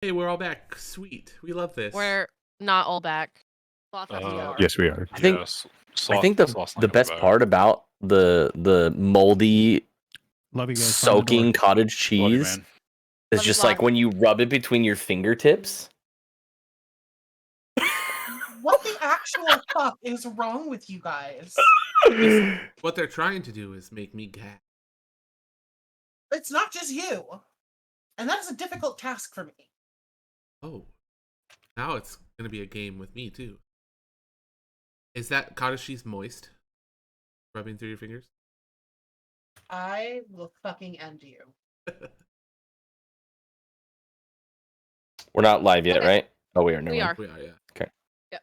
Hey, we're all back. Sweet. We love this. We're not all back. Sloth has to go. Yes, we are. I think the best part about the moldy Love you guys. soaking cottage cheese Love is you, just Sloth. like when you rub it between your fingertips. What the actual fuck is wrong with you guys? What they're trying to do is make me gag. It's not just you. And that is a difficult task for me. Oh. Now it's going to be a game with me, too. Is that cottage cheese moist? Rubbing through your fingers? I will fucking end you. We're not live yet, Okay. right? Oh, we are. Never We mind. are. We are, yeah. Okay. Yep.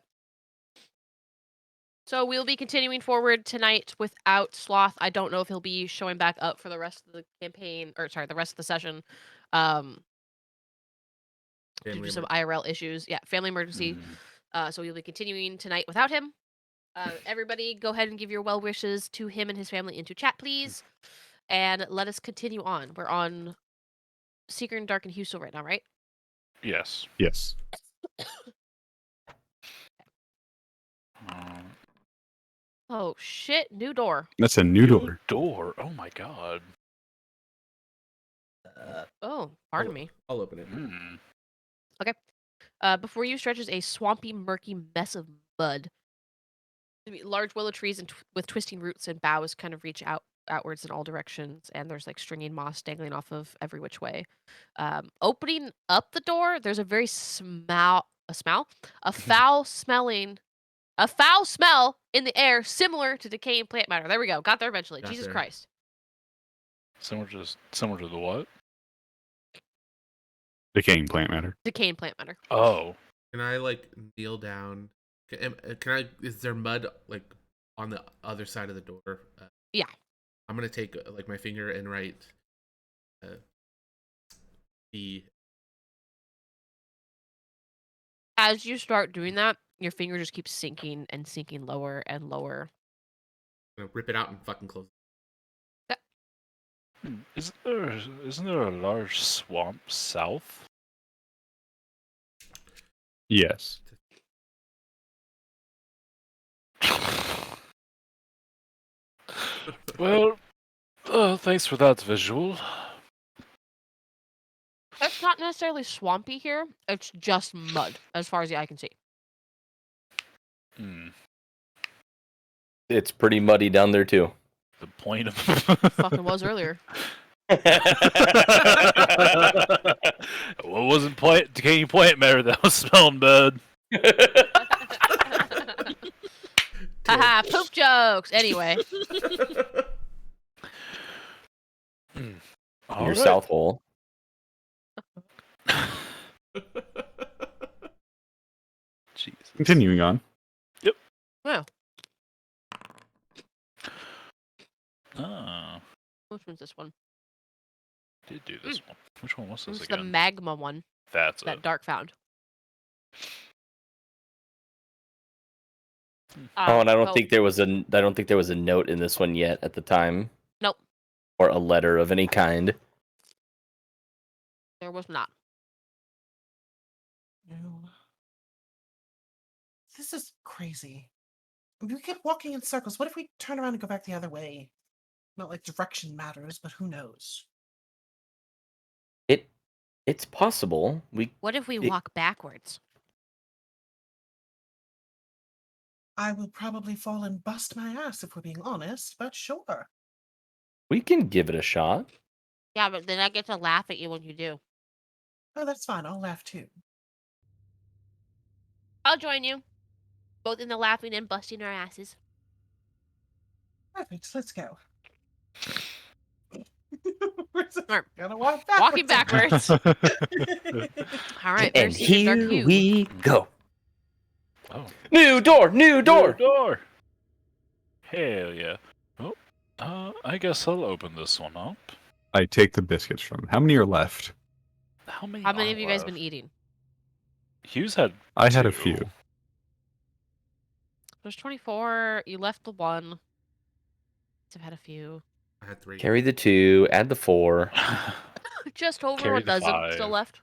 So we'll be continuing forward tonight without Sloth. I don't know if he'll be showing back up for the rest of the campaign, or sorry, the rest of the session. Due to some IRL issues. Yeah, family emergency. So we'll be continuing tonight without him. Everybody, go ahead and give your well wishes to him and his family into chat, please. And let us continue on. We're on Seeker and Dark and Husel right now, right? Yes. Oh shit! New door. That's a new door. Door. Oh my god. Oh, pardon me. I'll open it. Before you stretches a swampy, murky mess of mud. Large willow trees and with twisting roots and boughs kind of reach outwards in all directions, and there's like stringy moss dangling off of every which way. Opening up the door, there's a very foul smell in the air, similar to decaying plant matter. There we go. Got there eventually. Got Jesus there. Christ. Similar to the what? Decaying plant matter. Decaying plant matter. Oh. Can I, like, kneel down? Is there mud, like, on the other side of the door? Yeah. I'm going to take, like, my finger and write the... As you start doing that, your finger just keeps sinking and sinking lower and lower. I'm going to rip it out and fucking close it. Isn't there a large swamp south? Yes. Well, thanks for that visual. It's not necessarily swampy here. It's just mud, as far as the eye can see. It's pretty muddy down there too. The point of Fucking was earlier. What wasn't decaying plant matter that was smelling bad? Haha, poop jokes. Anyway. Your south hole. Jesus. Continuing on. Yep. Wow. Oh. Which one's this one? Did do this one. Which one was this It's the again? magma one That's that it. Dark found. Oh, and I don't think there was a note in this one yet at the time. Nope. Or a letter of any kind. There was not. No. This is crazy. We keep walking in circles. What if we turn around and go back the other way? Not like direction matters, but who knows? It's possible. What if we walk backwards? I will probably fall and bust my ass if we're being honest, but sure. We can give it a shot. Yeah, but then I get to laugh at you when you do. Oh, that's fine. I'll laugh too. I'll join you. Both in the laughing and busting our asses. Perfect. Let's go. Alright. Gonna walk backwards. Walking backwards. Alright, And there's Seeker Dark here Hue. we go. Oh. New door! New door! New door! Hell yeah. Oh, I guess I'll open this one up. I take the biscuits from him. How many are left? How many How many are of you guys left? been eating? Hughes had I had a 2. few. There's 24. You left the one. I've had a few. I had 3. Carry the 2, add the 4. Just over Carry a the dozen 5. still left.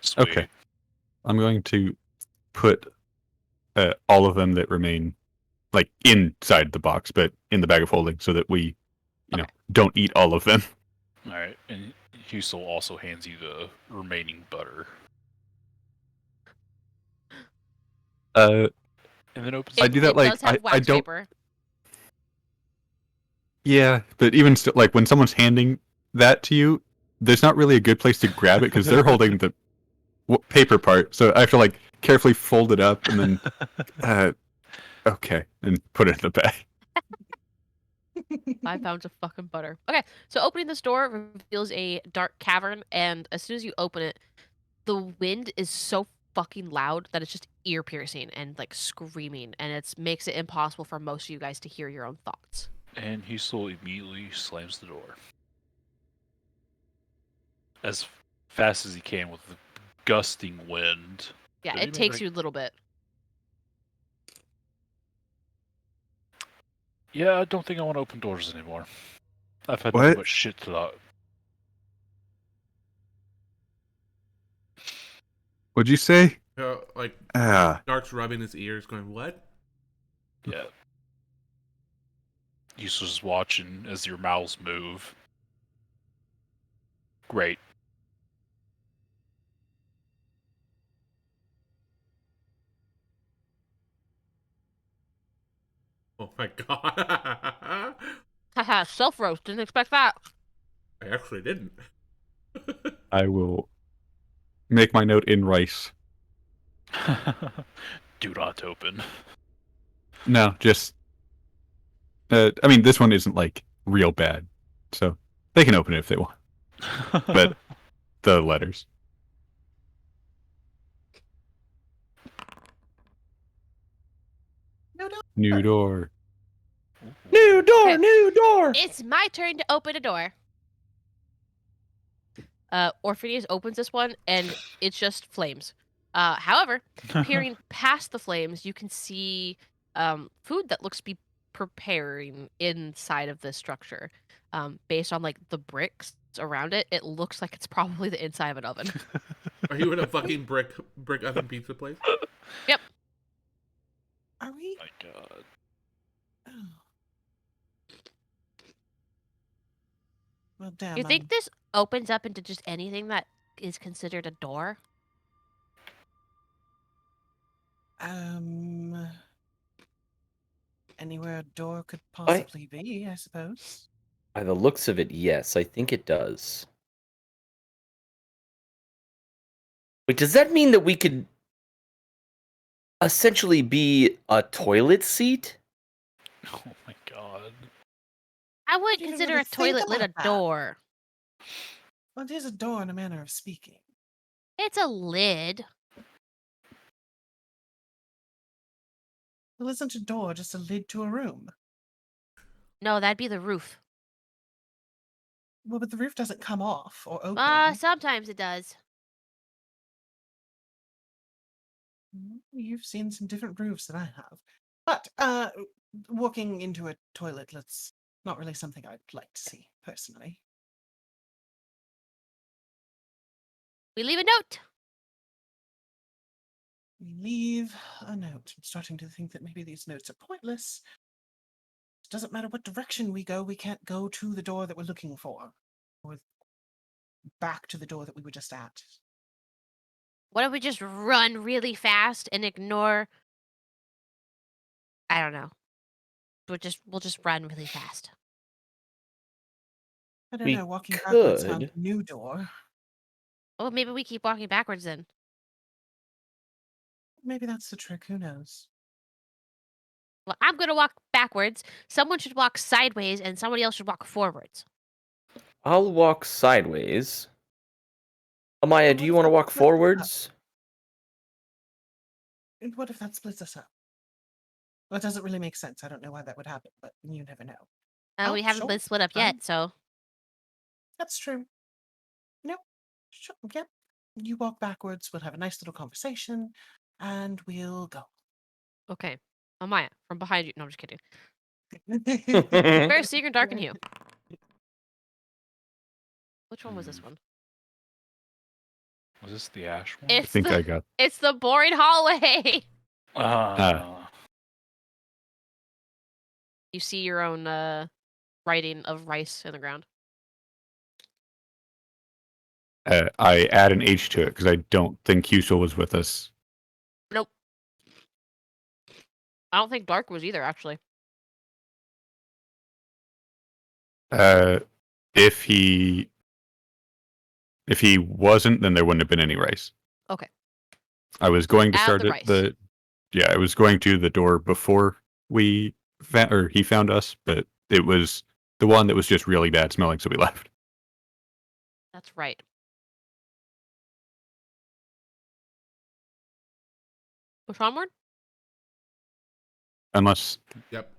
Sweet. Okay. I'm going to put all of them that remain, like, inside the box, but in the bag of holding, so that we, don't eat all of them. All right, and Husel also hands you the remaining butter, Uh, and then opens. I It, do that it like does have I wax don't. paper. Yeah, but even still, like when someone's handing that to you, there's not really a good place to grab it because they're holding the paper part. So I have to like carefully fold it up and then, okay, and put it in the bag. 5 pounds of fucking butter. Okay, so opening this door reveals a dark cavern, and as soon as you open it, the wind is so fucking loud that it's just ear piercing and like screaming, and it makes it impossible for most of you guys to hear your own thoughts. And Husel immediately slams the door as fast as he can with the gusting wind. Yeah, Did it takes you a little bit. Yeah, I don't think I want to open doors anymore. I've had What? nothing but shit to that. What'd you say? Like, Ah, starts rubbing his ears, going, "What?" Yeah. Husel's just watching as your mouths move. Great. Oh my god! Haha, self roast. Didn't expect that. I actually didn't. I will make my note in rice. Do not open. No, just. I mean, this one isn't like real bad, so they can open it if they want. But the letters. No, no. New door. New door, Okay. new door. It's my turn to open a door. Orpheus opens this one, and it's just flames. However, peering past the flames, you can see food that looks to be preparing inside of this structure. Based on like the bricks around it, it looks like it's probably the inside of an oven. Are you in a fucking brick oven pizza place? Yep. Are we? My god. Oh. Well, damn. You think this opens up into just anything that is considered a door? Anywhere a door could possibly be, I suppose. By the looks of it, yes, I think it does. Wait, does that mean that we could essentially be a toilet seat? Oh my god. I wouldn't You didn't consider really a think toilet lid a about that. door. Well, it is a door in a manner of speaking. It's a lid. Well, isn't a door just a lid to a room? No, that'd be the roof. Well, but the roof doesn't come off or open. Sometimes it does. You've seen some different roofs than I have. But walking into a toilet, that's not really something I'd like to see, personally. We leave a note. We leave a note. I'm starting to think that maybe these notes are pointless. It doesn't matter what direction we go, we can't go to the door that we're looking for. Or back to the door that we were just at. What if we just run really fast and ignore? I don't know. We'll just run really fast. I don't We know, walking backwards found could. a new door. Oh, maybe we keep walking backwards then. Maybe that's the trick, who knows? Well, I'm gonna walk backwards. Someone should walk sideways, and somebody else should walk forwards. I'll walk sideways. Amaya, Well, do what you if want to that walk splits us up? forwards? And what if that splits us up? Well, it doesn't really make sense. I don't know why that would happen, but you never know. We Oh, haven't sure, been split up fine. yet, so That's true. No, sure, yep. You walk backwards, we'll have a nice little conversation, and we'll go. okay. Amaya, from behind you. No, I'm just kidding. Hmm. Where's Secret Dark and Hue? Which one was this one? Was this the ash one? I It's think the I got. it's the boring hallway. You see your own writing of rice in the ground. I add an H to it because I don't think Husel was with us. Nope. I don't think Dark was either, actually. If he wasn't, then there wouldn't have been any rice. Okay. I was going to Add start the at rice. I was going to the door before he found us, but it was the one that was just really bad smelling, so we left. That's right. Push onward? Unless Yep.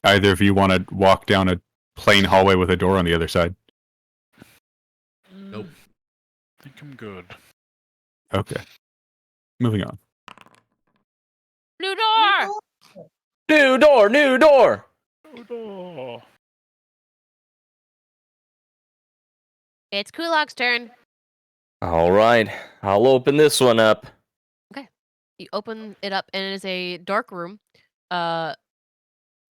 either of you want to walk down a plain hallway with a door on the other side. Nope. I think I'm good. Okay. Moving on. New door! New door, new door. Oh, It's Kulog's turn. All right, I'll open this one up. You open it up, and it is a dark room. It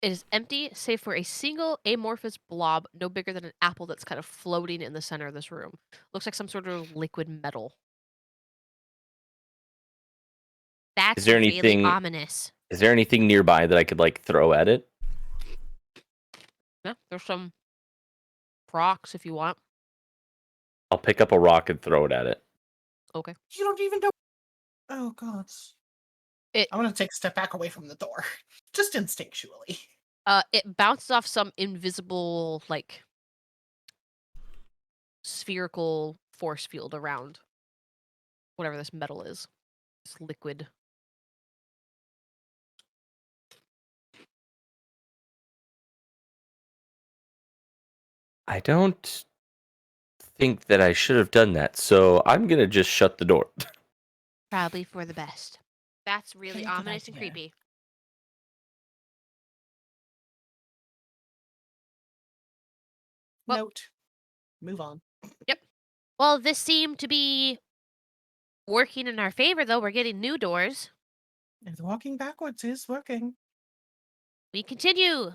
is empty, save for a single amorphous blob, no bigger than an apple, that's kind of floating in the center of this room. Looks like some sort of liquid metal. That's Is there really anything- ominous. Is there anything nearby that I could like throw at it? Yeah, there's some rocks if you want. I'll pick up a rock and throw it at it. Okay. You don't even know. Oh God. It- I'm gonna take a step back away from the door, just instinctually. It bounces off some invisible, like, spherical force field around whatever this metal is. This liquid. I don't think that I should have done that, so I'm gonna just shut the door. Probably for the best. That's really Very good ominous and idea. creepy. Well- Note. Move on. Well, this seemed to be working in our favor, though. We're getting new doors. If the walking backwards is working. We continue.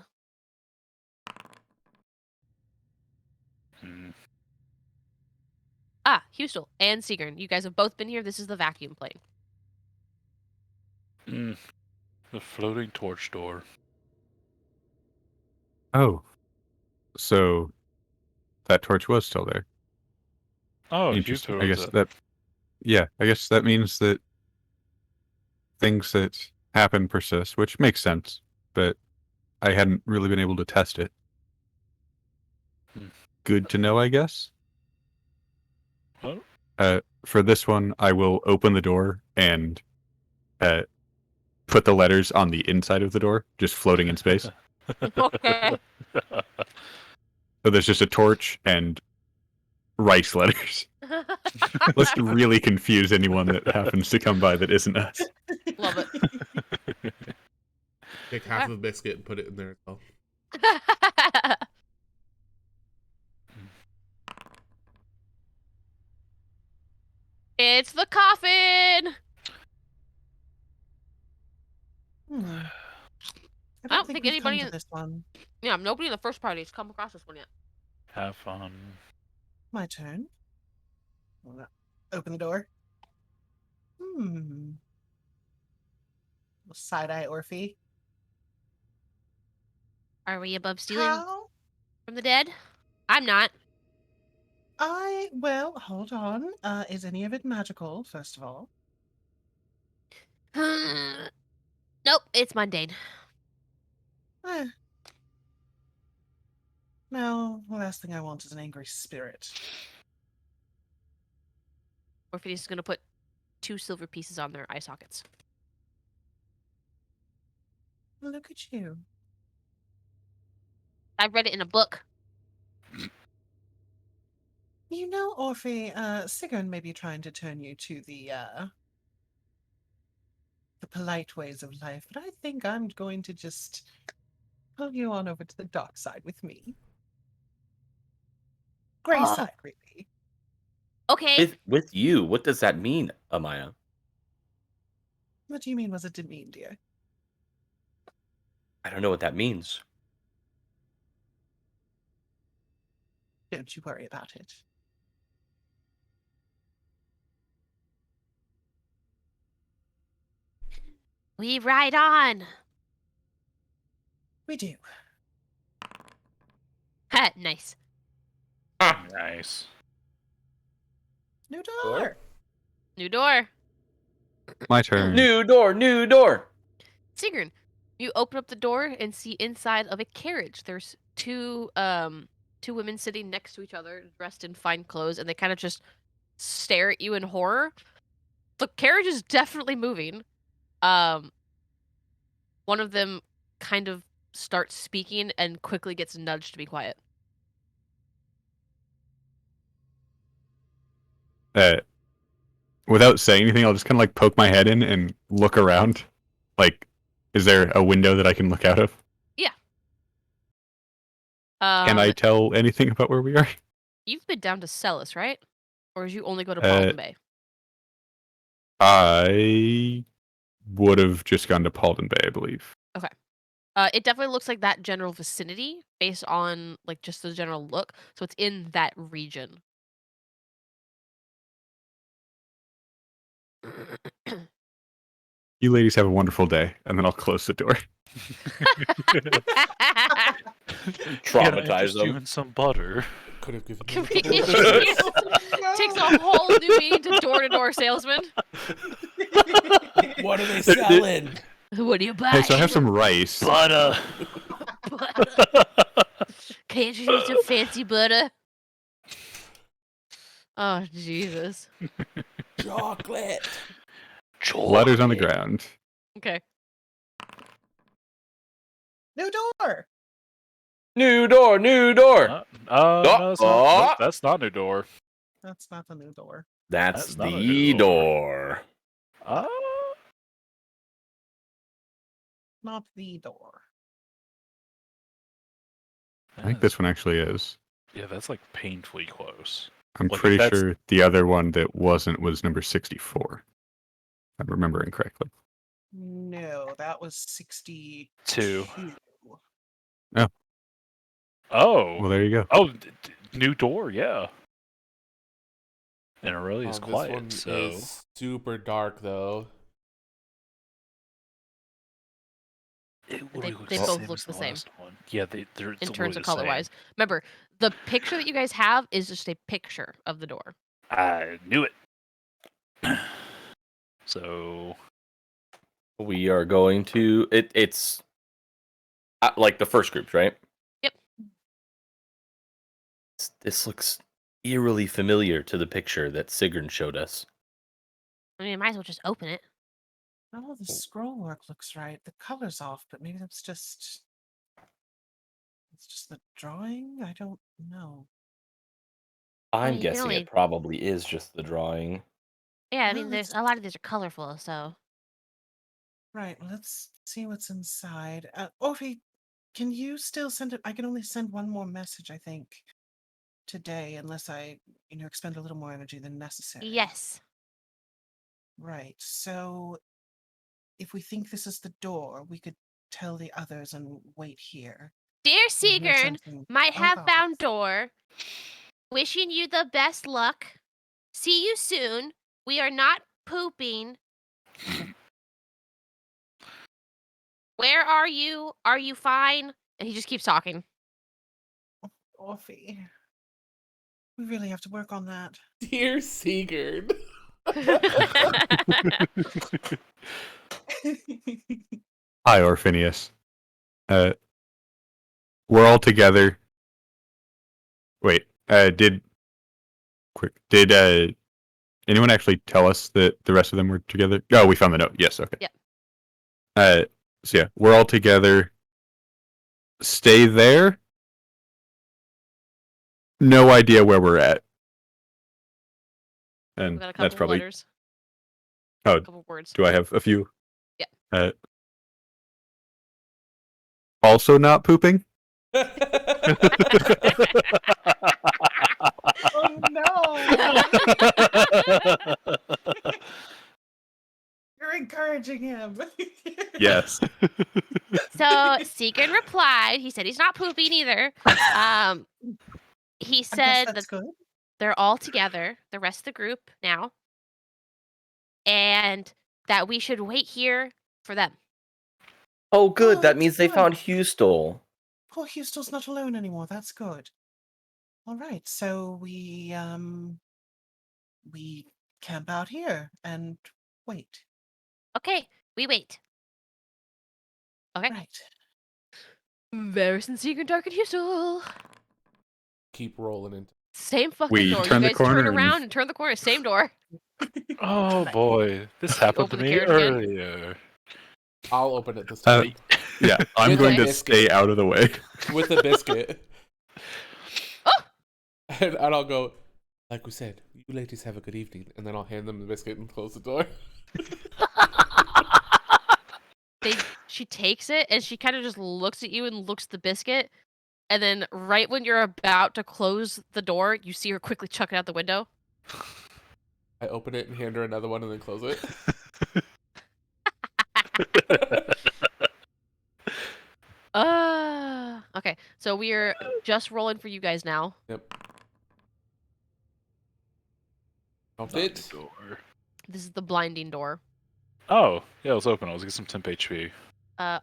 Hmm. Ah, Hustel and Sigrun, you guys have both been here. This is the vacuum plane. The floating torch door. Oh. So that torch was still there. Oh, you Interesting. threw I guess it. that I guess that means that things that happen persist, which makes sense, but I hadn't really been able to test it. Hmm. Good to know, I guess. Well, For this one, I will open the door and put the letters on the inside of the door, just floating in space. Okay. So there's just a torch and rice letters. Let's really confuse anyone that happens to come by that isn't us. Love it. Take half of a biscuit and put it in there as well. It's the coffin. I don't think we've anybody come in- to this one. Yeah, nobody in the first party has come across this one yet. Have fun. My turn. Open the door. Side eye Orphe. Are we above stealing How? from the dead? I'm not. Well, hold on. Is any of it magical, first of all? Nope, it's mundane. Eh. No, the last thing I want is an angry spirit. Orpheus is going to put 2 silver pieces on their eye sockets. Look at you. I read it in a book. You know, Orphe, Sigrun may be trying to turn you to the polite ways of life, but I think I'm going to just pull you on over to the dark side with me. Gray Oh. side, really. Okay. With you, what does that mean, Amaya? What do you mean, was it demean, dear? I don't know what that means. Don't you worry about it. We ride on. We do. Ha, nice. Nice. New door. New door. My turn. New door. Sigrun, you open up the door and see inside of a carriage. There's two women sitting next to each other, dressed in fine clothes, and they kind of just stare at you in horror. The carriage is definitely moving. One of them kind of starts speaking and quickly gets nudged to be quiet. Without saying anything, I'll just kind of like poke my head in and look around. Like, is there a window that I can look out of? Yeah. Can I tell anything about where we are? You've been down to Celis, right? Or did you only go to Paladin Bay? I would have just gone to Paladin Bay, I believe. Okay. It definitely looks like that general vicinity based on like just the general look. So it's in that region. You ladies have a wonderful day, and then I'll close the door. Traumatize you them. in some butter. Could have given Takes a whole new meaning to door salesman. What are they selling? What do you buy? Hey, so I have some rice. Butter. Can't you use some fancy butter? Oh, Jesus. Chocolate. Letters on the ground. Okay. New door. New door. That's not new door. That's not the new door. That's not a the new door. Not the door. I think this one actually is. Yeah, that's like painfully close. I'm Like, if pretty that's- sure the other one that wasn't was number 64. I'm remembering correctly. No, that was 62. Two. Well, Oh. there you go. Oh, new door, yeah. And Aurelia is This quiet, one so is super dark though. it They literally looks both same look as the same. last one. Yeah, they're In terms of literally the color wise. Remember, the picture that you guys have is just a picture of the door. same. I knew it. So We are going to it's like the first groups, right? Yep. This looks eerily familiar to the picture that Sigrun showed us. I mean, I might as well just open it. Oh, the scroll work looks right. The color's off, but maybe that's just. It's just the drawing? I don't know. I'm you can guessing only- it probably is just the drawing. Yeah, I No, mean, there's it's- a lot of these are colorful, so. Right, let's see what's inside. Orphe, can you still send it? I can only send one more message, I think, today, unless I, expend a little more energy than necessary. Yes. Right, so if we think this is the door, we could tell the others and wait here. Dear and hear Sigrun, something. might Oh, have God. found door. Wishing you the best luck. See you soon. We are not pooping. Where are you? Are you fine? And he just keeps talking. Orphe, we really have to work on that. Dear Sigurd. Hi, Orphinius. We're all together. Wait, did anyone actually tell us that the rest of them were together? Oh, we found the note. Yes, okay. Yep. So yeah, we're all together. Stay there. No idea where we're at. We And got a couple that's probably. letters. Oh, A couple words. do I have a few? Yeah. Also not pooping. Oh Oh no! You're encouraging him. Yes. So Seegan replied. He said he's not pooping either. He I guess said that's that good. they're all together, the rest of the group now, and that we should wait here for them. Oh, good. Oh, That that's means they good. found Hustel. Poor Hustel's not alone anymore. That's good. All right, so we camp out here and wait. Okay, we wait. Okay. Right. Varys and Seegan, Dark and Hustel. Keep rolling into. Same fucking We door. turn You the guys turn corner and- around and turn the corner. Same door. Oh boy, this happened to open the me carriage again? earlier. I'll open it this time Yeah, I'm With going a to stay out of the way. with a biscuit, Oh! and I'll go. Like we said, you ladies have a good evening, and then I'll hand them the biscuit and close the door. She takes it and she kind of just looks at you and looks at the biscuit. And then right when you're about to close the door, you see her quickly chuck it out the window. I open it and hand her another one, and then close it. Okay. So we're just rolling for you guys now. Yep. Don't Not fit. the door. This is the blinding door. Oh, yeah, it was open. I was getting some temp HP.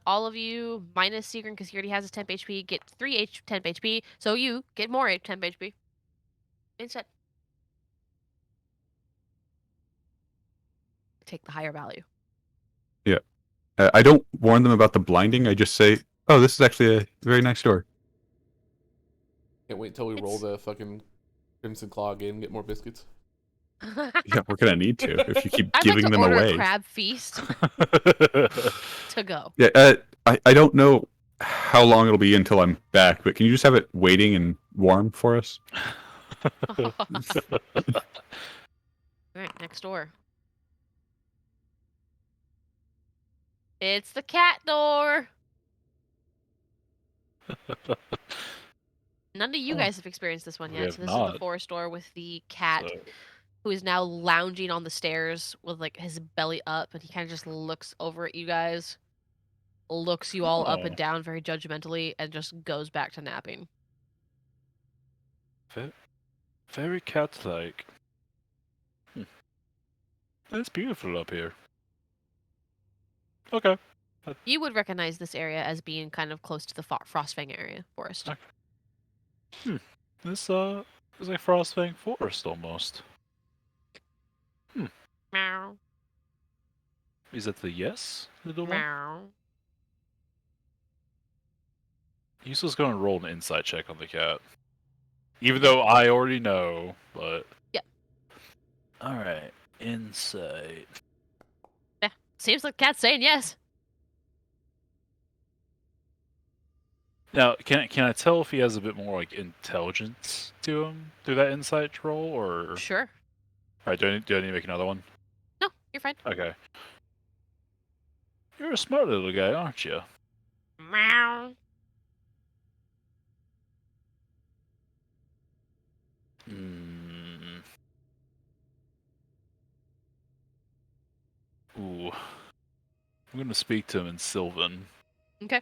All of you minus Seagrin because he already has his temp HP get 3 temp HP. So you get more temp HP instead. Take the higher value. I don't warn them about the blinding. I just say, "Oh, this is actually a very nice door." Can't wait till we roll It's- the fucking Crimson Claw again and get more biscuits. Yeah, we're gonna need to if you keep I'd giving like to them order away. a crab feast to go. Yeah, I don't know how long it'll be until I'm back, but can you just have it waiting and warm for us? All right, next door. It's the cat door. None of you Oh, guys have experienced this one we yet. have So this is the not. forest door with the cat So, who is now lounging on the stairs with like his belly up, and he kind of just looks over at you guys, looks you all up and Oh. down very judgmentally, and just goes back to napping. very cat-like. It's beautiful up here. Okay. You would recognize this area as being kind of close to the Frostfang area forest. Okay. This is like Frostfang Forest almost. Meow, Is that the yes? Little one? meow. Usel's going to roll an insight check on the cat. Even though I already know, but... Yep. Alright. Insight. Seems like the cat's saying yes. Now, can I tell if he has a bit more like intelligence to him through that insight roll, or... Sure. Alright, do I need to make another one? No, you're fine. Okay. You're a smart little guy, aren't you? Meow. Ooh. I'm gonna speak to him in Sylvan. Okay.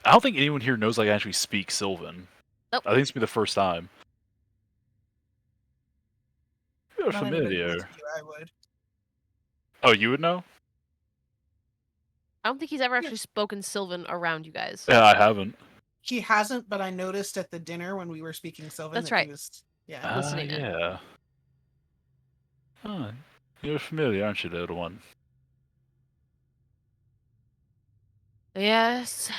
I don't think anyone here knows I can actually speak Sylvan. Nope. I think it's gonna be the first time. You're Not anybody familiar. with you, I would. Oh, you would know? I don't think he's ever actually spoken Sylvan around you guys. Yeah, I haven't. He hasn't, but I noticed at the dinner when we were speaking Sylvan That's that right. he was yeah. Listening in. Yeah. Oh, you're familiar, aren't you, little one? Yes.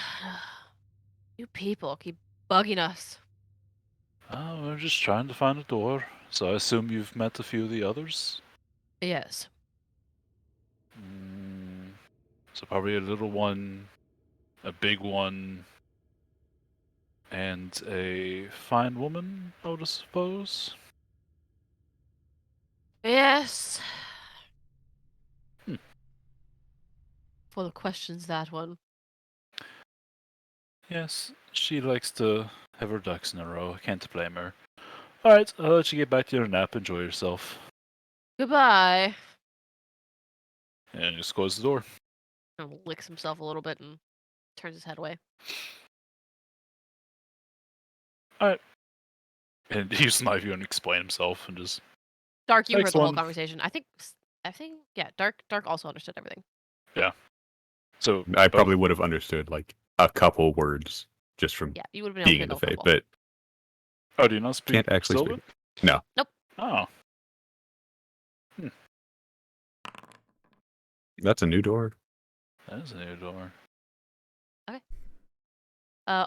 You people keep bugging us. Oh, we're just trying to find a door. So I assume you've met a few of the others? Yes. So probably a little one, a big one, and a fine woman, I would suppose. Yes. Hmm. Full of questions, that one. Yes, she likes to have her ducks in a row. I can't blame her. Alright, I'll let you get back to your nap. Enjoy yourself. Goodbye. And just close the door. And licks himself a little bit and turns his head away. And he's not even going to explain himself and just... Dark, you Next heard the whole one. conversation. I think, yeah, Dark also understood everything. So, I probably would have understood like a couple words just from Yeah, you would have been able being to in the know Fae, football. but Oh, do you not speak can't actually Sylvan? speak. No. Nope. Oh. That's a new door. That is a new door.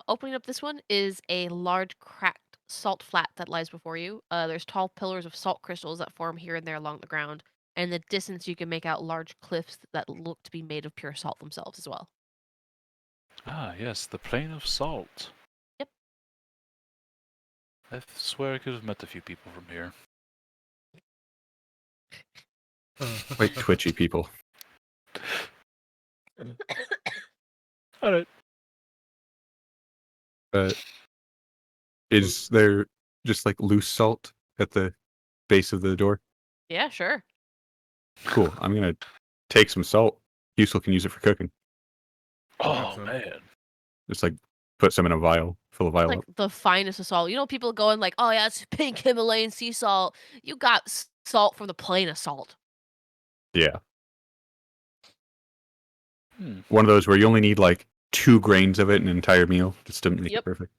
Opening up this one is a large cracked salt flat that lies before you. There's tall pillars of salt crystals that form here and there along the ground. And in the distance, you can make out large cliffs that look to be made of pure salt themselves as well. Ah, yes, the Plain of Salt. Yep. I swear I could have met a few people from here. Quite twitchy people. Alright. Is there just like loose salt at the base of the door? Yeah, sure. Cool. I'm gonna take some salt. Useful can use it for cooking. Oh, some. man. Just like put some in a vial, fill a vial Like up. the finest of salt. You know, people going like, "Oh yeah, it's pink Himalayan sea salt." You got salt from the plain of salt. Yeah. Hmm. One of those where you only need like 2 grains of it in an entire meal just to make Yep. it perfect.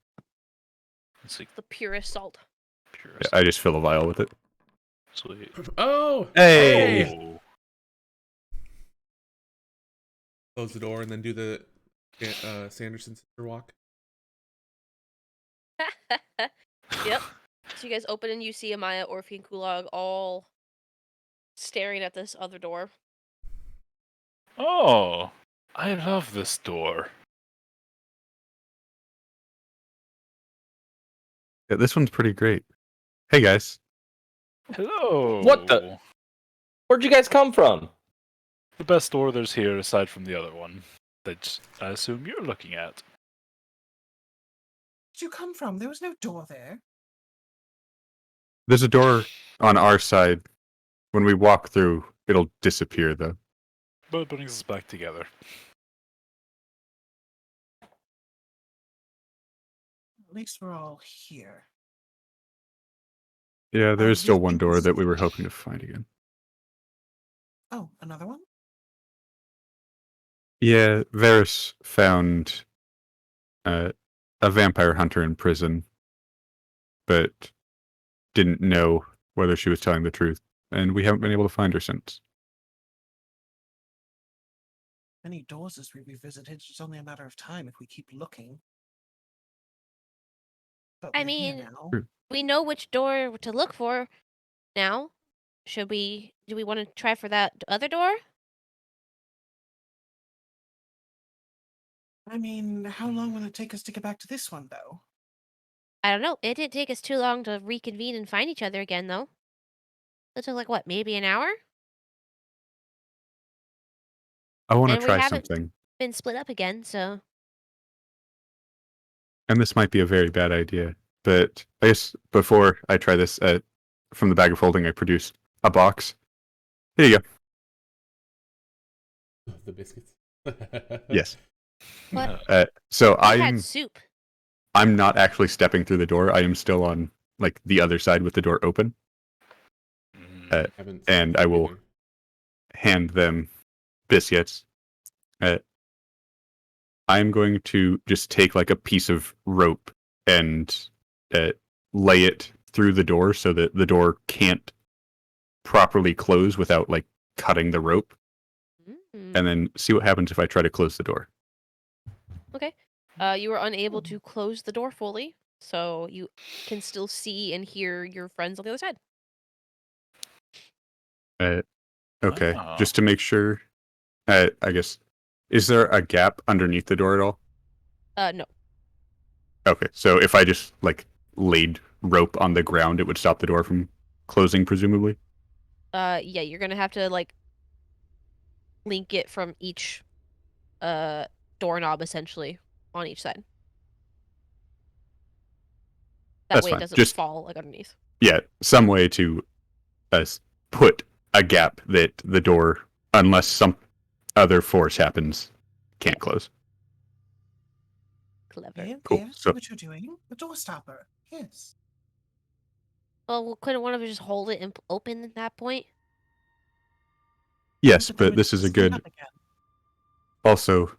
Let's see. The purest salt. Pure Yeah, I just fill a vial with it. Sweet. Oh! Hey! Oh. Close the door and then do the Sanderson sister walk. Yep. So you guys open and you see Amaya, Orphe, and Kulog all staring at this other door. Oh, I love this door. Yeah, this one's pretty great. Hey guys. Hello. What the- Where'd you guys come from? The best door there's here aside from the other one that I assume you're looking at. Where'd you come from? There was no door there. There's a door on our side. When we walk through, it'll disappear though. But it brings us back together. At least we're all here. Yeah, there is do still you one think door this- that we were hoping to find again. Oh, another one? Yeah, Varys found a vampire hunter in prison, but didn't know whether she was telling the truth, and we haven't been able to find her since. Many doors as we revisited. It's only a matter of time if we keep looking. But I we're here mean- now. True. We know which door to look for now. Do we want to try for that other door? I mean, how long will it take us to get back to this one, though? I don't know. It didn't take us too long to reconvene and find each other again, though. It took like what, maybe an hour? I want to And we try haven't- something, Been split up again, so and this might be a very bad idea, but I guess before I try this, from the bag of holding, I produce a box. Here you go. The biscuits. Yes. What? So we had soup. I'm not actually stepping through the door. I am still on like the other side with the door open. Mm. And I will hand them biscuits. I'm going to just take like a piece of rope and lay it through the door so that the door can't properly close without like cutting the rope, and then see what happens if I try to close the door. Okay. You were unable to close the door fully, so you can still see and hear your friends on the other side. Okay, Ah. just to make sure, I guess, is there a gap underneath the door at all? No. Okay, so if I just like laid rope on the ground, it would stop the door from closing, presumably. Yeah, you're gonna have to like link it from each doorknob essentially on each side. That That's way fine. it doesn't Just- fall like underneath. some way to put a gap that the door, unless some other force happens, can't close. Clever. Okay, Cool. I see So- what you're doing. The door stopper. Yes. Well, couldn't one of us just hold it and open at that point? Yes, But then but we'd this is a split good, up again. also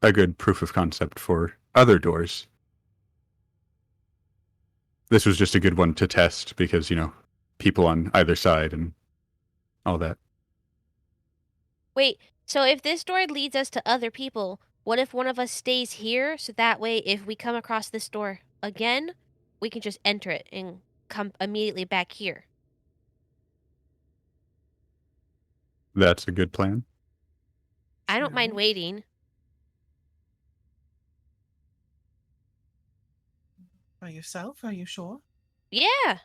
a good proof of concept for other doors. This was just a good one to test because, people on either side and all that. Wait, so if this door leads us to other people, what if one of us stays here so that way if we come across this door again, we can just enter it and come immediately back here? That's a good plan. I don't mind True. waiting. By yourself? Are you sure? Yeah.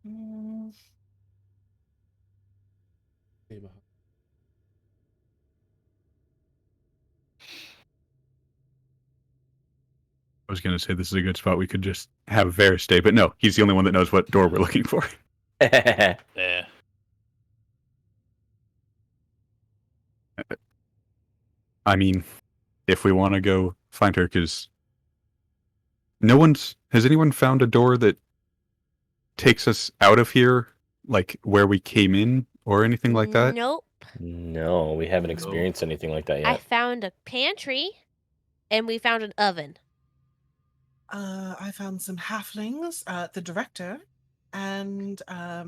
Mm, I was going to say this is a good spot. We could just have Varys stay, but no, he's the only one that knows what door we're looking for. Yeah. I mean, if we want to go find her, because has anyone found a door that takes us out of here, like where we came in or anything like that? Nope. No, we haven't No. experienced anything like that I yet. found a pantry and we found an oven. I found some halflings, the director, and a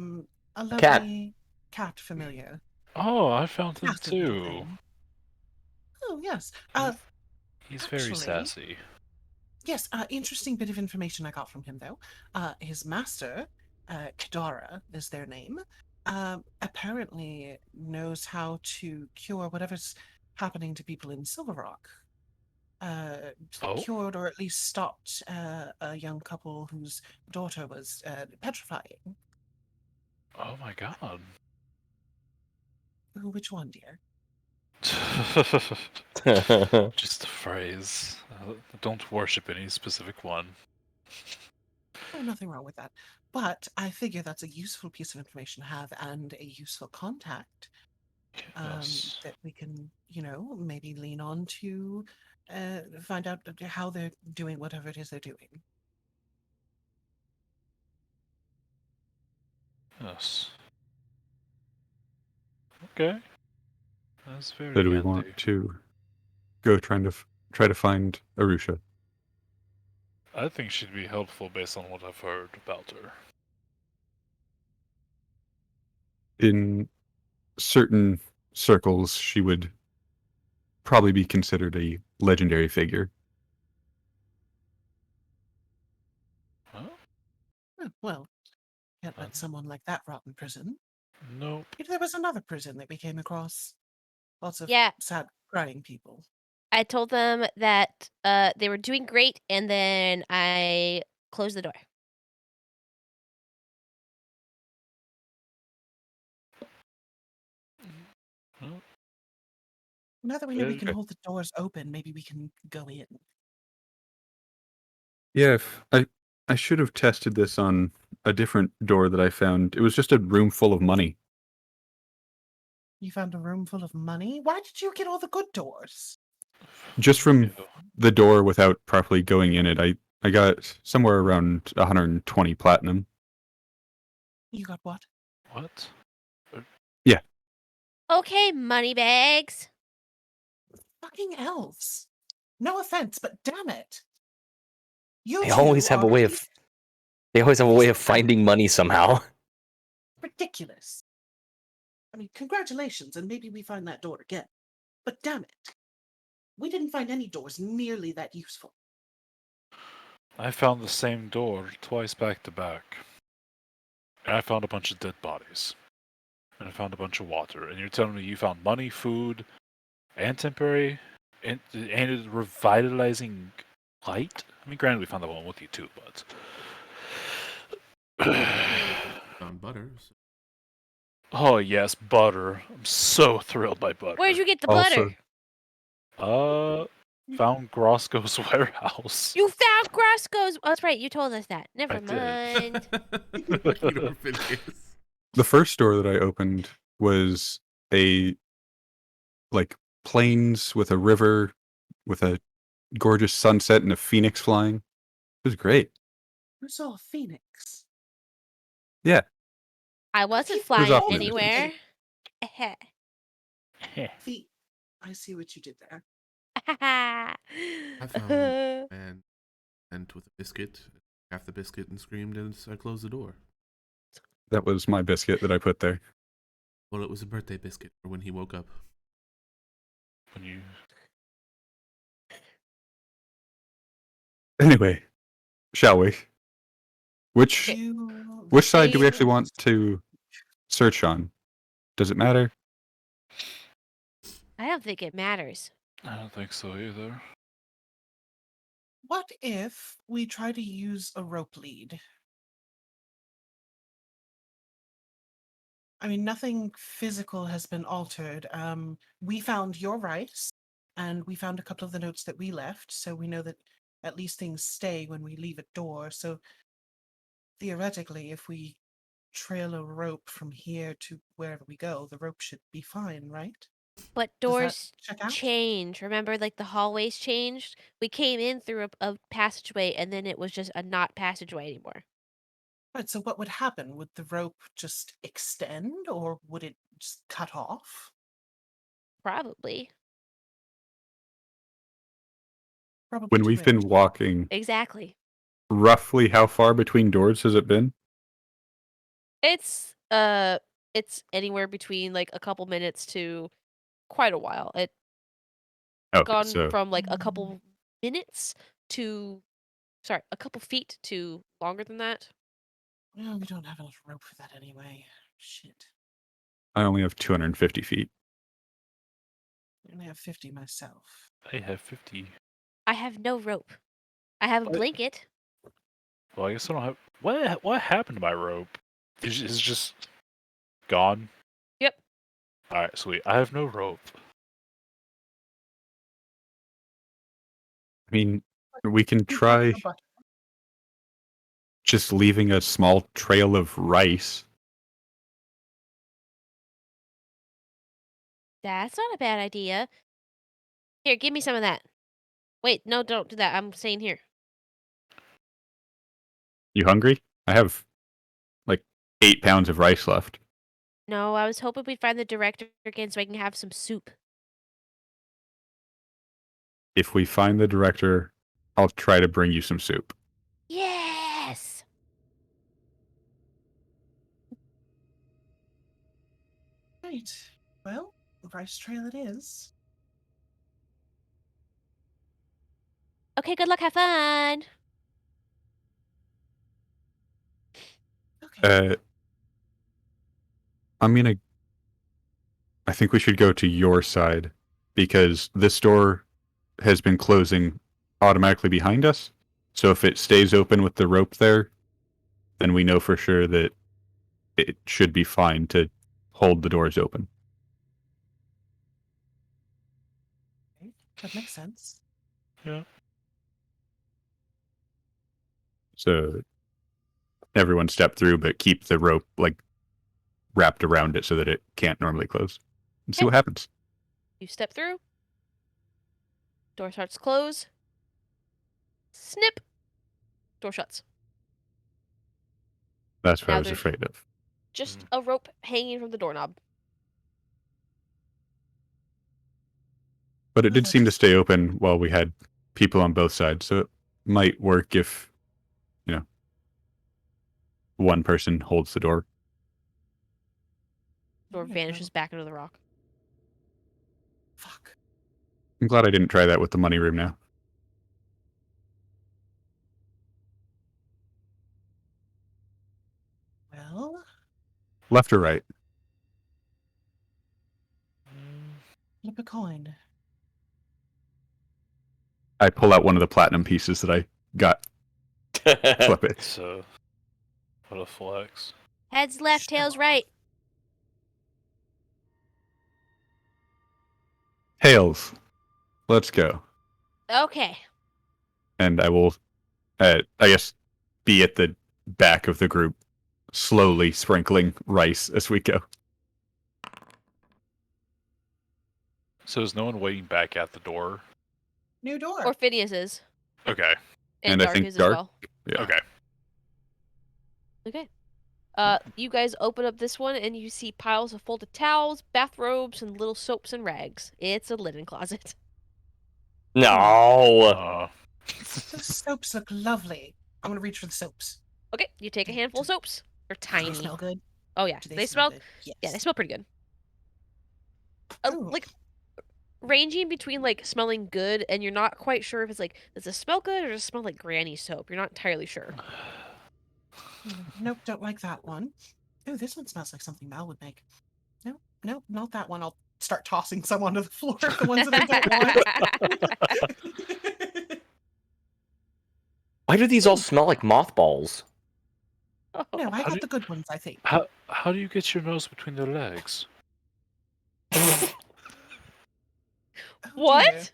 cat. lovely cat familiar. Oh, I found him Massive little too. thing. Oh, yes. He's very actually- sassy. Yes, interesting bit of information I got from him, though. His master, Kadara is their name, apparently knows how to cure whatever's happening to people in Silver Rock. Oh? Cured or at least stopped a young couple whose daughter was petrifying. Oh my god. Which one, dear? Just a phrase. Don't worship any specific one. Oh, nothing wrong with that. But I figure that's a useful piece of information to have and a useful contact Yes. that we can, maybe lean on to find out how they're doing whatever it is they're doing. Yes. Okay. That's very So do we handy. want to go try to find Arusha? I think she'd be helpful based on what I've heard about her. In certain circles, she would probably be considered a legendary figure. Huh? Well, can't let someone like that rot in prison. Nope. There was another prison that we came across. Lots of Yeah. sad, crying people. I told them that they were doing great and then I closed the door. Well, Now that we know we Very can good. hold the doors open, maybe we can go in. Yeah, I should have tested this on a different door that I found. It was just a room full of money. You found a room full of money? Why did you get all the good doors? Just from you. the door without properly going in it, I got somewhere around 120 platinum. You got what? What? Okay, money bags. Fucking elves. No offense, but damn it. You They two always have a are way of. They always have a way of finding money somehow. ridiculous. I mean, congratulations, and maybe we find that door again. But damn it. We didn't find any doors nearly that useful. I found the same door twice back to back. And I found a bunch of dead bodies. And I found a bunch of water. And you're telling me you found money, food, and temporary, and revitalizing light? I mean, granted, we found that one with you too, but. Found butter. So. Oh, yes, butter. I'm so thrilled by butter. Where'd you get the Also- butter? Found Grosco's warehouse. You found Grosco's. Oh, that's right. You told us that. Never I did. mind. Looking over videos. The first door that I opened was a like plains with a river with a gorgeous sunset and a phoenix flying. It was great. You saw a phoenix. Yeah. I wasn't It was flying off in the anywhere. I see what you did there. I found a man and with a biscuit, half the biscuit, and screamed as I closed the door. That was my biscuit that I put there. Well, it was a birthday biscuit for when he woke up. When you Anyway, shall we? Which side do we actually want to search on? Does it matter? I don't think it matters. I don't think so either. What if we try to use a rope lead? I mean, nothing physical has been altered. We found your rice, and we found a couple of the notes that we left, so we know that at least things stay when we leave a door. So theoretically, if we trail a rope from here to wherever we go, the rope should be fine, right? But Does that doors check out? change. Remember, like the hallways changed? We came in through a passageway and then it was just a not passageway anymore. Right, so what would happen? Would the rope just extend, or would it just cut off? Probably. Probably When to we've which? been walking, Exactly. roughly how far between doors has it been? It's anywhere between like a couple minutes to quite a while. It's Okay, gone so from like a couple minutes to a couple feet to longer than that. Well, we don't have enough rope for that anyway. Shit. I only have 250 feet. I only have 50 myself. I have 50. I have no rope. I have a What? blanket. Well, I guess I don't have. What happened to my rope? Is it just gone? Yep. All right, sweet. I have no rope. I mean, we can You have try a bucket. just leaving a small trail of rice. That's not a bad idea. Here, give me some of that. Wait, no, don't do that. I'm staying here. You hungry? I have like 8 pounds of rice left. No, I was hoping we'd find the director again so I can have some soup. If we find the director, I'll try to bring you some soup. Yes! Right. Well, rice trail it is. Okay, good luck. Have fun. Okay. I'm gonna. I think we should go to your side because this door has been closing automatically behind us. So if it stays open with the rope there, then we know for sure that it should be fine to hold the doors open. That makes sense. Yeah. So everyone step through, but keep the rope like wrapped around it so that it can't normally close. And see Okay. what happens. You step through. Door starts to close. Snip. Door shuts. That's what Now I was there's- afraid of. Just a rope hanging from the doorknob. But it did seem to stay open while we had people on both sides, so it might work if, one person holds the door. Door There you vanishes go. back into the rock. Fuck. I'm glad I didn't try that with the money room now. Well, Left or right? flip a coin. I pull out one of the platinum pieces that I got. Flip it. So, what a flex. Heads left, Show tails off. right. Tails. Let's go. Okay. And I will, I guess, be at the back of the group, slowly sprinkling rice as we go. So is no one waiting back at the door? New door. Or Phineas is. Okay. And I Dark think is Dark. as well. Yeah. Okay. Okay. You guys open up this one and you see piles of folded towels, bathrobes, and little soaps and rags. It's a linen closet. No. Those soaps look lovely. I'm gonna reach for the soaps. Okay, you take a handful of soaps. They're Do tiny. they smell good? Oh yeah, Do they smell. good? Yes. Yeah, they smell pretty good. Ooh. Like ranging between like smelling good and you're not quite sure if it's like does it smell good or does it smell like granny soap? You're not entirely sure. Nope, don't like that one. Ooh, this one smells like something Mel would make. Nope, not that one. I'll start tossing some onto the floor, the ones that I don't want. Why do these all smell like mothballs? No, I How got do- the good ones, I think. How do you get your nose between their legs? Oh, dear. What?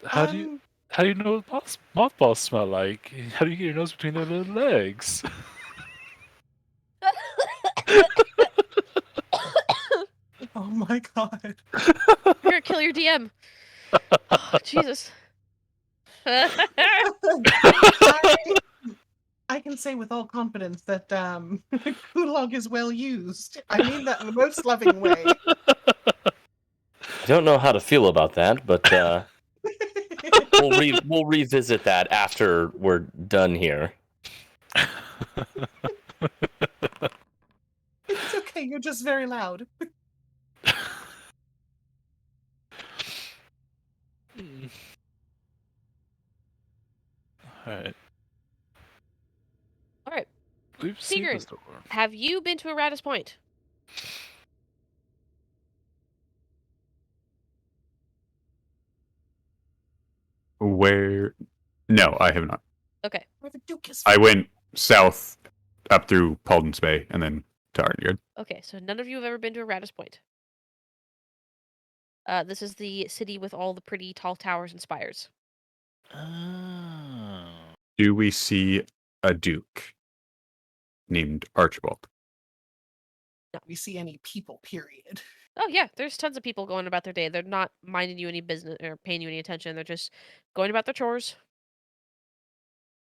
How do you know what mothballs smell like? How do you get your nose between their little legs? Oh my god. You're gonna kill your DM. Oh, Jesus. I can say with all confidence that Kulog is well used. I mean that in the most loving way. I don't know how to feel about that, but we'll revisit that after we're done here. It's okay, you're just very loud. Alright. Alright. We've seen Sigurd, this door. have you been to Erratus Point? Where? No, I have not. Okay. Where the Duke is I went south up through Paulden's Bay and then to Arnyard. Okay, so none of you have ever been to Erratus Point. This is the city with all the pretty tall towers and spires. Oh. Do we see a duke named Archibald? we see any people, period. Oh yeah, there's tons of people going about their day. They're not minding you any business or paying you any attention. They're just going about their chores.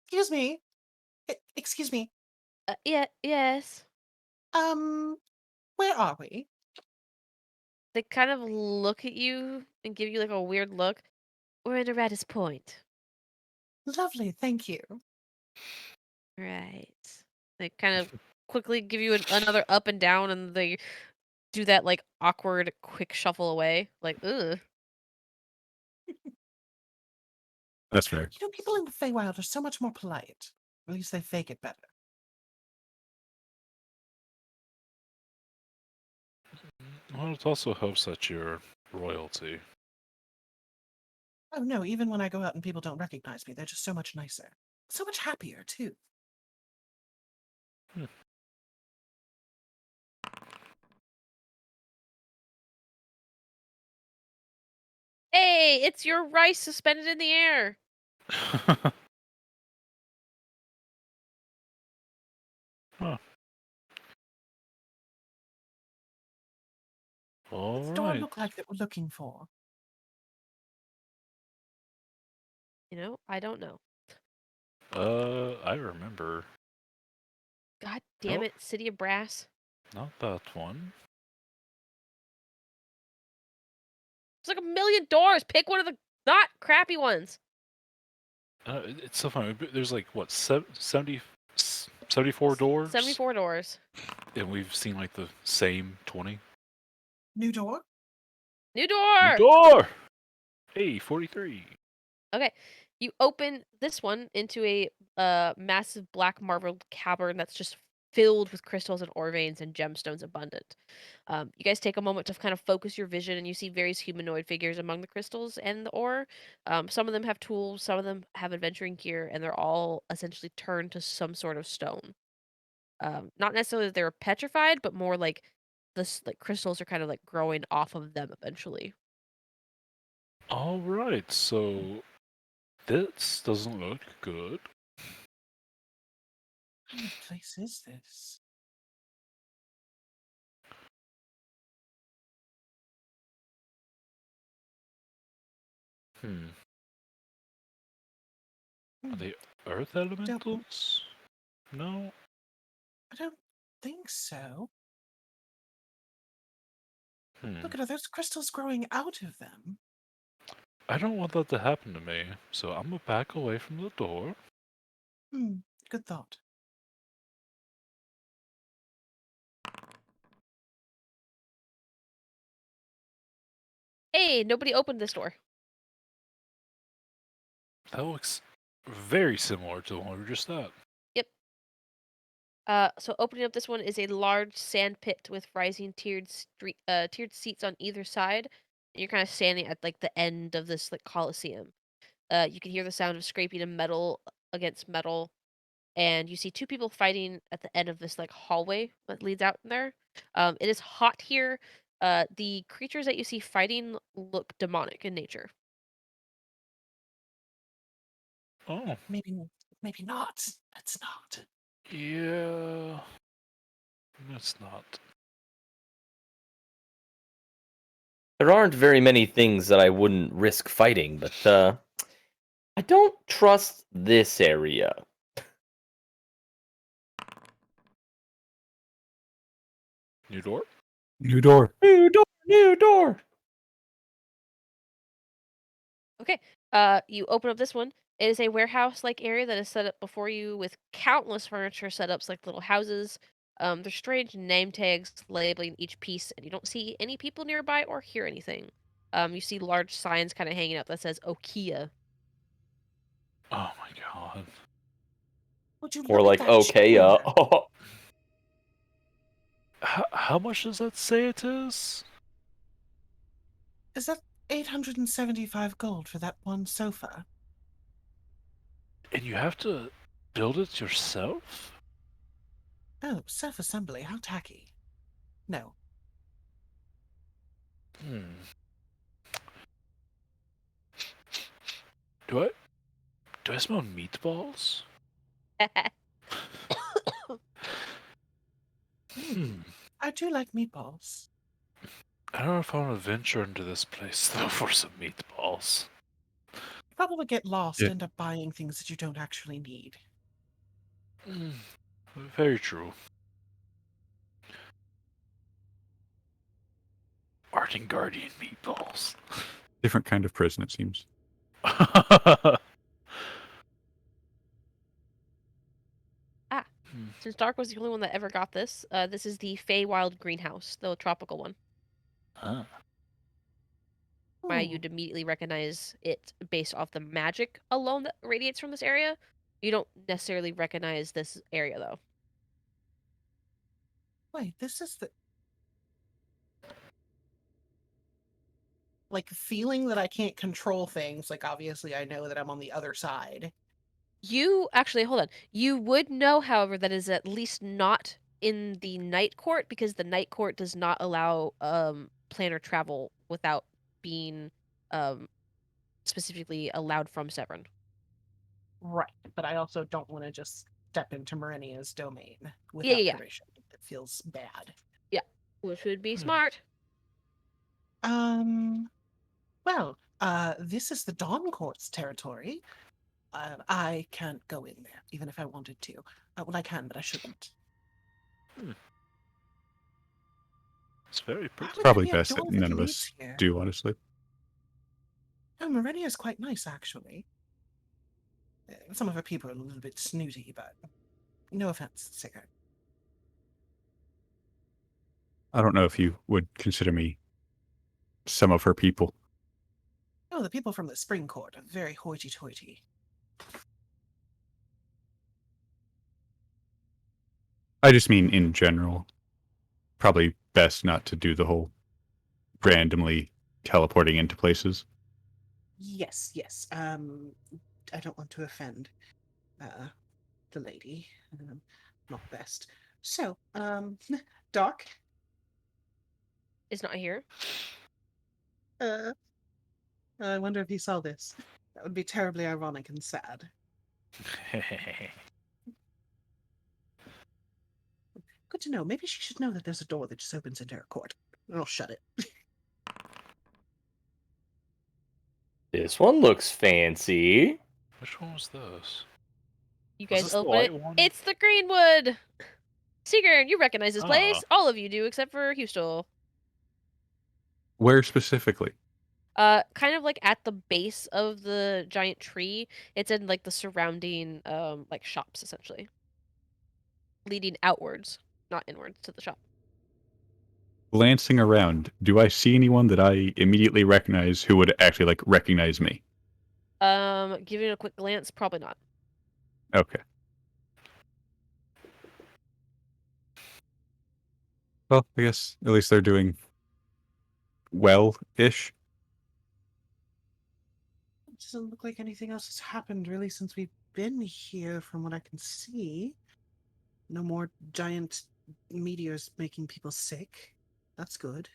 Excuse me. Excuse me. Yes. Where are we? They kind of look at you and give you like a weird look. We're at Erratus Point. Lovely, thank you. Right. They kind of quickly give you another up and down, and they do that like awkward, quick shuffle away. Like, ugh. That's fair. You know, people in the Feywild are so much more polite. At least they fake it better. Well, it also helps that you're royalty. Oh no, even when I go out and people don't recognize me, they're just so much nicer. So much happier, too. Hey, it's your rice suspended in the air. Huh. What's the door look like that we're looking for? You know, I don't know. I remember. God damn Nope. it, City of Brass. Not that one. There's like a million doors. Pick one of the not crappy ones. It's so funny. There's like, what, 74 doors? 74 doors. And we've seen like the same 20. New door? New door! Door! Hey, 43. Okay. You open this one into a massive black marbled cavern that's just filled with crystals and ore veins and gemstones abundant. You guys take a moment to kind of focus your vision, and you see various humanoid figures among the crystals and the ore. Some of them have tools, some of them have adventuring gear, and they're all essentially turned to some sort of stone. Not necessarily that they were petrified, but more like crystals are kind of like growing off of them eventually. Alright, so this doesn't look good. What kind of place is this? Are Hmm, they earth elementals? No? I don't think so. Hmm. Look at all those crystals growing out of them. I don't want that to happen to me, so I'm gonna back away from the door. Hmm, good thought. Hey, nobody opened this door. That looks very similar to the one we were just at. Yep. So opening up this one is a large sand pit with rising tiered seats on either side. And you're kind of standing at like the end of this like coliseum. You can hear the sound of scraping of metal against metal, and you see two people fighting at the end of this like hallway that leads out in there. It is hot here. The creatures that you see fighting look demonic in nature. Oh, Maybe not. Let's not. yeah. It's not. There aren't very many things that I wouldn't risk fighting, but I don't trust this area. New door? New door. New door, new door. Okay. You open up this one. It is a warehouse-like area that is set up before you with countless furniture setups like little houses. There's strange name tags labeling each piece, and you don't see any people nearby or hear anything. You see large signs kind of hanging up that says Okia. Oh my god. Would you Or look at like, that okay, chair? How much does that say it is? Is that 875 gold for that one sofa? And you have to build it yourself? Oh, self-assembly, how tacky. No. Hmm. Do I smell meatballs? Hmm. I do like meatballs. I don't know if I want to venture into this place though for some meatballs. You probably get lost, Yeah. end up buying things that you don't actually need. Hmm. Very true. Art and Guardian meatballs. Different kind of prison, it seems. Since Dark was the only one that ever got this, this is the Feywild greenhouse, the tropical one. Ah. Why Hmm. you'd immediately recognize it based off the magic alone that radiates from this area. You don't necessarily recognize this area though. Wait, this is the... Like, feeling that I can't control things, like, obviously I know that I'm on the other side. You actually hold on. You would know, however, that is at least not in the night court because the night court does not allow planner travel without being um specifically allowed from Severn. Right, but I also don't want to just step into Marinia's domain Yeah, without yeah, yeah. permission. It feels bad. Yeah. Which would be Hmm. smart. Well, this is the Dawn Court's territory. I can't go in there, even if I wanted to. Well, I can, but I shouldn't. It's very Why pretty. would there Probably be a best door that that none of leads us here? do, honestly. Oh, Marinia's quite nice, actually. Some of her people are a little bit snooty, but no offense, Sigurd. I don't know if you would consider me some of her people. Oh, the people from the Spring Court are very hoity-toity. I just mean in general. Probably best not to do the whole randomly teleporting into places. Yes, yes. I don't want to offend the lady. Not best. So, Doc, Is not here. uh, I wonder if he saw this. That would be terribly ironic and sad. Good to know. Maybe she should know that there's a door that just opens into her court. I'll shut it. This one looks fancy. Which one was this? You Was guys this the open it. white one? It's the Greenwood! Sigurd, you recognize this place. Ah. All of you do, except for Hustel. Where specifically? Kind of like at the base of the giant tree. It's in like the surrounding like shops essentially. Leading outwards, not inwards to the shop. Glancing around, do I see anyone that I immediately recognize who would actually like recognize me? Giving it a quick glance, probably not. Okay. Well, I guess at least they're doing well-ish. It doesn't look like anything else has happened really since we've been here, from what I can see. No more giant meteors making people sick. That's good.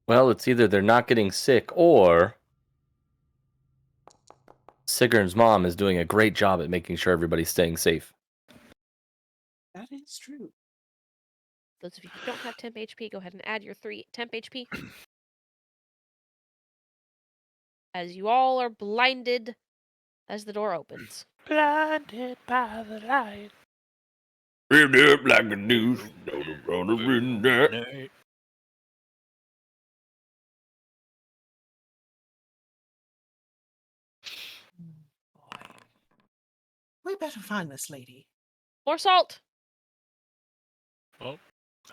Well, it's either they're not getting sick or Sigurd's mom is doing a great job at making sure everybody's staying safe. That is true. Those of you who don't have temp HP, go ahead and add your 3 temp HP. As you all are blinded as the door opens. Blinded by the light. Ripped up like a noose. Night. Boy. We better find this lady. More salt! Well,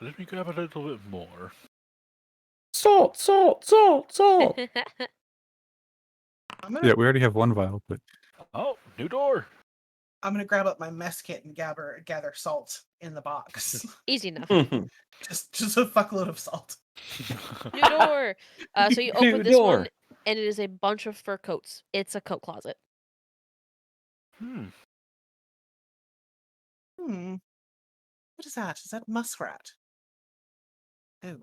let me grab a little bit more. Salt, salt, salt, salt. I'm gonna, Yeah, we already have one vial, but Oh, new door. I'm gonna grab up my mess kit and gather salt in the box. Easy enough. just a fuckload of salt. New door! So you New open this one, door. and it is a bunch of fur coats. It's a coat closet. Hmm. What is that? Is that muskrat? Oh.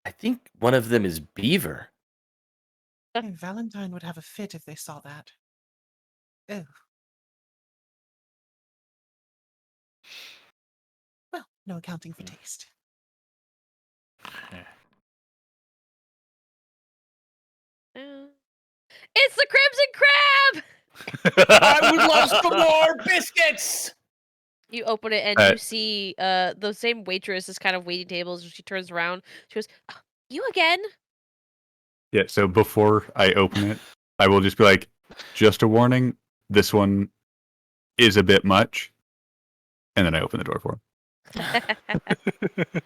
I think one of them is beaver. Hey, Valentine would have a fit if they saw that. Oh. Well, no accounting for taste. It's the Crimson Crab! I would love some more biscuits. You open it and you see the same waitress is kind of waiting tables. And she turns around. She goes, "Oh, you again?" yeah, so before I open it, I will just be like, just a warning, this one is a bit much. And then I open the door for him.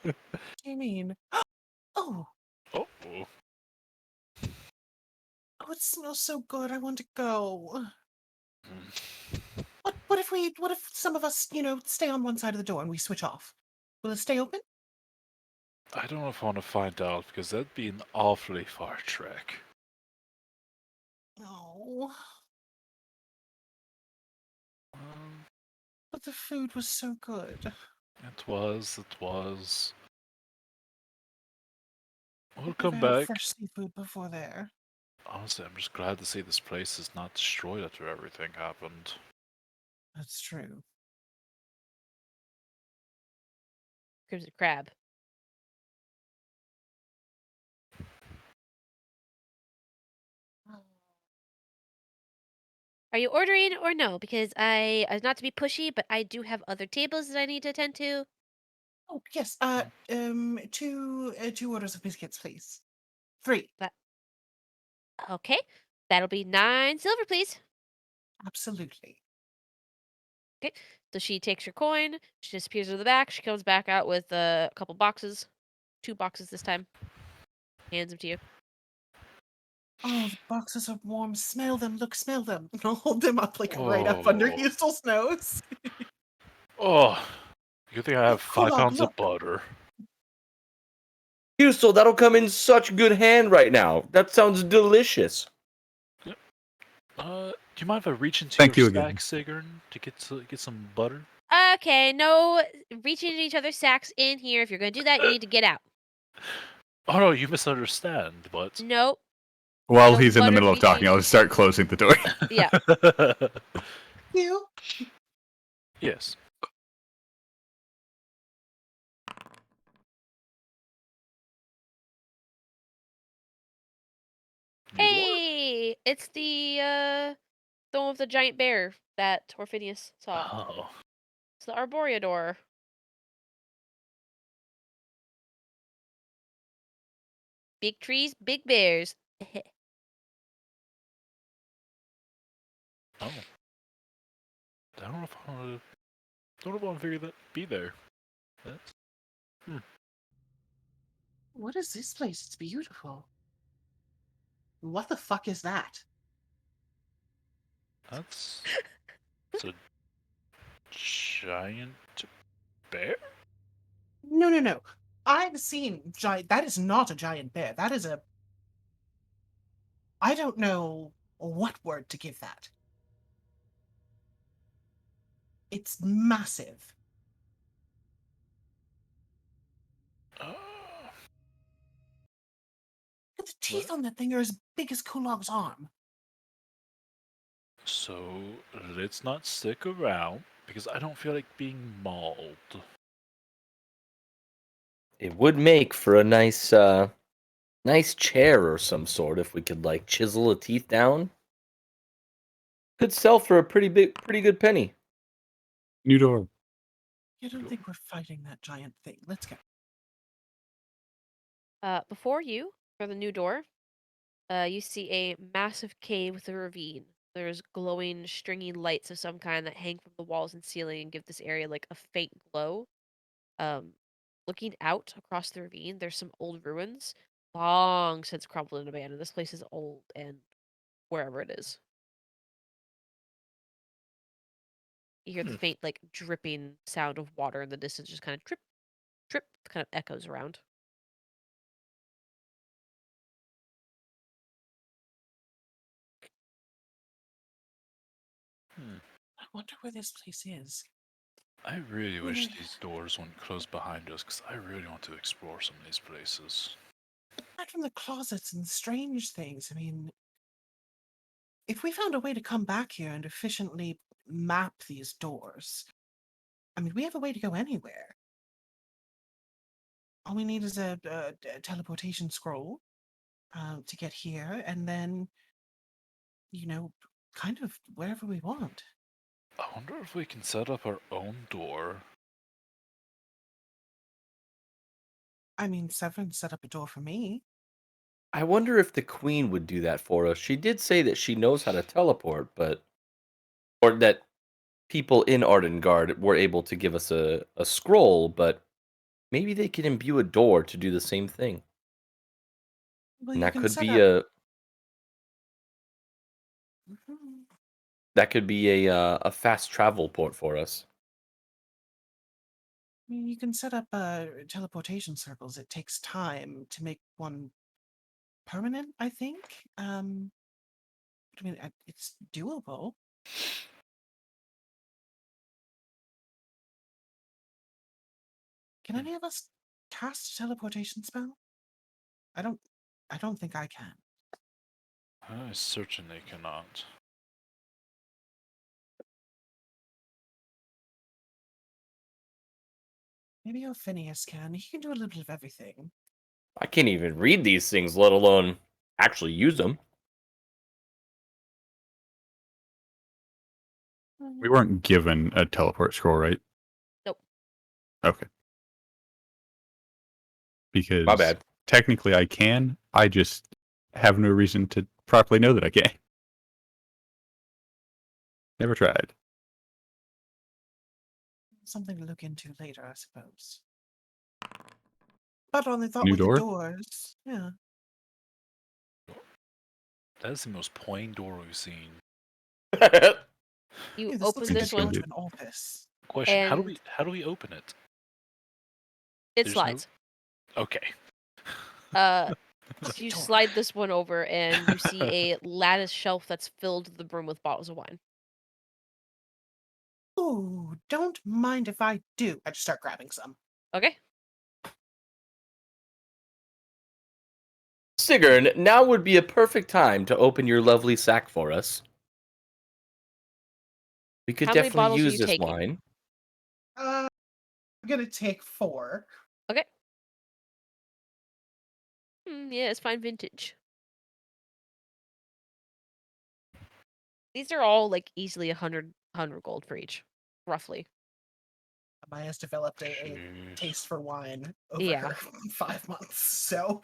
What do you mean? Oh, Oh. oh, it smells so good. I want to go. What if some of us, stay on one side of the door and we switch off? Will it stay open? I don't know if I want to find out because that'd be an awfully far trek. No. Um, But the food was so good. it was. We'll I've come never had back. fresh seafood before there. Honestly, I'm just glad to see this place is not destroyed after everything happened. That's true. Crimson Crab. Are you ordering or no? Because not to be pushy, but I do have other tables that I need to attend to. Oh yes. Two orders of biscuits, please. 3. Okay, that'll be 9 silver, please. Absolutely. So she takes your coin. She disappears to the back. She comes back out with a couple boxes, 2 boxes this time. Hands them to you. Oh, the boxes are warm. Smell them. Look, smell them. And I'll hold them up right up under Oh. Hustel's nose. Oh, you think I have Hold 5 on, pounds of look. butter? Hustel, that'll come in such good hand right now. That sounds delicious. Do you mind if I reach into Thank your you again. stack, Sigrun, to get some butter? Okay, no reaching into each other's sacks in here. If you're gonna do that, you need to get out. Oh no, you misunderstand. But Nope. While No he's in the butter middle of talking, reaching. I'll just start closing the door. Yeah. You? yes. New door? Hey, it's the one with the giant bear that Orphinius saw. Oh. It's the Arboreador. Big trees, big bears. Oh. I don't know if I want to. Don't know if I want to figure that be there. That's... What is this place? It's beautiful. What the fuck is that? That's. It's a giant bear. No, no, no. I've seen giant. That is not a giant bear. That is a. I don't know what word to give that. It's massive. Oh. The teeth What? on that thing are as big as Kulog's arm. So let's not stick around because I don't feel like being mauled. It would make for a nice nice chair or some sort if we could like chisel the teeth down. Could sell for a pretty good penny. New door. I don't think we're fighting that giant thing. Let's go. Before you, for the new door, you see a massive cave with a ravine. There's glowing, stringy lights of some kind that hang from the walls and ceiling and give this area like a faint glow. Um, Looking out across the ravine, there's some old ruins, long since crumbled and abandoned. This place is old and wherever it is. You hear the faint, like, dripping sound of water in the distance, just kind of drip, drip, kind of echoes around. I wonder where this place is. I really wish Mm. these doors wouldn't close behind us because I really want to explore some of these places. Aside from the closets and strange things, I mean, if we found a way to come back here and efficiently map these doors, I mean, we have a way to go anywhere. All we need is a teleportation scroll to get here, and then, you know, kind of wherever we want. I wonder if we can set up our own door. I mean, Severin set up a door for me. I wonder if the queen would do that for us. She did say that she knows how to teleport, but or that people in Ardengard were able to give us a scroll, but maybe they can imbue a door to do the same thing. Well, And you that can could set be up. a Mhm. a fast travel port for us. I mean, you can set up teleportation circles. It takes time to make one permanent, I think. But I mean, it's doable. Can any of us cast a teleportation spell? I don't. I don't think I can. I certainly cannot. Maybe Phineas can. He can do a little bit of everything. I can't even read these things, let alone actually use them. We weren't given a teleport scroll, right? Nope. Okay. Because My bad. technically I can. I just have no reason to properly know that I can. Never tried. Something to look into later, I suppose. But on the thought New with door? the doors, yeah. That is the most plain door we've seen. You Hey, this open looks like this a door one, to an office. Question: and how do we open it? it There's slides. No... Okay. You slide this one over, and you see a lattice shelf that's filled to the brim with bottles of wine. Ooh, don't mind if I do. I just start grabbing some. Okay. Sigrun, now would be a perfect time to open your lovely sack for us. We could How many definitely bottles are use you this taking? wine. I'm gonna take 4. Okay. Yeah, it's fine vintage. These are all like easily 100 gold for each, roughly. Maya has developed a Jeez. taste for wine over Yeah. her 5 months, so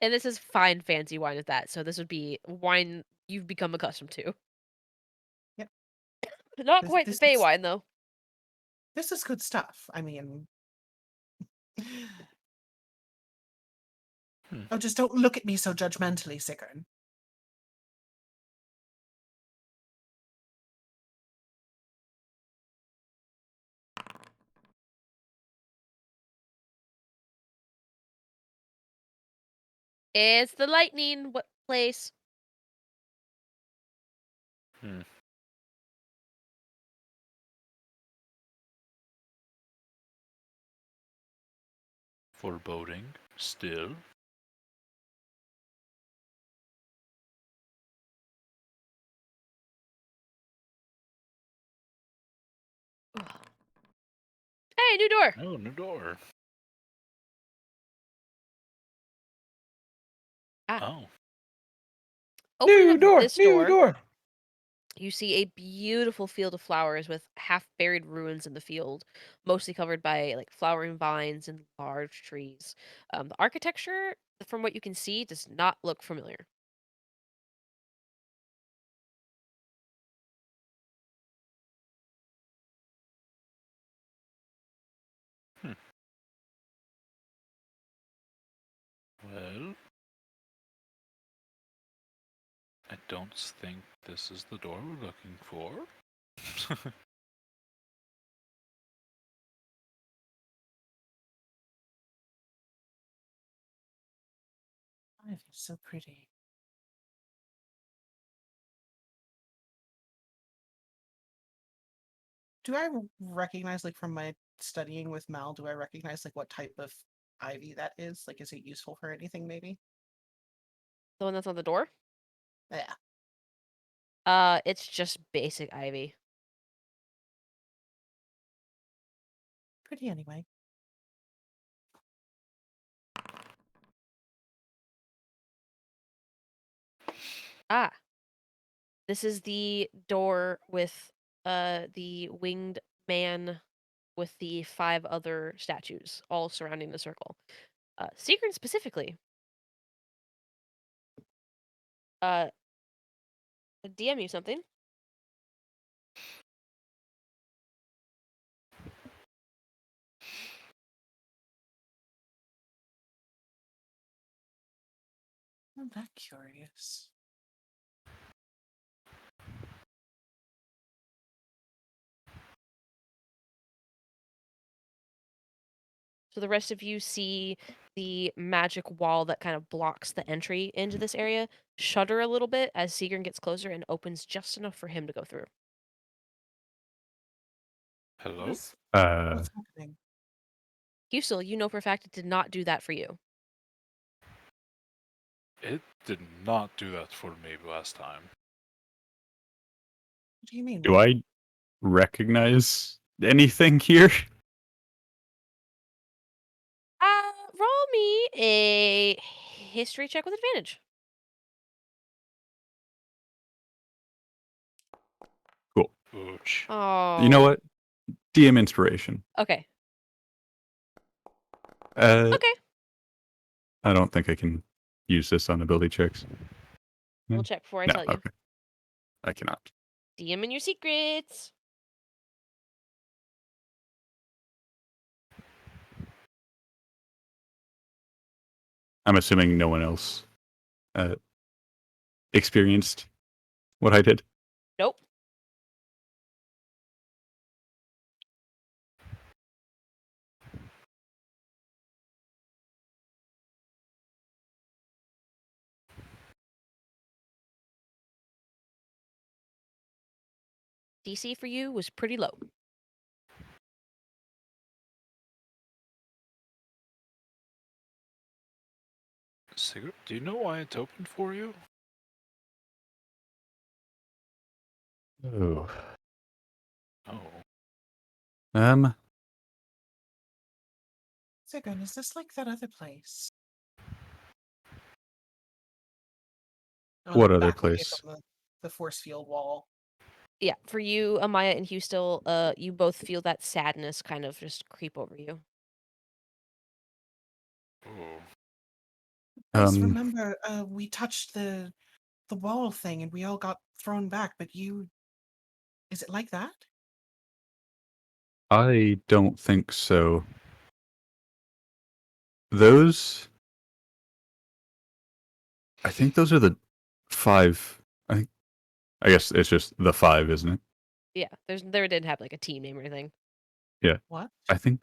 And this is fine fancy wine at that, so this would be wine you've become accustomed to. Yep. Not This- quite the this Fey is- wine though. this is good stuff. I mean, oh, just don't look at me so judgmentally, Sigrun. It's the lightning. What place? Foreboding, still. Hey, new door. Oh, new door. Ah. Oh. Opening New up door, this new door. you see a beautiful field of flowers with half-buried ruins in the field, mostly covered by like flowering vines and large trees. The architecture, from what you can see, does not look familiar. Well, I don't think this is the door we're looking for. Ivy, so pretty. Do I recognize, like, from my studying with Mal, do I recognize, like, what type of ivy that is? Like, is it useful for anything, maybe? The one that's on the door? Yeah. It's just basic ivy. Pretty anyway. Ah, this is the door with the winged man with the 5 other statues all surrounding the circle. Secret specifically. Uh, DM you something. I'm that curious. So the rest of you see the magic wall that kind of blocks the entry into this area shudder a little bit as Seagrin gets closer and opens just enough for him to go through. Hello? What's happening? Husel, you know for a fact it did not do that for you. It did not do that for me last time. What do you mean? Do I recognize anything here? Roll me a history check with advantage. Cool. Ouch. Oh. You know what? DM inspiration. Okay. Okay. I don't think I can use this on ability checks. We'll check before I No, tell you. okay. I cannot. DM in your secrets. I'm assuming no one else experienced what I did. Nope. DC for you was pretty low. Sigurd, do you know why it's open for you? Oh. Oh. Sigurd, is this like that other place? I'll What look other back away place? from the force field wall. Yeah, for you, Amaya and Hugh still, you both feel that sadness kind of just creep over you. Oh. Guys, remember, we touched the wall thing and we all got thrown back, but you... Is it like that? I don't think so. Those... I think those are the 5... I guess it's just the 5, isn't it? Yeah, there didn't have like a team name or anything. Yeah. What? I think...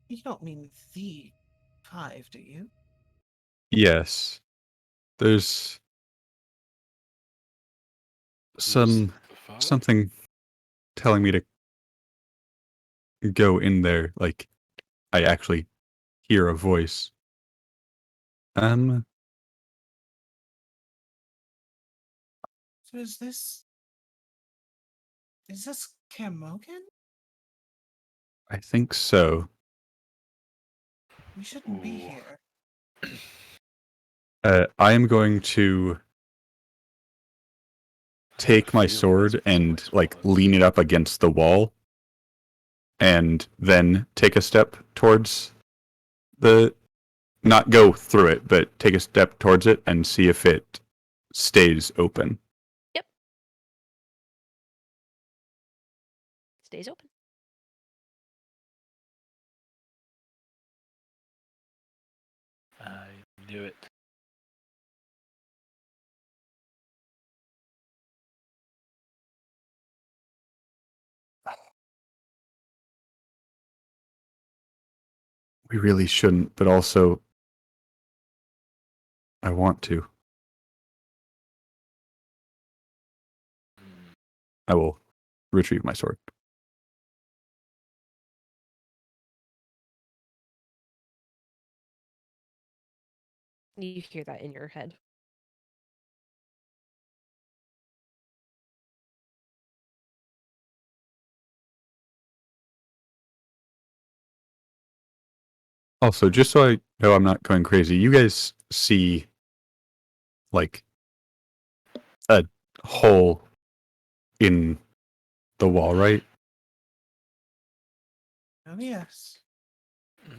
You don't mean the 5, do you? Yes. There's The five? something telling me to go in there, like I actually hear a voice. So is this Kermogan? I think so. We shouldn't be Ooh. here. I am going to take my sword and like lean it up against the wall and then take a step towards the not go through it, but take a step towards it and see if it stays open. Yep. Stays open. I knew it. We really shouldn't, but also I want to. I will retrieve my sword. You hear that in your head. Also, just so I know I'm not going crazy, you guys see like a hole in the wall, right? Oh, yes. Mm.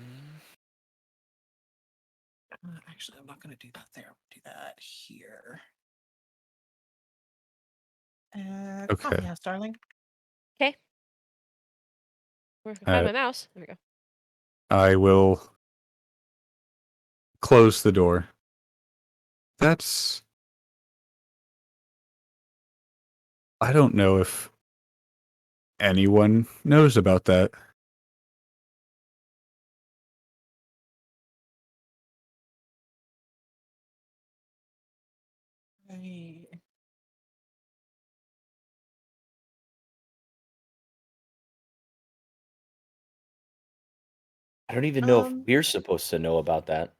Actually, I'm not going to do that there. I'll do that here. Okay. Coffee house, darling. Okay. Where can I find my mouse? There we go. I will close the door. That's... I don't know if anyone knows about that. I... I don't even know if we're supposed to know about that.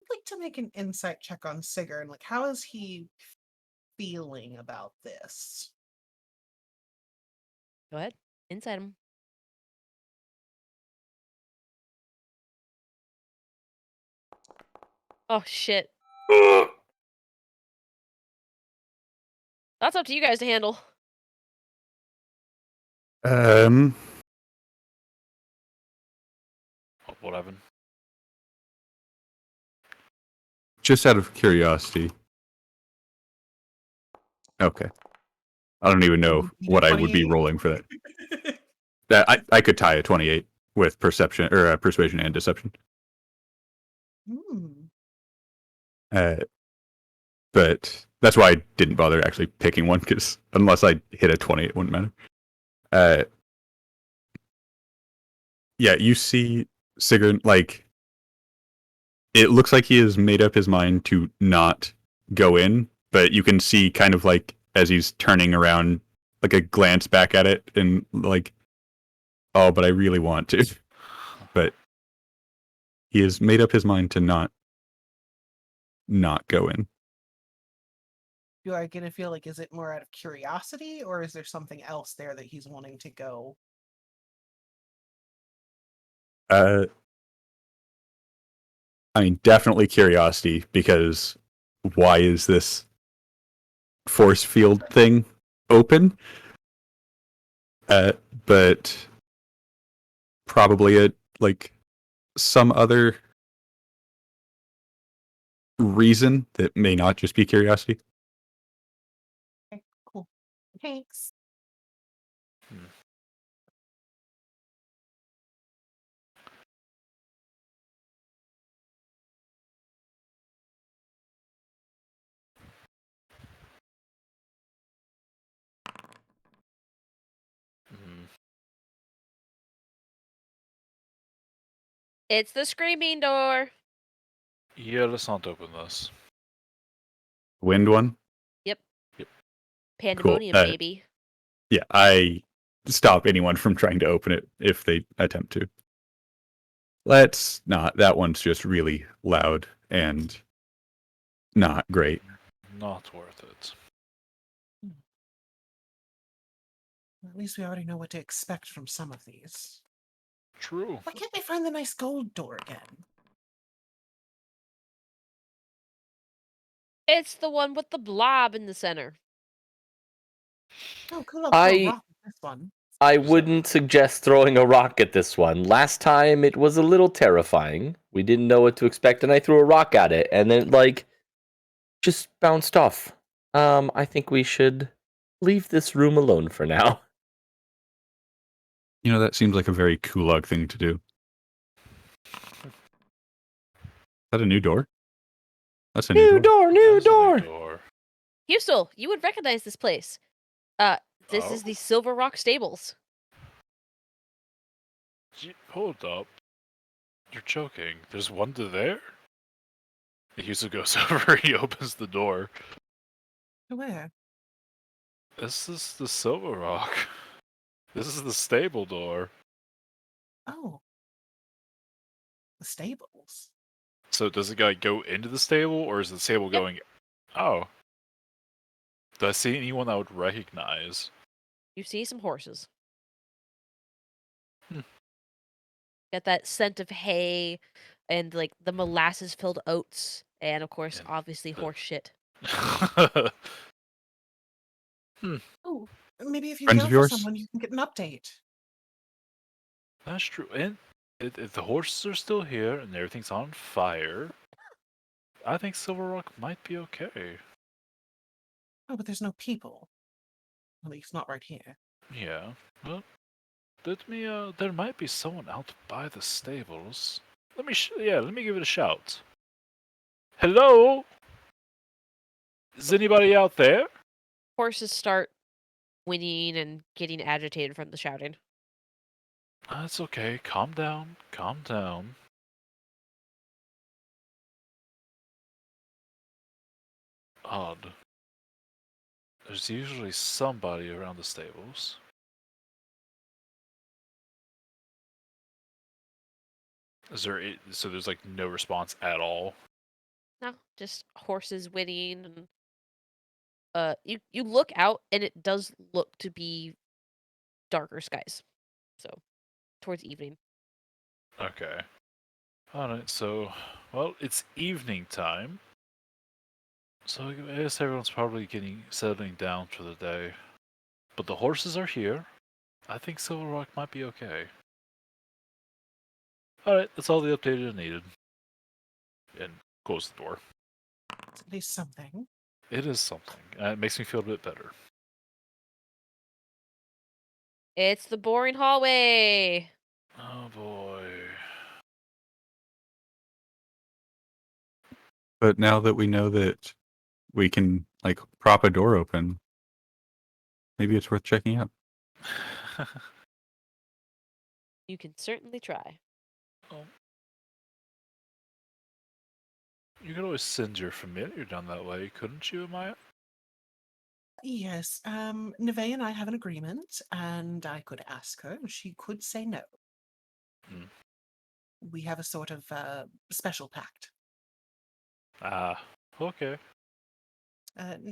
I'd like to make an insight check on Sigurd. Like, how is he feeling about this? Go ahead. Inside him. Oh shit. That's up to you guys to handle. What happened? Just out of curiosity. Okay. I don't even know what I would be rolling for that. I could tie a 28 with perception or persuasion and deception. But that's why I didn't bother actually picking one, because unless I hit a 20, it wouldn't matter. Yeah, you see Sigurd, like, it looks like he has made up his mind to not go in, but you can see kind of like as he's turning around, like a glance back at it and like, oh, but I really want to. But he has made up his mind to not go in. Do I get a feel like, is it more out of curiosity, or is there something else there that he's wanting to go? I mean, definitely curiosity, because why is this force field thing open? But probably some other reason that may not just be curiosity. Okay, cool. Thanks. Hmm. It's the screaming door. Yeah, let's not open this. Wind one? Yep. Yep. Pandemonium, Cool. baby. Yeah, I stop anyone from trying to open it if they attempt to. Let's not. That one's just really loud and not great. Not worth it. At least we already know what to expect from some of these. True. Why can't they find the nice gold door again? It's the one with the blob in the center. Oh, cool. I'll throw a rock at this one. I wouldn't suggest throwing a rock at this one. Last time it was a little terrifying. We didn't know what to expect, and I threw a rock at it, and then just bounced off. I think we should leave this room alone for now. You know, that seems like a very Kulug thing to do. Is that a new door? That's a new door. New That's a new door. door. Husel, you would recognize this place. This is the Silver Rock Stables. Hold up. You're joking. There's one to there? Yuzu goes over, he opens the door. Where? This is the Silver Rock. This is the stable door. Oh. The stables. So does the guy go into the stable, or is the stable going... Oh. Do I see anyone I would recognize? You see some horses. Hmm. Get that scent of hay and like the molasses filled oats and of course And obviously the- horse shit. Oh, maybe if you Friends yell of for yours? someone, you can get an update. That's true. And if the horses are still here and everything's on fire, I think Silver Rock might be okay. Oh, but there's no people. At least not right here. Yeah. Well, let me. There might be someone out by the stables. Let me. Let me give it a shout. Hello. Is anybody out there? Horses start whinnying and getting agitated from the shouting. That's okay. Calm down. Calm down. Odd. There's usually somebody around the stables. Is there? So there's like no response at all. No, just horses whinnying and you look out and it does look to be darker skies. So towards evening. Okay. Alright, so, well, it's evening time. So I guess everyone's probably settling down for the day. But the horses are here. I think Silver Rock might be okay. Alright, that's all the update I needed. And close the door. It's at least something. It is something. It makes me feel a bit better. It's the boring hallway. Oh boy. But now that we know that we can prop a door open, maybe it's worth checking out. You can certainly try. Oh. You could always send your familiar down that way, couldn't you, Maya? Yes, Neve and I have an agreement, and I could ask her, and she could say no. Hmm. We have a sort of special pact. Ah, okay.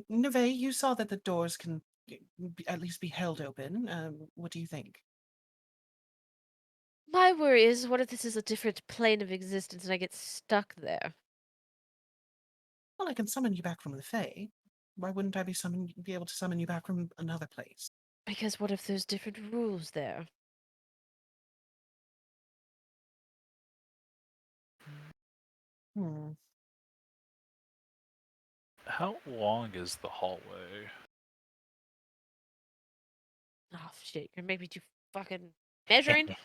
Neve, you saw that the doors can at least be held open. What do you think? My worry is, what if this is a different plane of existence and I get stuck there? Well, I can summon you back from the Fae. Why wouldn't I be able to summon you back from another place? Because what if there's different rules there? Hmm. How long is the hallway? Oh shit, you're making me do fucking measuring?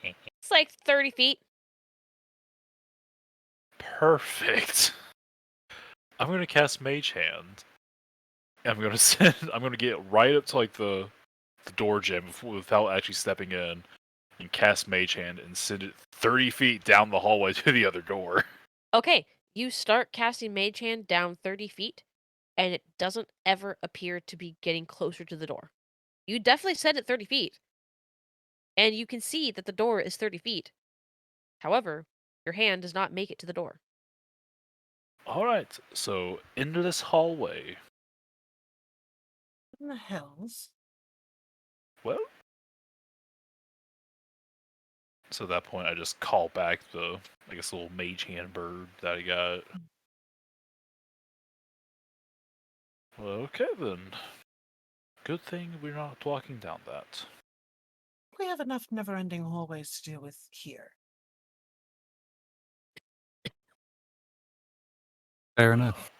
It's like 30 feet. Perfect. I'm gonna cast Mage Hand. I'm gonna send. I'm gonna get right up to like the door jam without actually stepping in, and cast Mage Hand and send it 30 feet down the hallway to the other door. Okay, you start casting Mage Hand down 30 feet, and it doesn't ever appear to be getting closer to the door. You definitely said it 30 feet, and you can see that the door is 30 feet. However, your hand does not make it to the door. All right, so into this hallway. What in the hells? Well, so at that point, I just call back the, I guess, little Mage Hand bird that I got. Well, okay then. Good thing we're not walking down that. We have enough never-ending hallways to deal with here. Fair enough.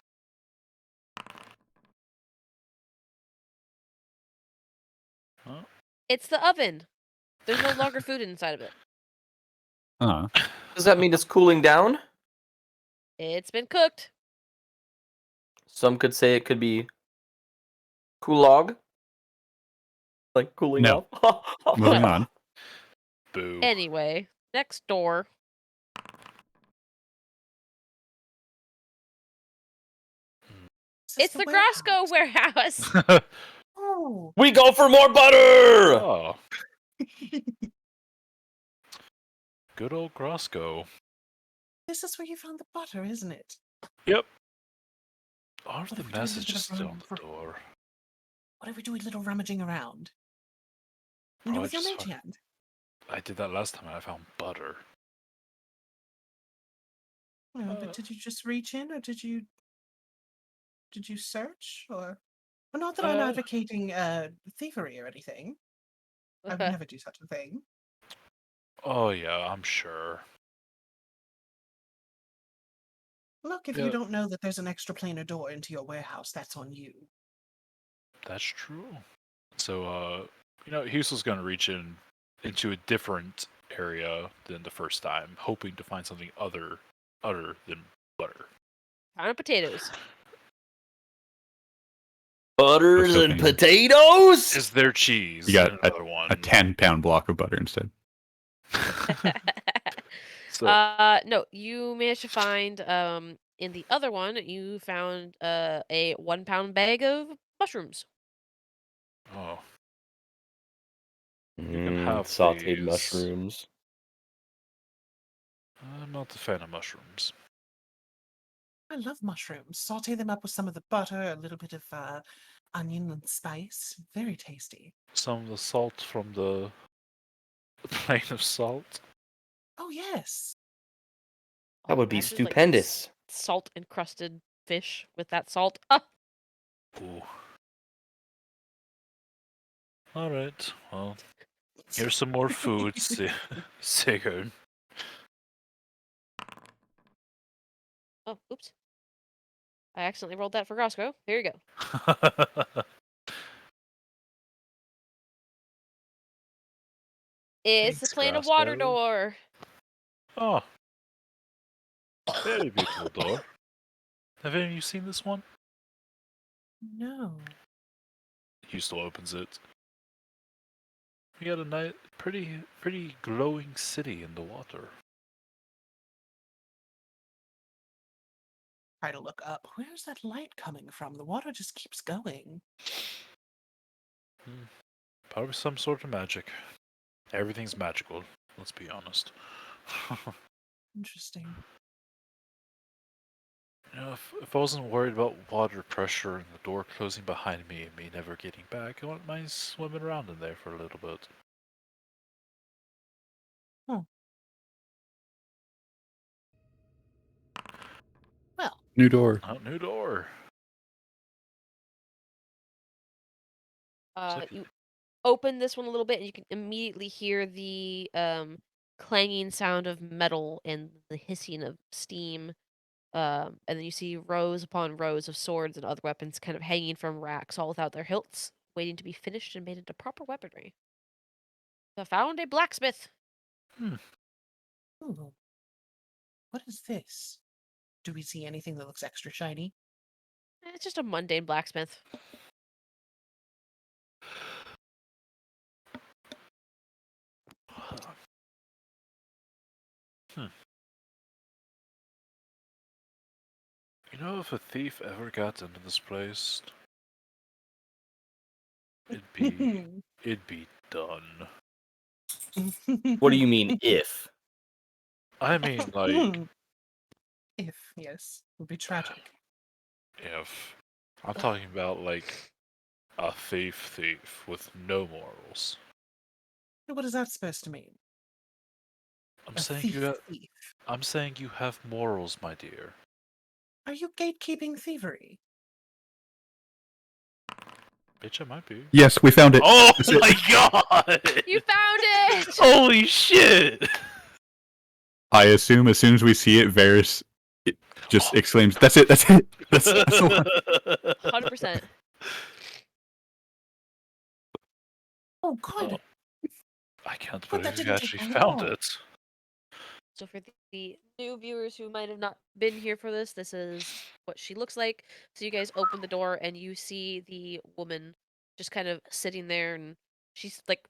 Huh? It's the oven. There's no longer food inside of it. Huh. Does that mean it's cooling down? It's been cooked. Some could say it could be kulog, like cooling No. off. Moving on. Boo. Anyway, next door. Is this It's the Grosco warehouse. Oh, We go for more butter. Oh, good old Grosco. this is where you found the butter, isn't it? Yep. Are What the if we do a little bit messages of still on the for- door? What if we do a little rummaging around? You know, Probably with your just mage fuck- hand. I did that last time and I found butter. No, but did you just reach in, or did you search, or? Well, not that I'm Uh, advocating thievery or anything. I would never do such a thing. Oh yeah, I'm sure. Look, if Yeah, you don't know that there's an extra planar door into your warehouse, that's on you. that's true. So, Hughes gonna reach into a different area than the first time, hoping to find something other than butter. Pound potatoes. Butters and hoping- potatoes. Is there cheese? You got in another one. a 10-pound block of butter instead. So, No, you managed to find in the other one you found a 1 pound bag of mushrooms. oh, you can have Sauteed these. mushrooms. I'm not a fan of mushrooms. I love mushrooms. Saute them up with some of the butter, a little bit of onion and spice. Very tasty. Some of the salt from the plane of salt. Oh yes. That would be Imagine, like, stupendous. salt encrusted fish with that salt. Ah! Ooh. All right. Well, here's some more food, Sigurd. Oh, oops. I accidentally rolled that for Grosco. Here you go. It's Thanks, the plane of water Grosco. door. Oh, very beautiful door. Have any of you seen this one? No. He still opens it. We got a nice, pretty glowing city in the water. try to look up. Where's that light coming from? The water just keeps going. Probably some sort of magic. Everything's magical, let's be honest. Interesting. If I wasn't worried about water pressure and the door closing behind me and me never getting back, I wouldn't mind swimming around in there for a little bit. Well, New door. New door. You open this one a little bit, and you can immediately hear the clanging sound of metal and the hissing of steam. And then you see rows upon rows of swords and other weapons kind of hanging from racks, all without their hilts, waiting to be finished and made into proper weaponry. I found a blacksmith. ooh. What is this? Do we see anything that looks extra shiny? It's just a mundane blacksmith. You know, if a thief ever got into this place, it'd be done. What do you mean, if? I mean, like, If, yes, would be tragic. if I'm talking about like a thief with no morals. What is that supposed to mean? I'm A saying thief, you have. thief. I'm saying you have morals, my dear. Are you gatekeeping thievery? Bitch, I might be. Yes, we found it. Oh That's it. my god! You found it! Holy shit! I assume as soon as we see it, Varys just exclaims, "That's it! That's it! That's the one." 100%. Oh, God. I can't But that believe you didn't take actually very found long. it. So for the new viewers who might have not been here for this is what she looks like. So you guys open the door and you see the woman just kind of sitting there, and she's like,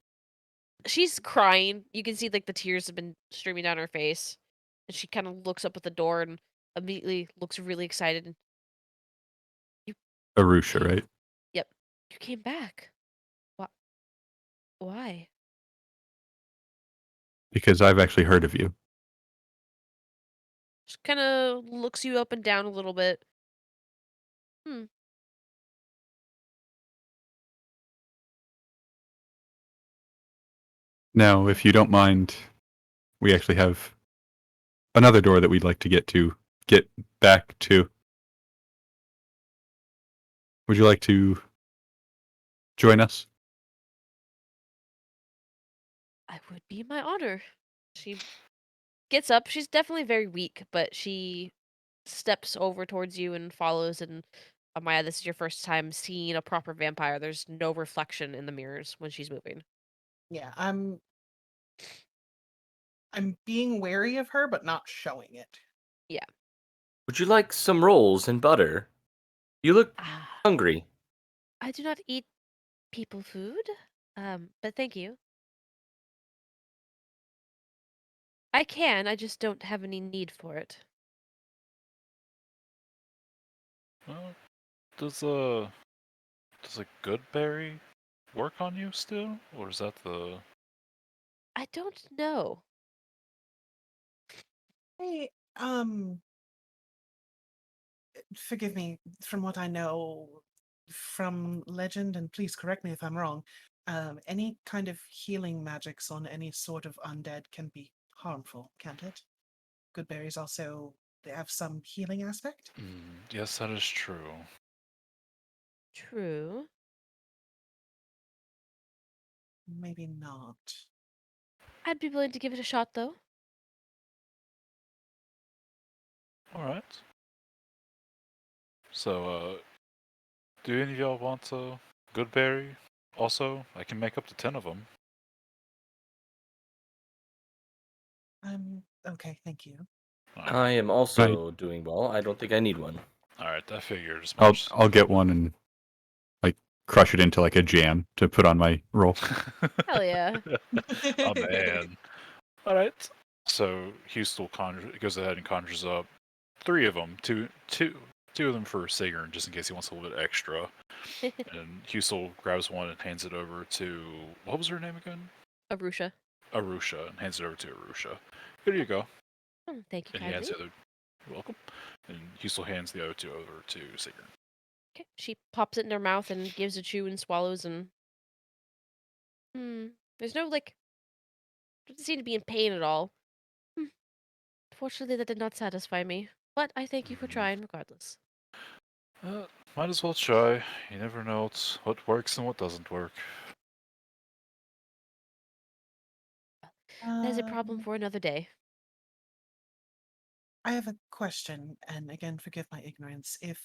she's crying. You can see like the tears have been streaming down her face. And she kind of looks up at the door and immediately looks really excited. Arusha, right? Yep. You came back. Why? Because I've actually heard of you. Just kind of looks you up and down a little bit. Now, if you don't mind, we actually have another door that we'd like to get back to. Would you like to join us? I would be my honor. She gets up. She's definitely very weak, but she steps over towards you and follows. And Amaya, this is your first time seeing a proper vampire. There's no reflection in the mirrors when she's moving. Yeah, I'm being wary of her, but not showing it. Yeah. Would you like some rolls and butter? You look hungry. I do not eat people food, but thank you. I can, I just don't have any need for it. Well, does a good berry work on you still, or is that the? I don't know. Hey, forgive me, from what I know from legend, and please correct me if I'm wrong, any kind of healing magics on any sort of undead can be harmful, can't it? Good berries also, they have some healing aspect? Yes, that is true. True. Maybe not. I'd be willing to give it a shot, though. All right. So, do any of y'all want a good berry? Also, I can make up to 10 of them. Okay, thank you. I am also doing well. I don't think I need one. All right, I figured as much. I'll get one and like crush it into like a jam to put on my roll. Hell yeah. Oh man. All right. So Hustel goes ahead and conjures up 3 of them. Two of them for Sigrun, just in case he wants a little bit extra. And Husel grabs one and hands it over to, what was her name again? Arusha. Arusha, and hands it over to Arusha. Here you go. Oh, thank you And he hands kindly. the other. You're welcome. And Husel hands the other two over to Sigrun. Okay. She pops it in her mouth and gives a chew and swallows and. There's no doesn't seem to be in pain at all. Fortunately, that did not satisfy me. But I thank you for trying regardless. Might as well try. You never know what works and what doesn't work. That is a problem for another day. I have a question, and again, forgive my ignorance. If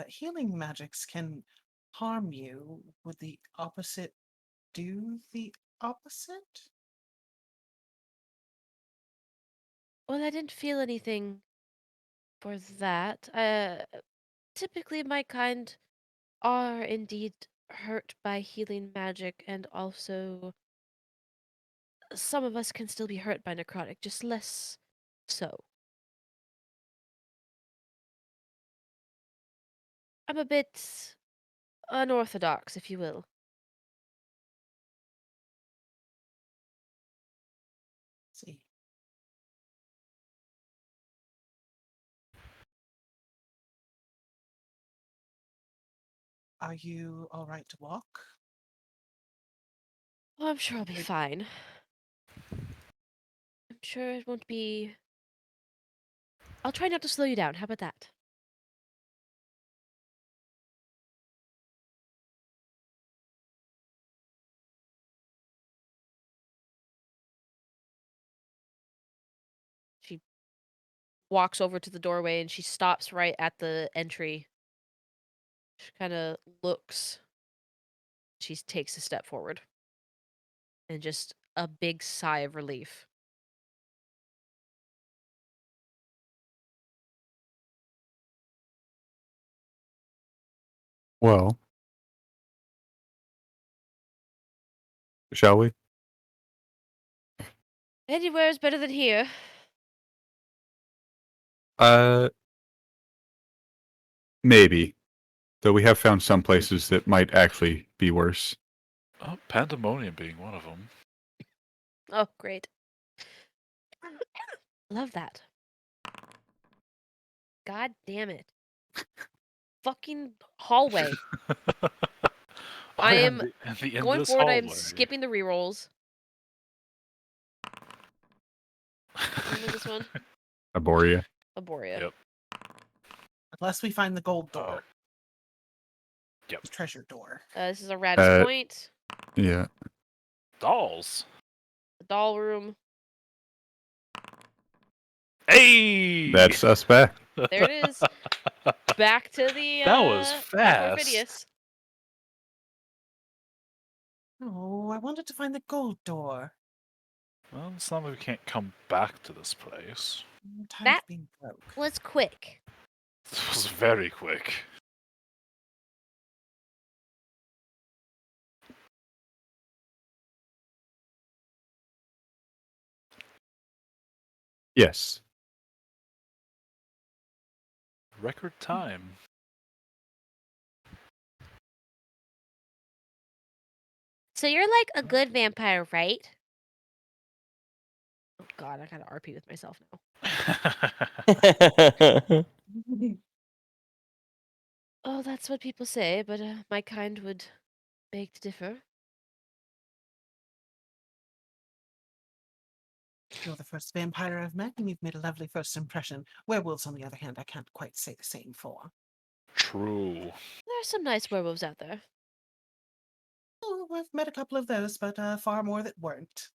healing magics can harm you, would the opposite do the opposite? Well, I didn't feel anything for that. Typically, my kind are indeed hurt by healing magic, and also some of us can still be hurt by necrotic, just less so. I'm a bit unorthodox, if you will. See. Are you all right to walk? Oh, I'm sure I'll be fine. I'm sure it won't be. I'll try not to slow you down. How about that? She walks over to the doorway and she stops right at the entry. She kind of looks. She takes a step forward. And just a big sigh of relief. Well, shall we? Anywhere is better than here. Uh, maybe. Though we have found some places that might actually be worse. Oh, Pandemonium being one of them. Oh, great. Love that. God damn it. Fucking hallway. I am at the end Going of this forward, I am hallway. skipping the rerolls. Remember this one? Arborea. Arborea. Yep. Unless we find the gold door. Yep. The treasure door. This is a Radis Point. Yeah. Dolls. The doll room. Hey! That's us back. There it is. Back to the That was fast. Orphidius. Oh, I wanted to find the gold door. Well, it's not like we can't come back to this place. I'm tired That- of being broke. Was quick. This was very quick. Yes. Record time. So you're like a good vampire, right? Oh god, I gotta RP with myself now. Oh, that's what people say, but my kind would beg to differ. You're the first vampire I've met, and you've made a lovely first impression. Werewolves, on the other hand, I can't quite say the same for. True. There are some nice werewolves out there. Oh, I've met a couple of those, but far more that weren't.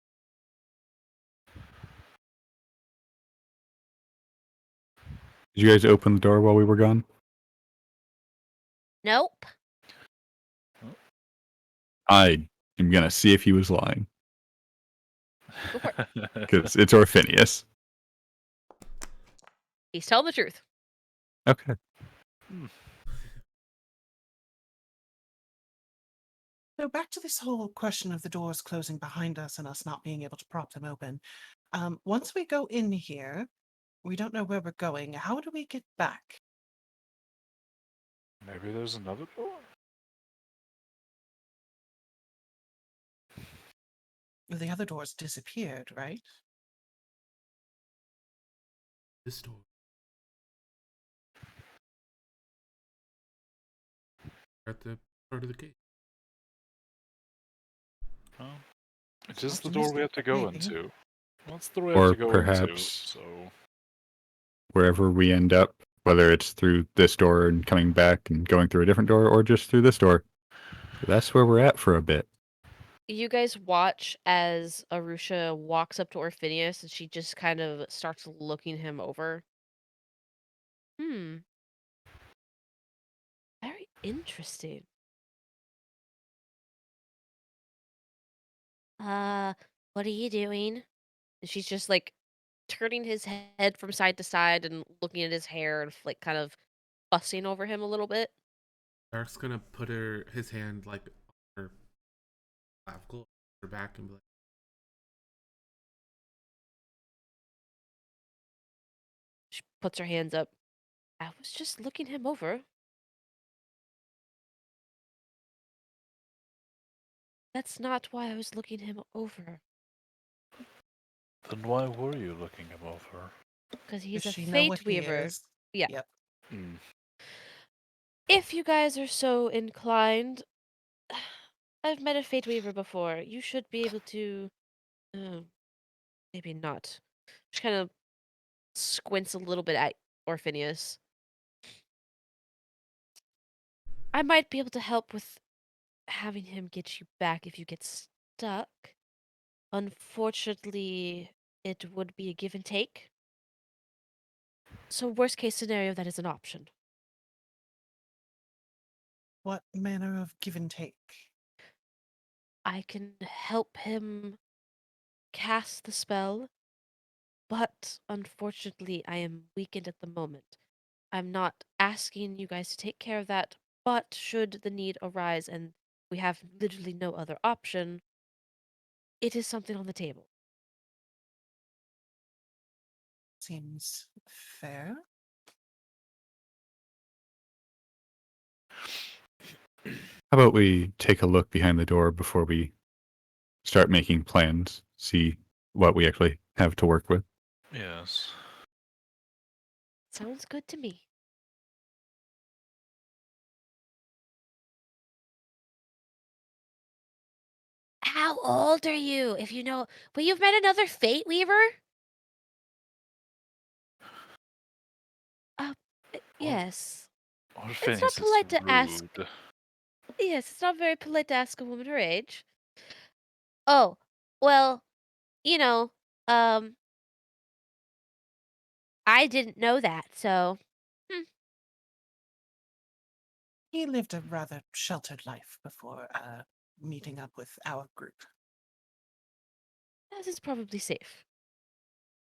Did you guys open the door while we were gone? Nope. I am gonna see if he was lying. Go for it. Because it's Orphinius. He's telling the truth. Okay. So back to this whole question of the doors closing behind us and us not being able to prop them open. Once we go in here, We don't know where we're going. How do we get back? Maybe there's another door? The other doors disappeared, right? This door. At the part of the gate. Oh. It is the door Optimistic, we have to go maybe. into. What's the door we have Or to go into? perhaps So wherever we end up, whether it's through this door and coming back and going through a different door, or just through this door. That's where we're at for a bit. You guys watch as Arusha walks up to Orphinius and she just kind of starts looking him over. Very interesting. What are you doing? And she's just like turning his head from side to side and looking at his hair and like kind of fussing over him a little bit. Dark's gonna put his hand like on her clavicle, her back, and be like, She puts her hands up. I was just looking him over. That's not why I was looking him over. then why were you looking him over? Because he's Does a she know what fate he weaver. is? Yeah. Yep. Hmm. If you guys are so inclined, I've met a fate weaver before. You should be able to. Maybe not. She kind of squints a little bit at Orphinius. I might be able to help with having him get you back if you get stuck. Unfortunately, it would be a give and take. So, worst case scenario, that is an option. What manner of give and take? I can help him cast the spell, but unfortunately, I am weakened at the moment. I'm not asking you guys to take care of that, but should the need arise and we have literally no other option, it is something on the table. Seems fair. How about we take a look behind the door before we start making plans, see what we actually have to work with? Yes. Sounds good to me. How old are you? If you know, but you've met another Fate Weaver? Uh, yes. Our It's not Phineas is polite to ask. rude. Yes, it's not very polite to ask a woman her age. Oh, well, you know, um, I didn't know that, so. He lived a rather sheltered life before meeting up with our group. This is probably safe.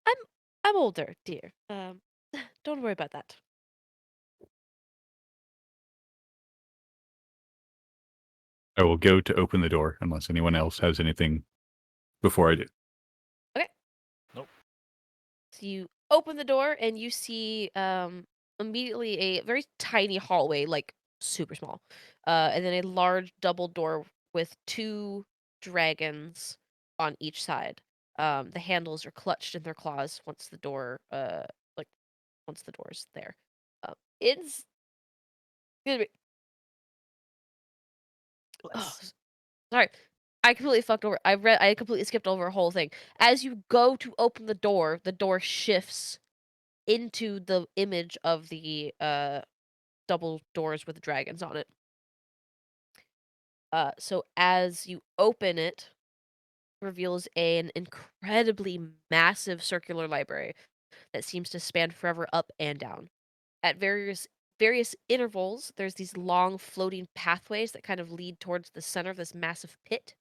I'm I'm older, dear. Don't worry about that. I will go to open the door unless anyone else has anything before I do. Okay. Nope. So you open the door and you see immediately a very tiny hallway, like super small. And then a large double door with two dragons on each side. The handles are clutched in their claws once the door like once the door's there. It's excuse me. Oh, Bless. sorry. I completely fucked over. I completely skipped over a whole thing. As you go to open the door shifts into the image of the double doors with dragons on it. So as you open it, reveals an incredibly massive circular library that seems to span forever up and down. At various intervals, there's these long floating pathways that kind of lead towards the center of this massive pit,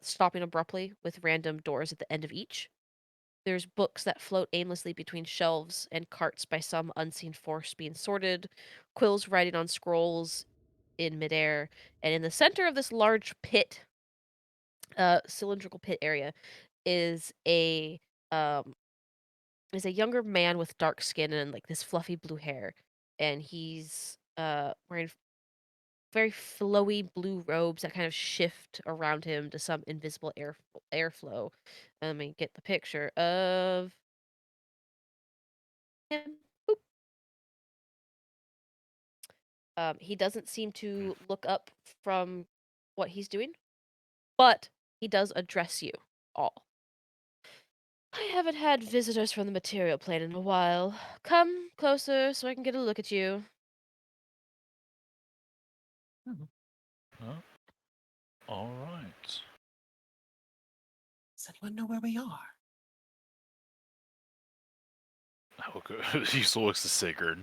stopping abruptly with random doors at the end of each. There's books that float aimlessly between shelves and carts by some unseen force being sorted, quills writing on scrolls in midair, and in the center of this large pit, cylindrical pit area, is a is a younger man with dark skin and like this fluffy blue hair, and he's wearing very flowy blue robes that kind of shift around him to some invisible airflow. Let me get the picture of him. Boop. He doesn't seem to look up from what he's doing, but he does address you all. I haven't had visitors from the material plane in a while. Come closer so I can get a look at you. Huh? All right. Does anyone know where we are? He still looks to Sigurd.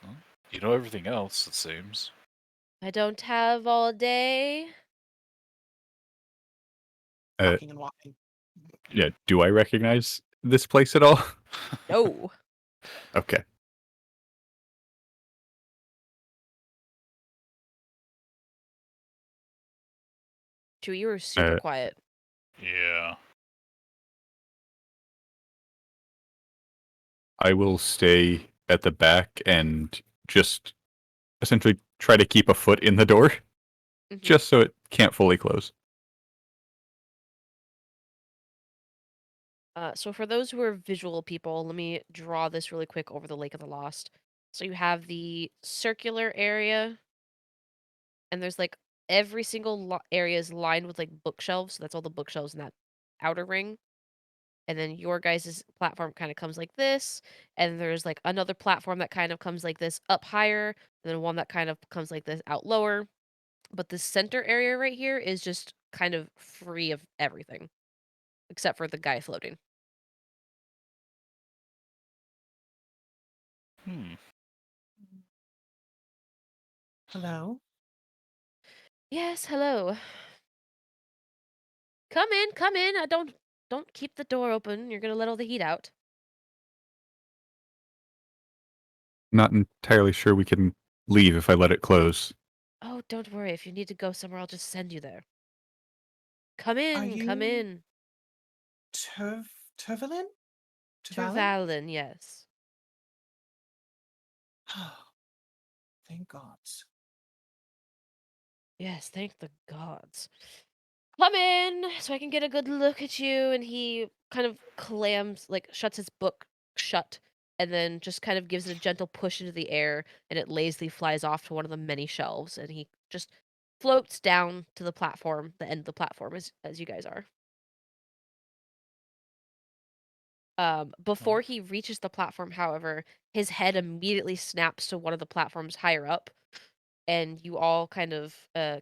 Well, you know everything else, it seems. I don't have all day. Walking and walking. Yeah, do I recognize this place at all? No. Okay. Chewie, you were super Uh, quiet. Yeah. I will stay at the back and just essentially try to keep a foot in the door, Mhm. just so it can't fully close. So for those who are visual people, let me draw this really quick over the Lake of the Lost. So you have the circular area, and there's like every single area is lined with like bookshelves. So that's all the bookshelves in that outer ring. And then your guys' platform kind of comes like this, and there's like another platform that kind of comes like this up higher, and then one that kind of comes like this out lower. But the center area right here is just kind of free of everything, except for the guy floating. Hmm. Hello? Yes, hello. Come in, come in. Don't keep the door open. You're gonna let all the heat out. Not entirely sure we can leave if I let it close. Oh, don't worry. If you need to go somewhere, I'll just send you there. Come Are in, come you in. Turvalin? Turvalin? Turvalin, yes. Oh, thank God. Yes, thank the gods. Come in so I can get a good look at you. And he kind of like shuts his book shut and then just kind of gives it a gentle push into the air and it lazily flies off to one of the many shelves and he just floats down to the platform, the end of the platform as you guys are. Before he reaches the platform, however, his head immediately snaps to one of the platforms higher up, and you all kind of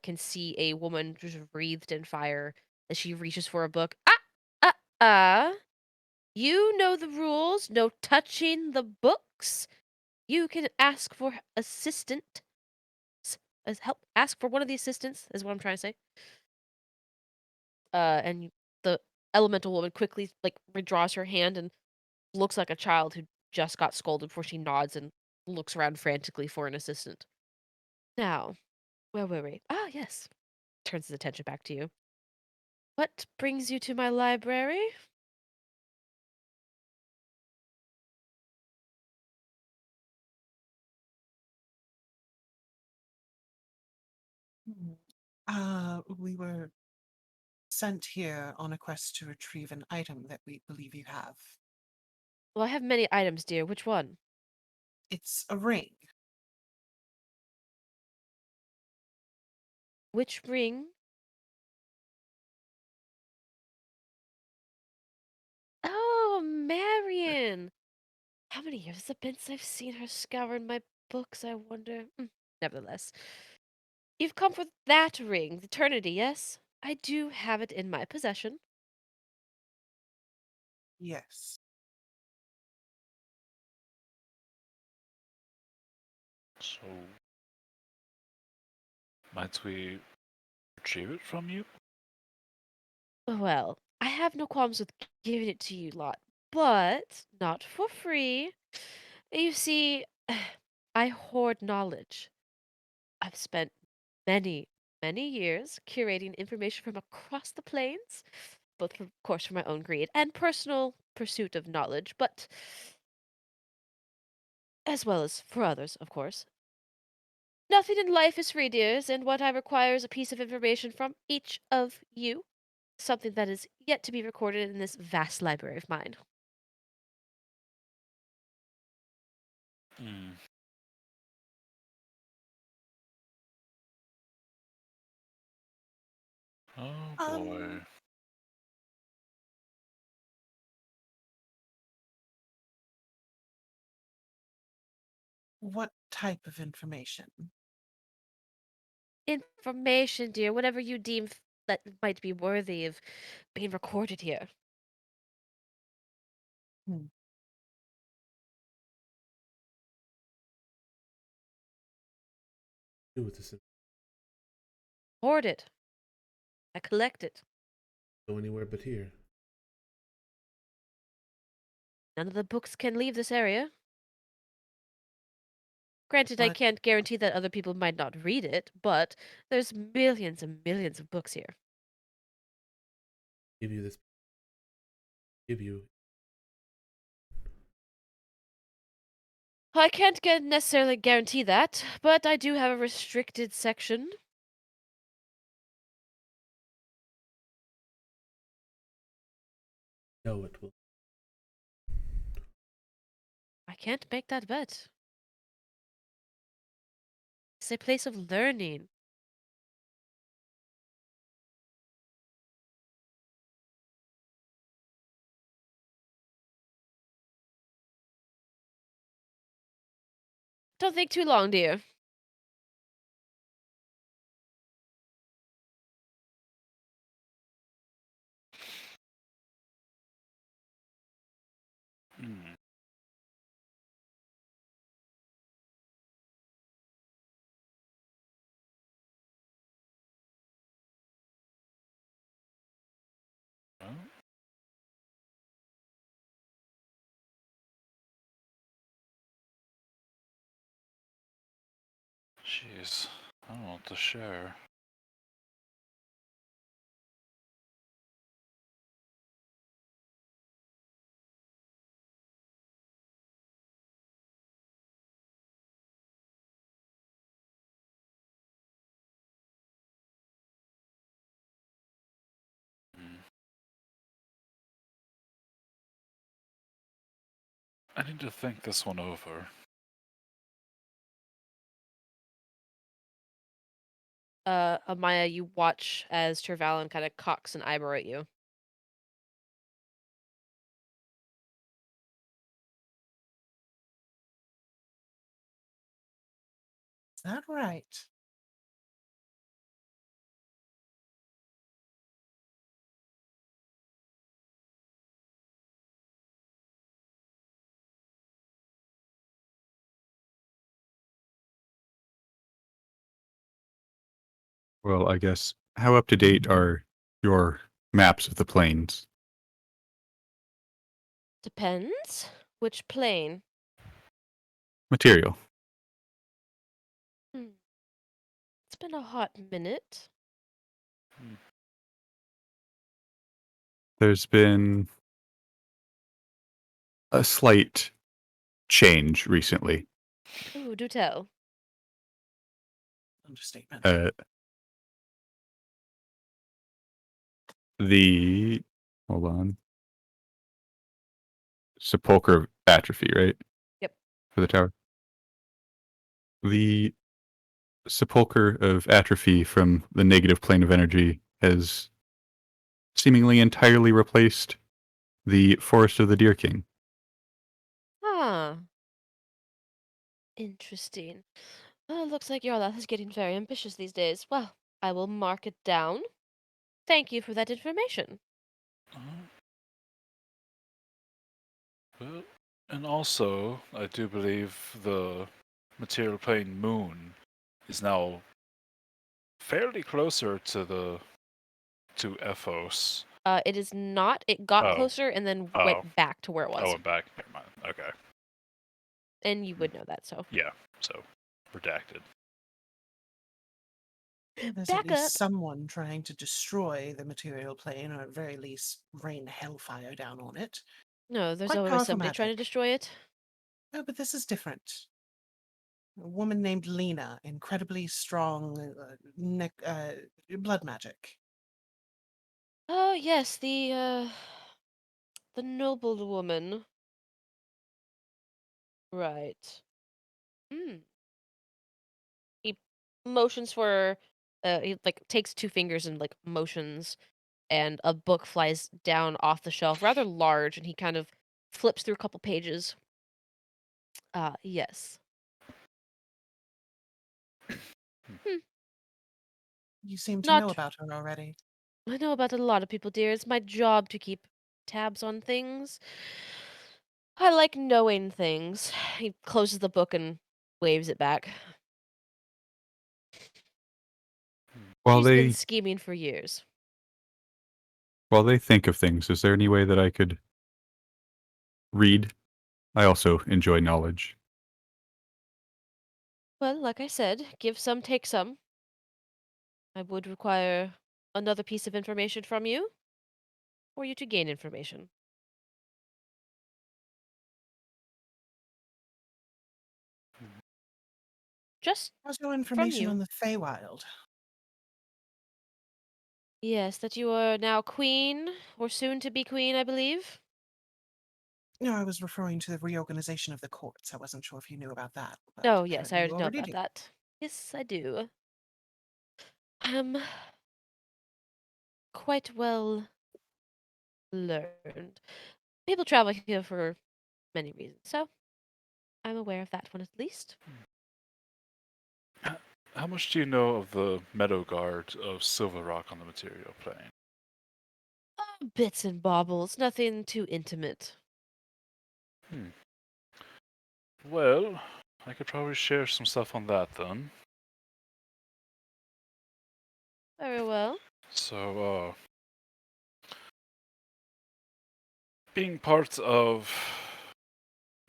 can see a woman just wreathed in fire as she reaches for a book. Ah! You know the rules. No touching the books. You can ask for assistant. As help. Ask for one of the assistants. Is what I'm trying to say. And the elemental woman quickly like withdraws her hand and looks like a child who just got scolded before she nods and looks around frantically for an assistant. Now, where were we? Ah, yes. Turns his attention back to you. What brings you to my library? We were sent here on a quest to retrieve an item that we believe you have. Well, I have many items, dear. Which one? It's a ring. Which ring? Oh, Marion! How many years has it been since I've seen her scouring my books, I wonder? Nevertheless. You've come for that ring, the Eternity, yes? I do have it in my possession. Yes. So, might we retrieve it from you? Well, I have no qualms with giving it to you lot, but not for free. You see, I hoard knowledge. I've spent many, many years curating information from across the plains, both, of course, for my own greed and personal pursuit of knowledge, but as well as for others, of course. Nothing in life is free, dears, and what I require is a piece of information from each of you, something that is yet to be recorded in this vast library of mine. Hmm. Oh boy. What type of information? Information, dear, whatever you deem that might be worthy of being recorded here. Hmm. Do with this. Hoard it. I collect it. Go anywhere but here. None of the books can leave this area. Granted, I But can't guarantee that other people might not read it, but there's millions and millions of books here. Give you this. Give you. I can't necessarily guarantee that, but I do have a restricted section. No, it will. I can't make that bet. It's a place of learning. Don't think too long, dear. Hmm. Oh. Jeez. I don't know what to share. Hmm. I need to think this one over. Amaya, you watch as Tervalin kind of cocks an eyebrow at you. is that right? Well, I guess how up to date are your maps of the plains? Depends. Which plane? Material. Hmm. It's been a hot minute. There's been a slight change recently. Ooh, do tell. Understatement. The hold on, sepulcher atrophy, right? Yep. For the tower. The sepulcher of atrophy from the negative plane of energy has seemingly entirely replaced the forest of the Deer King. Ah. Interesting. Looks like Yarlath is getting very ambitious these days. Well, I will mark it down. Thank you for that information. Well, and also, I do believe the material plane moon is now fairly closer to Efos. It is not. It got Oh. closer and then Oh. went back to where it was. I went back. Never mind. Okay. And you would know that, so. Yeah. So, redacted. Well, there's at Back least up. someone trying to destroy the material plane, or at very least rain hellfire down on it. No, there's Quite always powerful somebody trying to magic. destroy it. No, but this is different. A woman named Lena, incredibly strong blood magic. Oh yes, the noble woman. Right. Hmm. He motions for he like takes two fingers and like motions and a book flies down off the shelf, rather large, and he kind of flips through a couple pages. Yes. Hmm. You seem to know Not about her already. I know about a lot of people, dear. It's my job to keep tabs on things. I like knowing things. He closes the book and waves it back. While She's been they scheming for years. while they think of things, is there any way that I could read? I also enjoy knowledge. Well, like I said, give some, take some. I would require another piece of information from you, for you to gain information. Just How's your from information on you. the Feywild? Yes, that you are now queen, or soon to be queen, I believe. No, I was referring to the reorganization of the courts. I wasn't sure if you knew about that, but Oh, yes, I apparently you already know already about do. that. Yes, I do. Um, quite well learned. People travel here for many reasons, so I'm aware of that one at least. How much do you know of the Meadow Guard of Silver Rock on the material plane? Bits and baubles, nothing too intimate. Hmm. Well, I could probably share some stuff on that then. Very well. So, being part of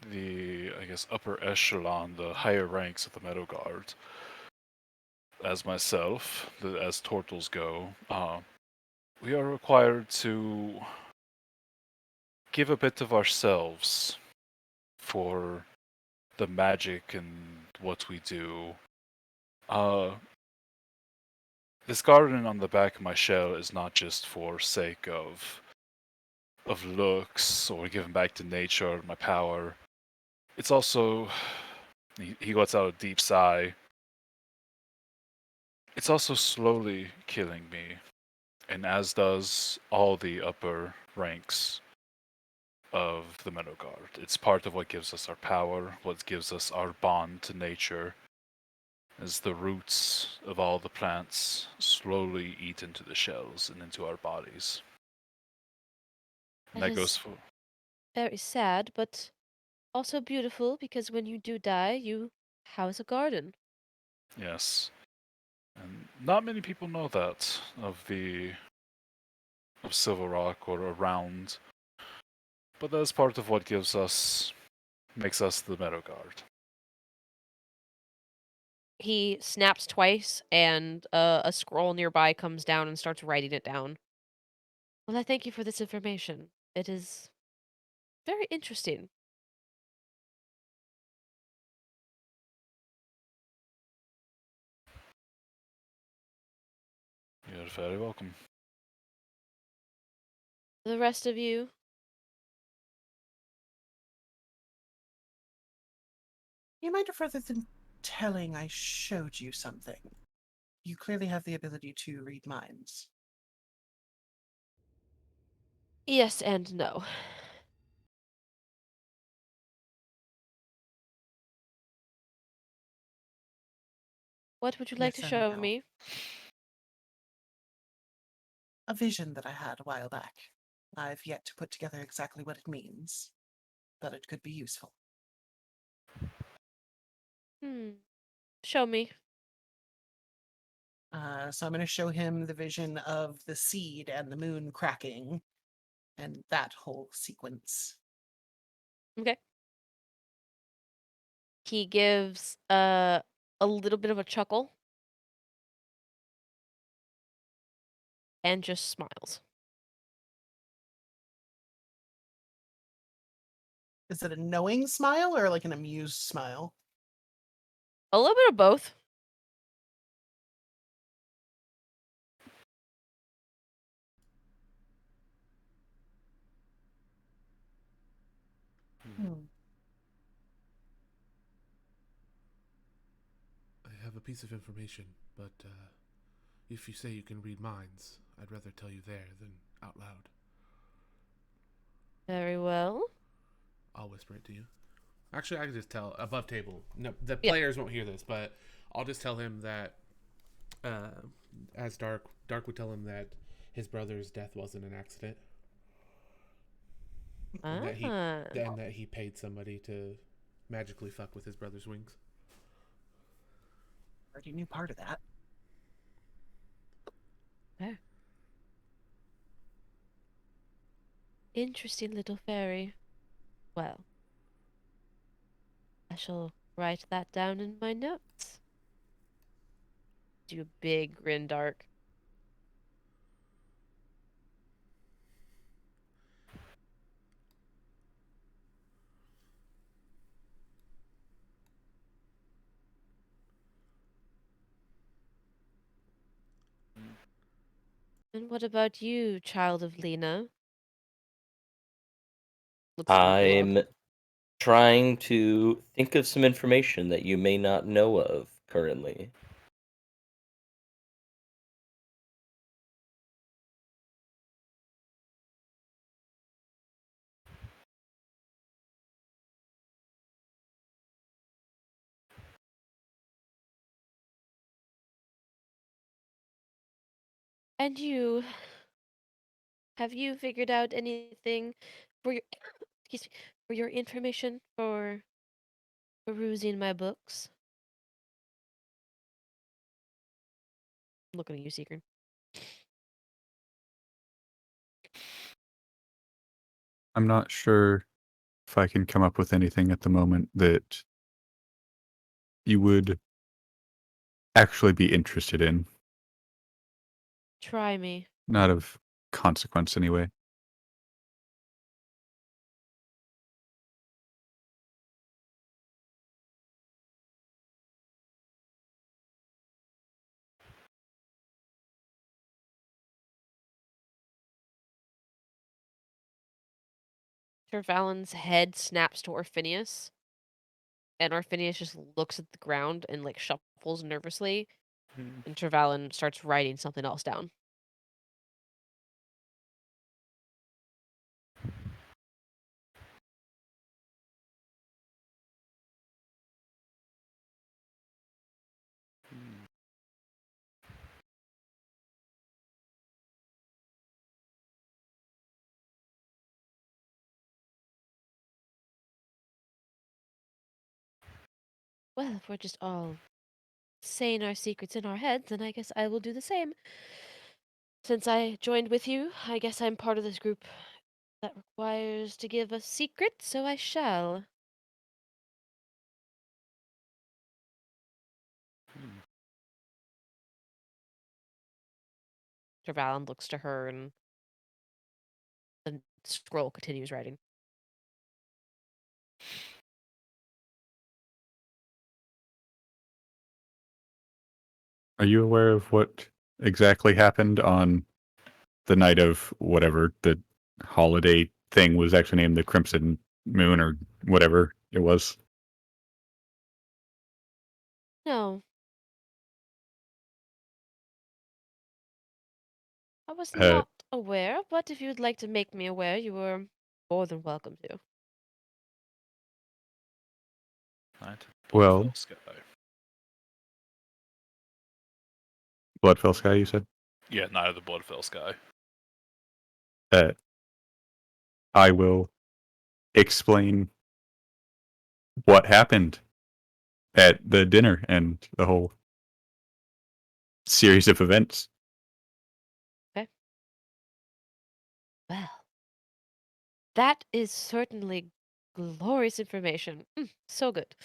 the, I guess, upper echelon, the higher ranks of the Meadow Guard, as myself, as Tortles go, we are required to give a bit of ourselves for the magic and what we do. This garden on the back of my shell is not just for sake of looks or giving back to nature my power. It's also he lets out a deep sigh. It's also slowly killing me, and as does all the upper ranks of the Meadow Guard. It's part of what gives us our power, what gives us our bond to nature, as the roots of all the plants slowly eat into the shells and into our bodies. And That that goes is for, very sad, but also beautiful because when you do die, you house a garden. yes. And not many people know that of Silver Rock or around, but that's part of what makes us the Meadow Guard. He snaps twice, and a scroll nearby comes down and starts writing it down. Well, I thank you for this information. It is very interesting. You're very welcome. The rest of you, You mind if rather than telling I showed you something? You clearly have the ability to read minds. yes and no. What would you like to Yes and show no. me? A vision that I had a while back. I've yet to put together exactly what it means, but it could be useful. Show me. So I'm going to show him the vision of the seed and the moon cracking and that whole sequence. Okay. He gives a little bit of a chuckle and just smiles. Is it a knowing smile or like an amused smile? A little bit of both. I have a piece of information, but if you say you can read minds, I'd rather tell you there than out loud. Very well. I'll whisper it to you. Actually, I can just tell above table. No, the Yeah. players won't hear this, but I'll just tell him that, as Dark would tell him that his brother's death wasn't an accident, and that he paid somebody to magically fuck with his brother's wings. Already knew part of that. Fair. Interesting little fairy. Well, I shall write that down in my notes. Do a big grin, Dark. And what about you, child of Lena? Looks at you, I'm trying to think of some information that you may not know of currently. And you, have you figured out anything for your excuse me, for your information for perusing my books? I'm looking at you, Seeker. I'm not sure if I can come up with anything at the moment that you would actually be interested in. Try me. Not of consequence, anyway. Sir Valen's head snaps to Orphinius, and Orphinius just looks at the ground and like shuffles nervously, and Trevalin starts writing something else down. Well, if we're just all saying our secrets in our heads, then I guess I will do the same. Since I joined with you, I guess I'm part of this group that requires to give a secret, so I shall. Trevalin looks to her, and the scroll continues writing. Are you aware of what exactly happened on the night of whatever the holiday thing was actually named, the Crimson Moon or whatever it was? No. I was Uh, not aware, but if you'd like to make me aware, you are more than welcome to. Night. Well- Bloodfell Sky. Bloodfell Sky, you said? Yeah, Night of the Bloodfell Sky. I will explain what happened at the dinner and the whole series of events. Well, that is certainly glorious information. So good.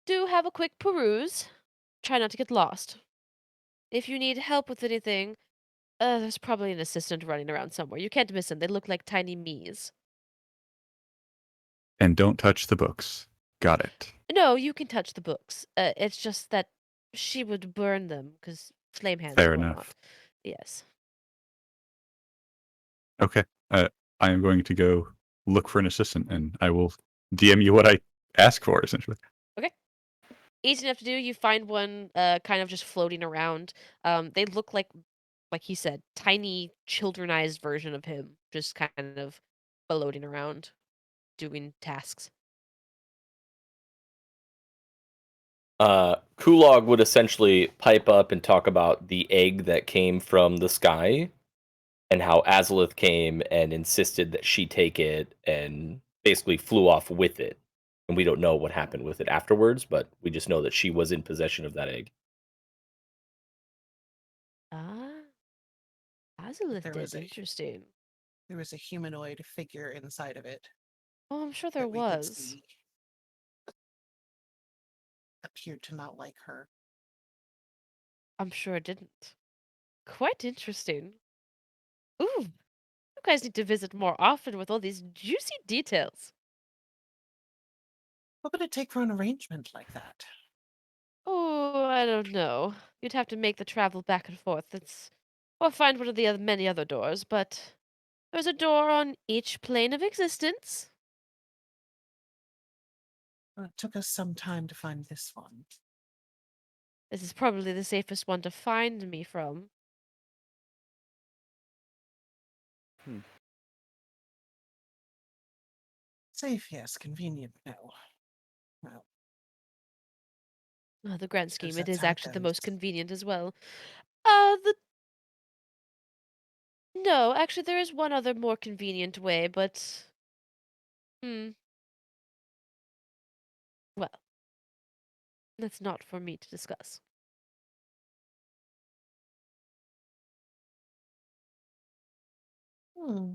Do have a quick peruse. Try not to get lost. If you need help with anything, There's probably an assistant running around somewhere. You can't miss them. They look like tiny me's. And don't touch the books. Got it. No, you can touch the books. It's just that she would burn them because flame hands Fair and whatnot. enough. Yes. Okay. I am going to go look for an assistant, and I will DM you what I ask for, essentially. Easy enough to do. You find one kind of just floating around. They look like he said, tiny childrenized version of him, just kind of floating around, doing tasks. Kulog would essentially pipe up and talk about the egg that came from the sky and how Azalith came and insisted that she take it and basically flew off with it. And we don't know what happened with it afterwards, but we just know that she was in possession of that egg. Ah, Azalith There did. was a- Interesting. There was a humanoid figure inside of it Oh, I'm sure there that we could was. see appeared to not like her. I'm sure it didn't. Quite interesting. Ooh, you guys need to visit more often with all these juicy details. What would it take for an arrangement like that? Oh, I don't know. You'd have to make the travel back and forth. Or find one of the many other doors, but there's a door on each plane of existence. Well, it took us some time to find this one. This is probably the safest one to find me from. Safe, yes. Convenient, no. Well, Oh, the grand suppose scheme, it that's is how it actually the most goes. convenient as well. No, actually, there is one other more convenient way, but well, that's not for me to discuss. Hmm.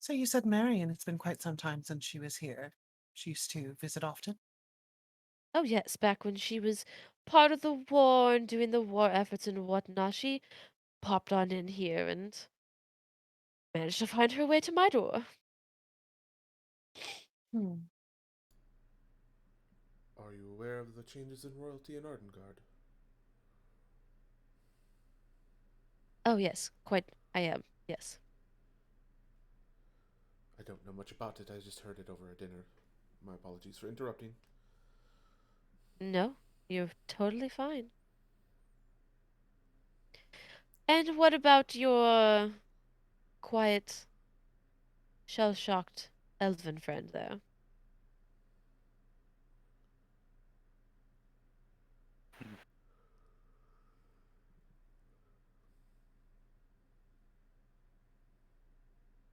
So you said Marion, it's been quite some time since she was here. She used to visit often? Oh yes, back when she was part of the war and doing the war efforts and whatnot, she popped on in here and managed to find her way to my door. Hmm. Are you aware of the changes in royalty in Ardengard? Oh yes, quite. I am. Yes. I don't know much about it. I just heard it over a dinner. My apologies for interrupting. No, you're totally fine. And what about your quiet, shell-shocked elven friend there?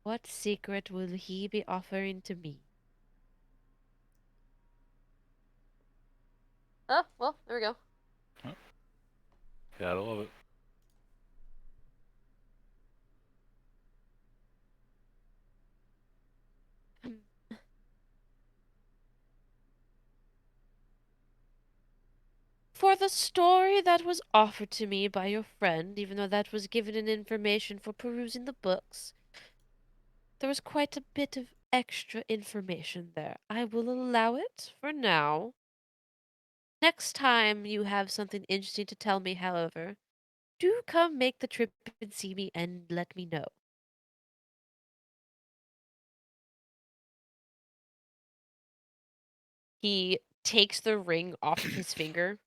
What secret will he be offering to me? Oh, well, there we go. Yeah, I love it. For the story that was offered to me by your friend, even though that was given in information for perusing the books, there was quite a bit of extra information there. I will allow it for now. Next time you have something interesting to tell me, however, do come make the trip and see me and let me know. He takes the ring off of his finger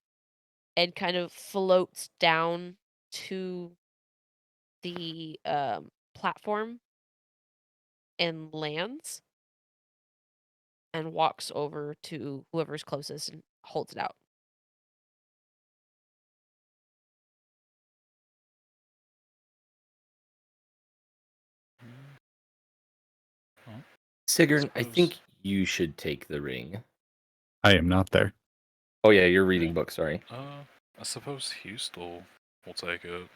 and kind of floats down to the platform and lands and walks over to whoever's closest and holds it out. Sigrun, I Suppose. think you should take the ring. I am not there. Oh yeah, you're reading books, sorry. I suppose Houston will take it.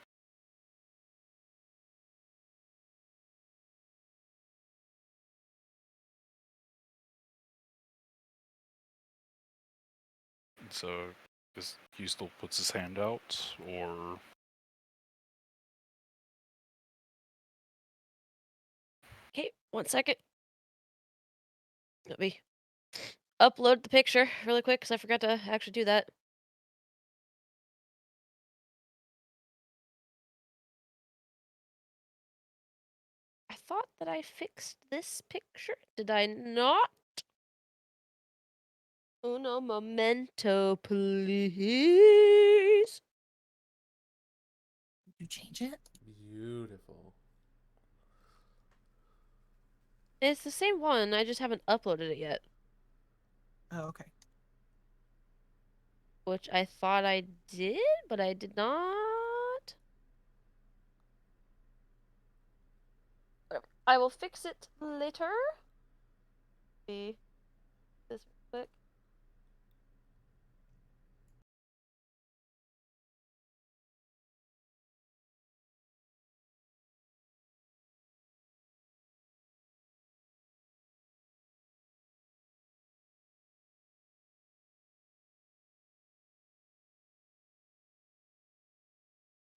So He still puts his hand out, or Okay, 1 second. Let me upload the picture really quick because I forgot to actually do that. I thought that I fixed this picture. Did I not? Uno momento, please. You change it? Beautiful. It's the same one. I just haven't uploaded it yet. Oh, okay. Which I thought I did, but I did not. Whatever. I will fix it later. See this real quick.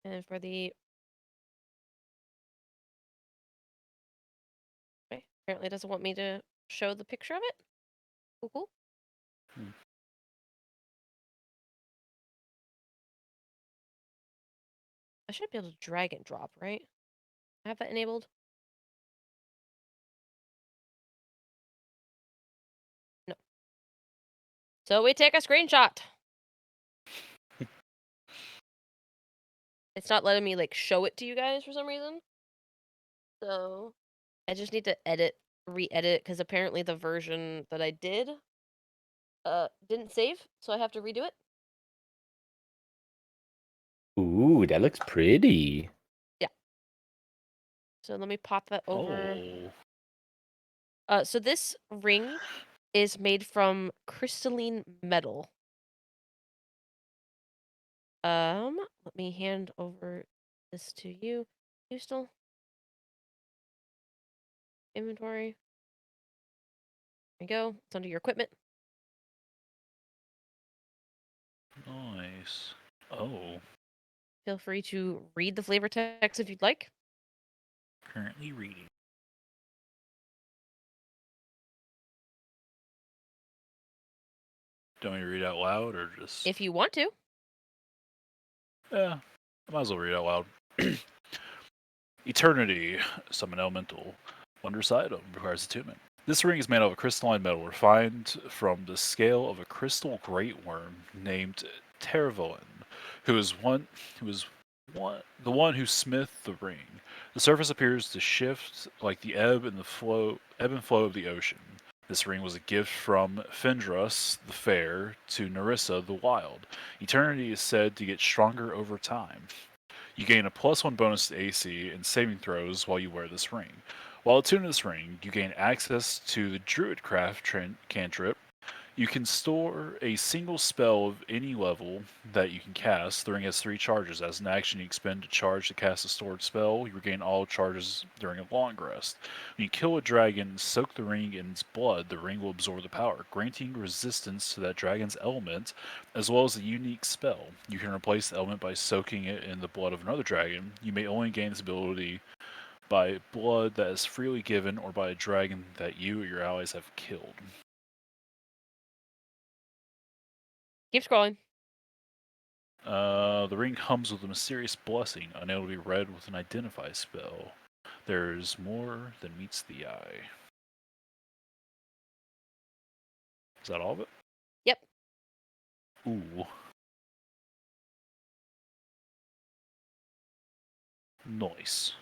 And for the okay, apparently it doesn't want me to show the picture of it. Cool, cool. Hmm. I should be able to drag and drop, right? I have that enabled. No. So we take a screenshot. It's not letting me like show it to you guys for some reason. So I just need to re-edit because apparently the version that I did didn't save, so I have to redo it. Ooh, that looks pretty. So let me pop that over. oh, So this ring is made from crystalline metal. Let me hand over this to you. You still inventory. There you go. It's under your equipment. nice. Oh, Feel free to read the flavor text if you'd like. currently reading. Don't you read out loud, or just? If you want to. Yeah, I might as well read out loud. Eternity, summon elemental. Wondrous item, requires attunement. This ring is made of a crystalline metal refined from the scale of a crystal great worm named Tervolin, who is the one who smithed the ring. The surface appears to shift like the ebb and flow of the ocean. This ring was a gift from Fendrus the Fair to Narissa the Wild. Eternity is said to get stronger over time. You gain a +1 bonus to AC and saving throws while you wear this ring. While attuned to this ring, you gain access to the Druidcraft cantrip. You can store a single spell of any level that you can cast. The ring has 3 charges. As an action you expend a charge to cast a stored spell, you regain all charges during a long rest. When you kill a dragon and soak the ring in its blood, the ring will absorb the power, granting resistance to that dragon's element, as well as a unique spell. You can replace the element by soaking it in the blood of another dragon. You may only gain this ability by blood that is freely given or by a dragon that you or your allies have killed. Keep scrolling. The ring hums with a mysterious blessing, unable to be read with an identify spell. There's more than meets the eye. Is that all of it? Yep. Ooh. Nice.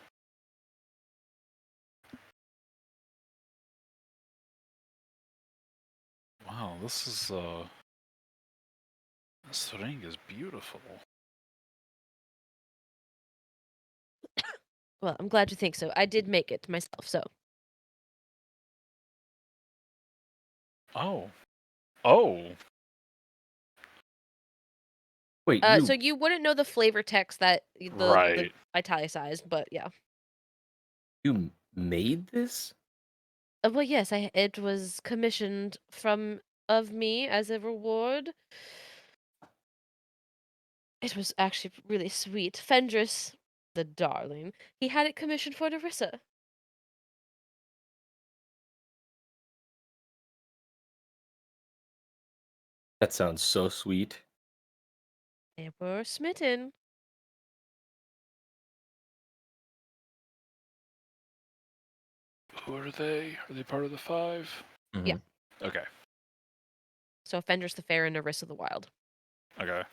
Wow, this ring is beautiful. Well, I'm glad you think so. I did make it myself, so. Oh. Oh. Wait, So you wouldn't know the flavor text that the Right. italicized, but yeah. you made this? Well, yes, it was commissioned of me as a reward. It was actually really sweet. Fendris, the darling, he had it commissioned for Nerissa. That sounds so sweet. They were smitten. Who are they? Are they part of the 5? Yeah. Mhm. Okay. So Fendris the Fair and Nerissa the Wild. Okay.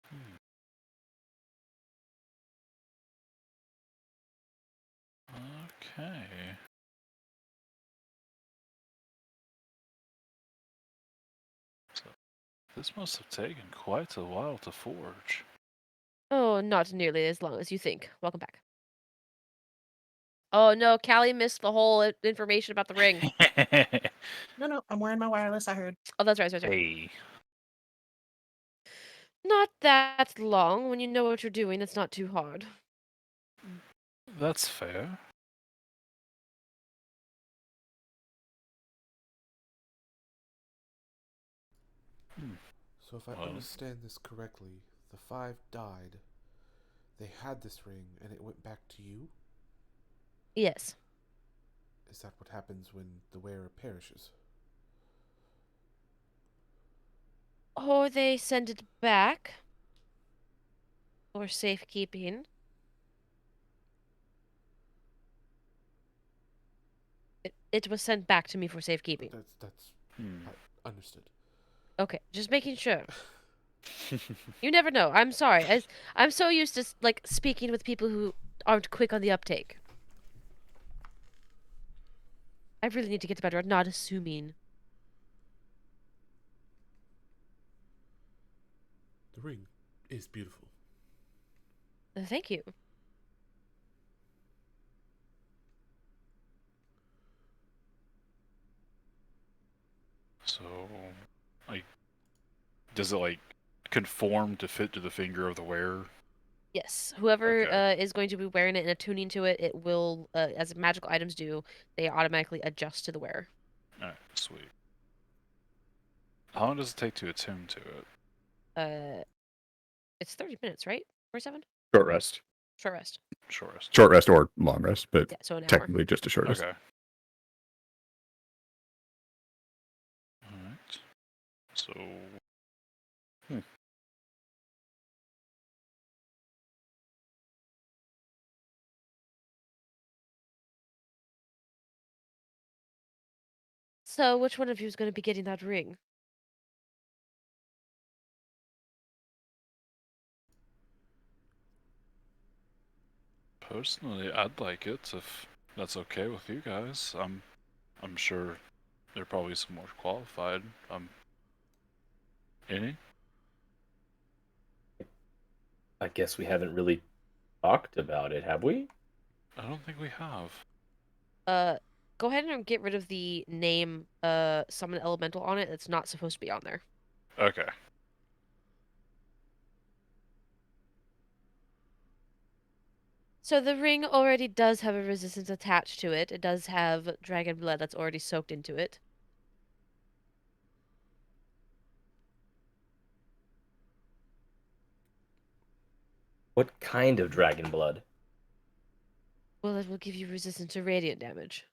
Hmm. Okay. So this must have taken quite a while to forge. Oh, not nearly as long as you think. Welcome back. Oh no, Callie missed the whole information about the ring. No, I'm wearing my wireless. I heard. Oh, that's right, that's right. Hey. Not that long. When you know what you're doing, it's not too hard. That's fair. Hmm. So if I Well. understand this correctly, the 5 died. They had this ring, and it went back to you? Yes. Is that what happens when the wearer perishes? Or they send it back. For safekeeping. It was sent back to me for safekeeping. That's Hmm. understood. Okay, just making sure. You never know. I'm sorry. I'm so used to like speaking with people who aren't quick on the uptake. I really need to get better at not assuming. The ring is beautiful. Thank you. So, like, does it like conform to fit to the finger of the wearer? Yes, whoever Okay. is going to be wearing it and attuning to it, it will, as magical items do, they automatically adjust to the wearer. Alright, sweet. How long does it take to attune to it? It's 30 minutes, right? 47? Short rest. Short rest. Shortest. Short rest or long rest, but Yeah, so an hour. technically just a short rest. Okay. Alright. So. So which one of you is going to be getting that ring? Personally, I'd like it if that's okay with you guys. I'm sure there are probably some more qualified. Any? I guess we haven't really talked about it, have we? I don't think we have. Go ahead and get rid of the name, summon elemental on it. It's not supposed to be on there. Okay. So the ring already does have a resistance attached to it. It does have dragon blood that's already soaked into it. What kind of dragon blood? Well, it will give you resistance to radiant damage.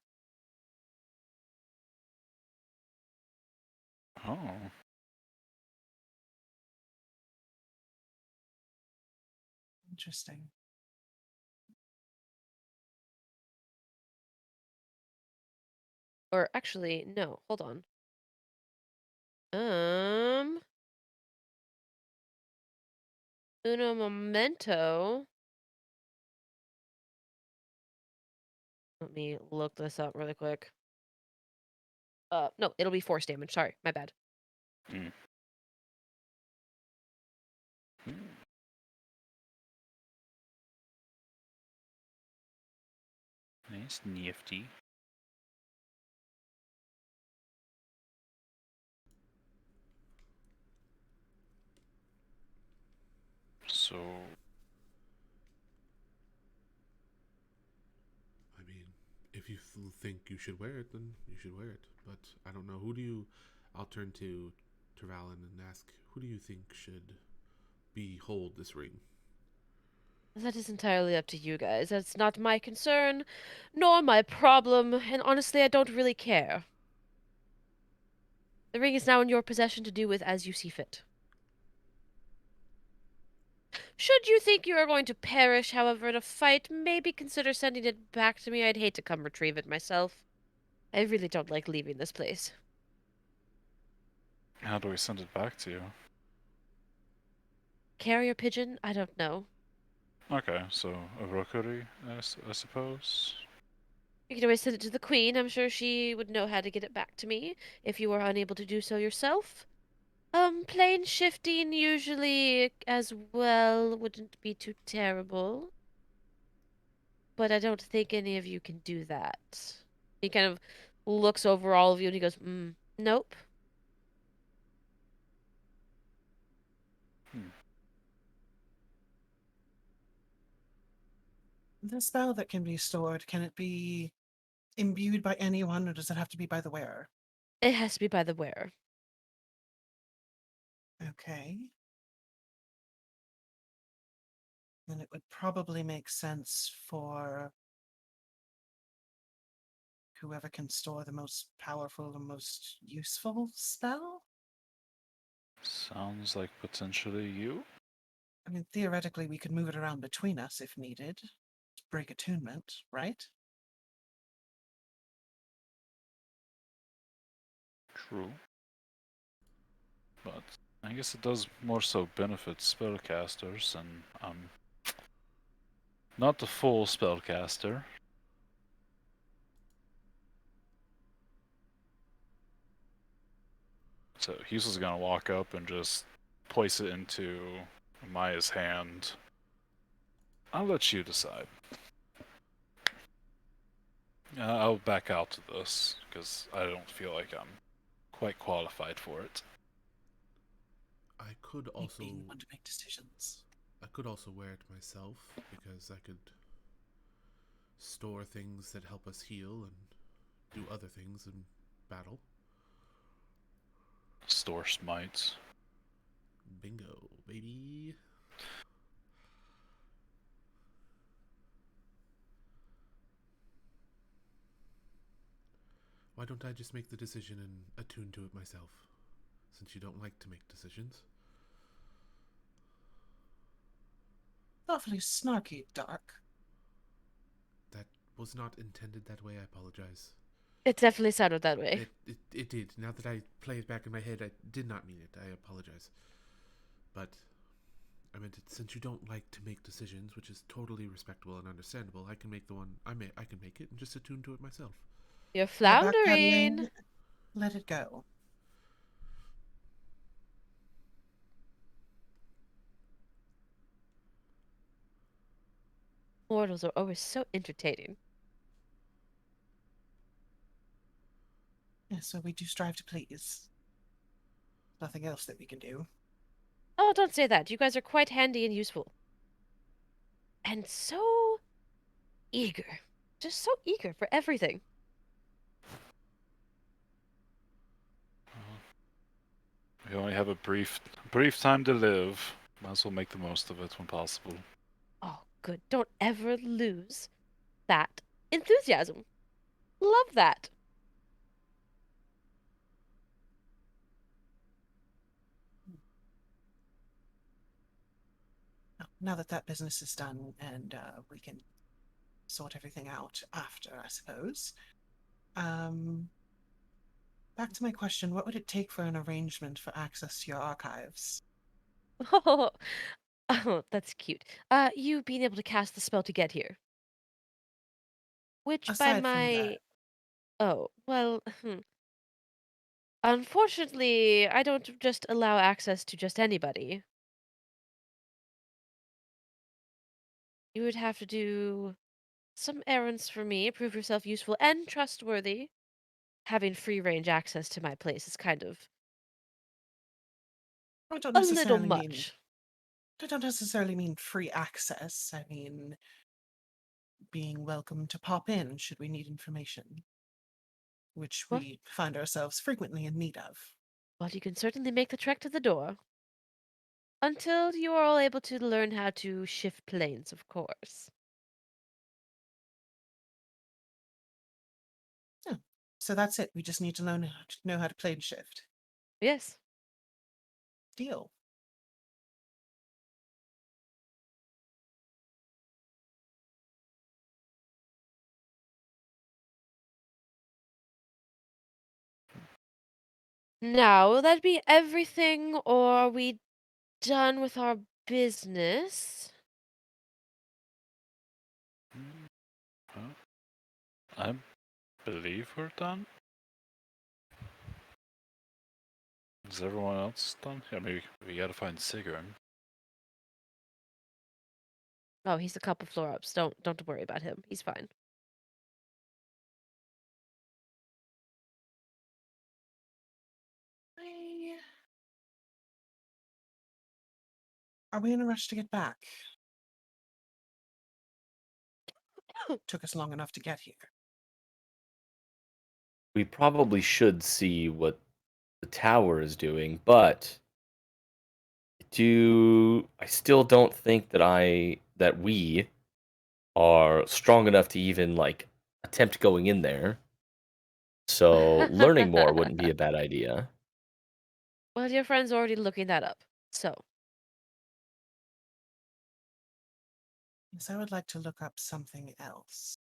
Oh. Interesting. Or actually, no, hold on. Uno momento. Let me look this up really quick. No, it'll be force damage. Sorry, my bad. Mm. Hmm. Nice, nifty. So, I mean, if you think you should wear it, then you should wear it. But I don't know. Who do you... I'll turn to to Valen and ask, who do you think should behold this ring? That is entirely up to you guys. That's not my concern, nor my problem, and honestly, I don't really care. The ring is now in your possession to do with as you see fit. Should you think you are going to perish, however, in a fight, maybe consider sending it back to me. I'd hate to come retrieve it myself. I really don't like leaving this place. How do we send it back to you? Carrier pigeon? I don't know. Okay, so a rookery, I suppose. You can always send it to the queen. I'm sure she would know how to get it back to me if you are unable to do so yourself. Plane shifting usually as well wouldn't be too terrible. But I don't think any of you can do that. He kind of looks over all of you and he goes, nope. Hmm. The spell that can be stored, can it be imbued by anyone, or does it have to be by the wearer? It has to be by the wearer. Okay. Then it would probably make sense for whoever can store the most powerful and most useful spell. Sounds like potentially you? I mean, theoretically, we could move it around between us if needed. Break attunement, right? True. But I guess it does more so benefit spellcasters, and I'm not the full spellcaster. So he's just gonna walk up and just place it into Maya's hand. I'll let you decide. I'll back out to this, because I don't feel like I'm quite qualified for it. I could Like also being one to make decisions. wear it myself because I could store things that help us heal and do other things in battle. Store smites. Bingo, baby. Why don't I just make the decision and attune to it myself, since you don't like to make decisions? Awfully snarky, Dark. That was not intended that way, I apologize. It definitely sounded that way. It did. Now that I play it back in my head, I did not mean it. I apologize. But I meant it, since you don't like to make decisions, which is totally respectable and understandable, I can make the one I can make it and just attune to it myself. You're You're floundering. backpedaling. Let it go. Mortals are always so entertaining. Yeah, so we do strive to please. Nothing else that we can do. Oh, don't say that. You guys are quite handy and useful. And so eager. Just so eager for everything. We only have a brief time to live. Might as well make the most of it when possible. Oh, good. Don't ever lose that enthusiasm. Love that. Now that that business is done and we can sort everything out after, I suppose. Back to my question, what would it take for an arrangement for access to your archives? Oh, oh, that's cute. You being able to cast the spell to get here. Which by Aside from my... that, Oh, well, unfortunately, I don't just allow access to just anybody. You would have to do some errands for me, prove yourself useful and trustworthy. Having free range access to my place is kind of I don't a little necessarily mean much. I don't necessarily mean free access. I mean being welcome to pop in should we need information, which What? we find ourselves frequently in need of. Well, you can certainly make the trek to the door. Until you are all able to learn how to shift planes, of course. Oh, so that's it. We just need to know how to plane shift. Yes. Deal. Now, will that be everything, or are we done with our business? Huh? I believe we're done. Is everyone else done? Yeah, maybe we gotta find Sigrun. Oh, he's a couple floor ups. Don't worry about him. He's fine. Are we in a rush to get back? Took us long enough to get here. We probably should see what the tower is doing, but I still don't think that we are strong enough to even like attempt going in there. So learning more wouldn't be a bad idea. Well, your friend's already looking that up. So, Yes, I would like to look up something else.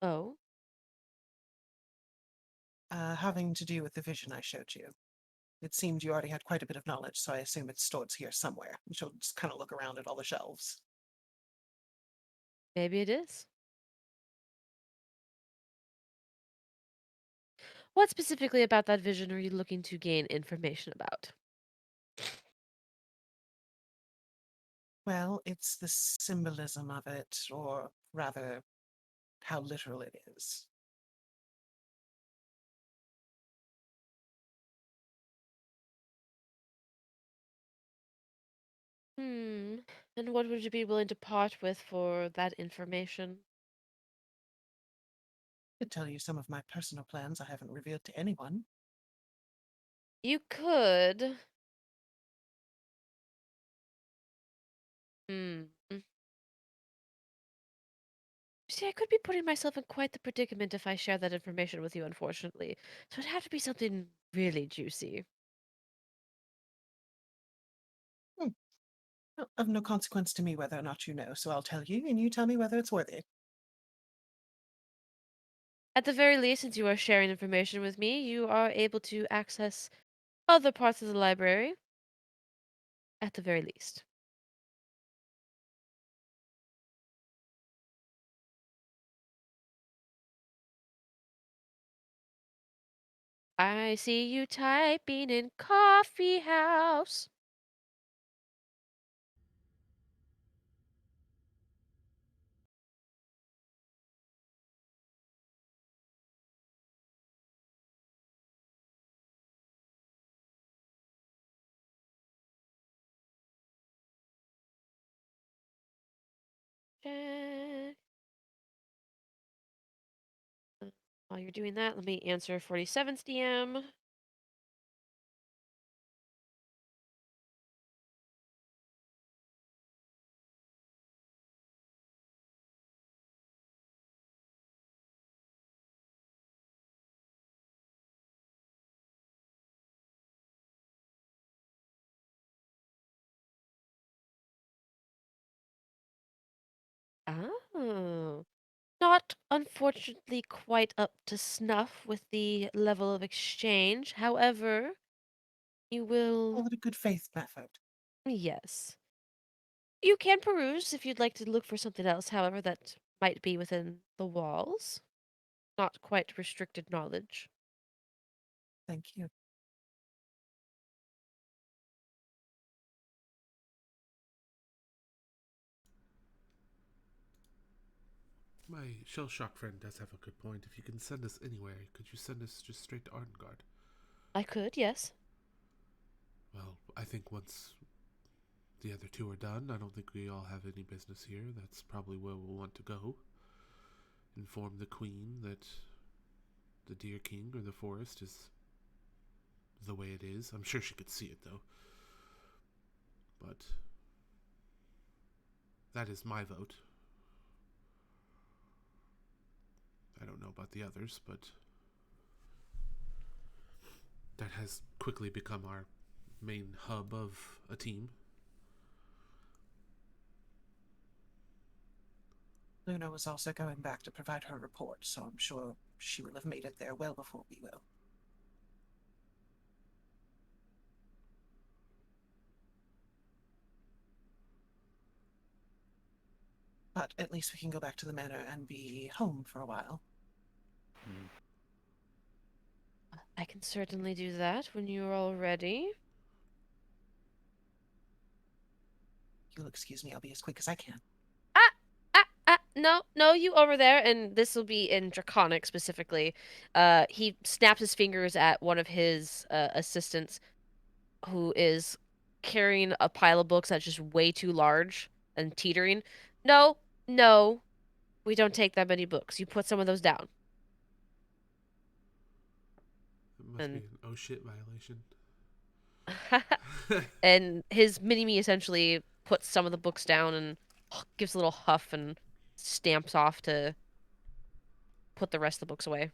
oh, Having to do with the vision I showed you. It seemed you already had quite a bit of knowledge, so I assume it's stored here somewhere. And she'll just kind of look around at all the shelves. maybe it is. What specifically about that vision are you looking to gain information about? Well, it's the symbolism of it, or rather, how literal it is. Hmm. And what would you be willing to part with for that information? I could tell you some of my personal plans I haven't revealed to anyone. You could. Hmm. See, I could be putting myself in quite the predicament if I share that information with you, unfortunately. So it'd have to be something really juicy. Hmm. Well, of no consequence to me whether or not you know, so I'll tell you, and you tell me whether it's worthy. At the very least, since you are sharing information with me, you are able to access other parts of the library. At the very least. I see you typing in coffee house. Check. While you're doing that, let me answer 47's DM. Oh. Not, unfortunately, quite up to snuff with the level of exchange. However, you will. Call it a good faith method. Yes. You can peruse if you'd like to look for something else, however, that might be within the walls. Not quite restricted knowledge. Thank you. My shell shock friend does have a good point. If you can send us anywhere, could you send us just straight to Arngard? I could, yes. Well, I think once the other two are done, I don't think we all have any business here. That's probably where we'll want to go. Inform the Queen that the Deer King or the forest is the way it is. I'm sure she could see it, though. But that is my vote. I don't know about the others, but that has quickly become our main hub of a team. Luna was also going back to provide her report, so I'm sure she will have made it there well before we will. But at least we can go back to the manor and be home for a while. I can certainly do that when you're all ready. You'll excuse me, I'll be as quick as I can. No, you over there, and this will be in Draconic specifically. He snaps his fingers at one of his assistants, who is carrying a pile of books that's just way too large and teetering. No, we don't take that many books. You put some of those down. It must be an oh shit violation. And his mini-me essentially puts some of the books down and gives a little huff and stamps off to put the rest of the books away.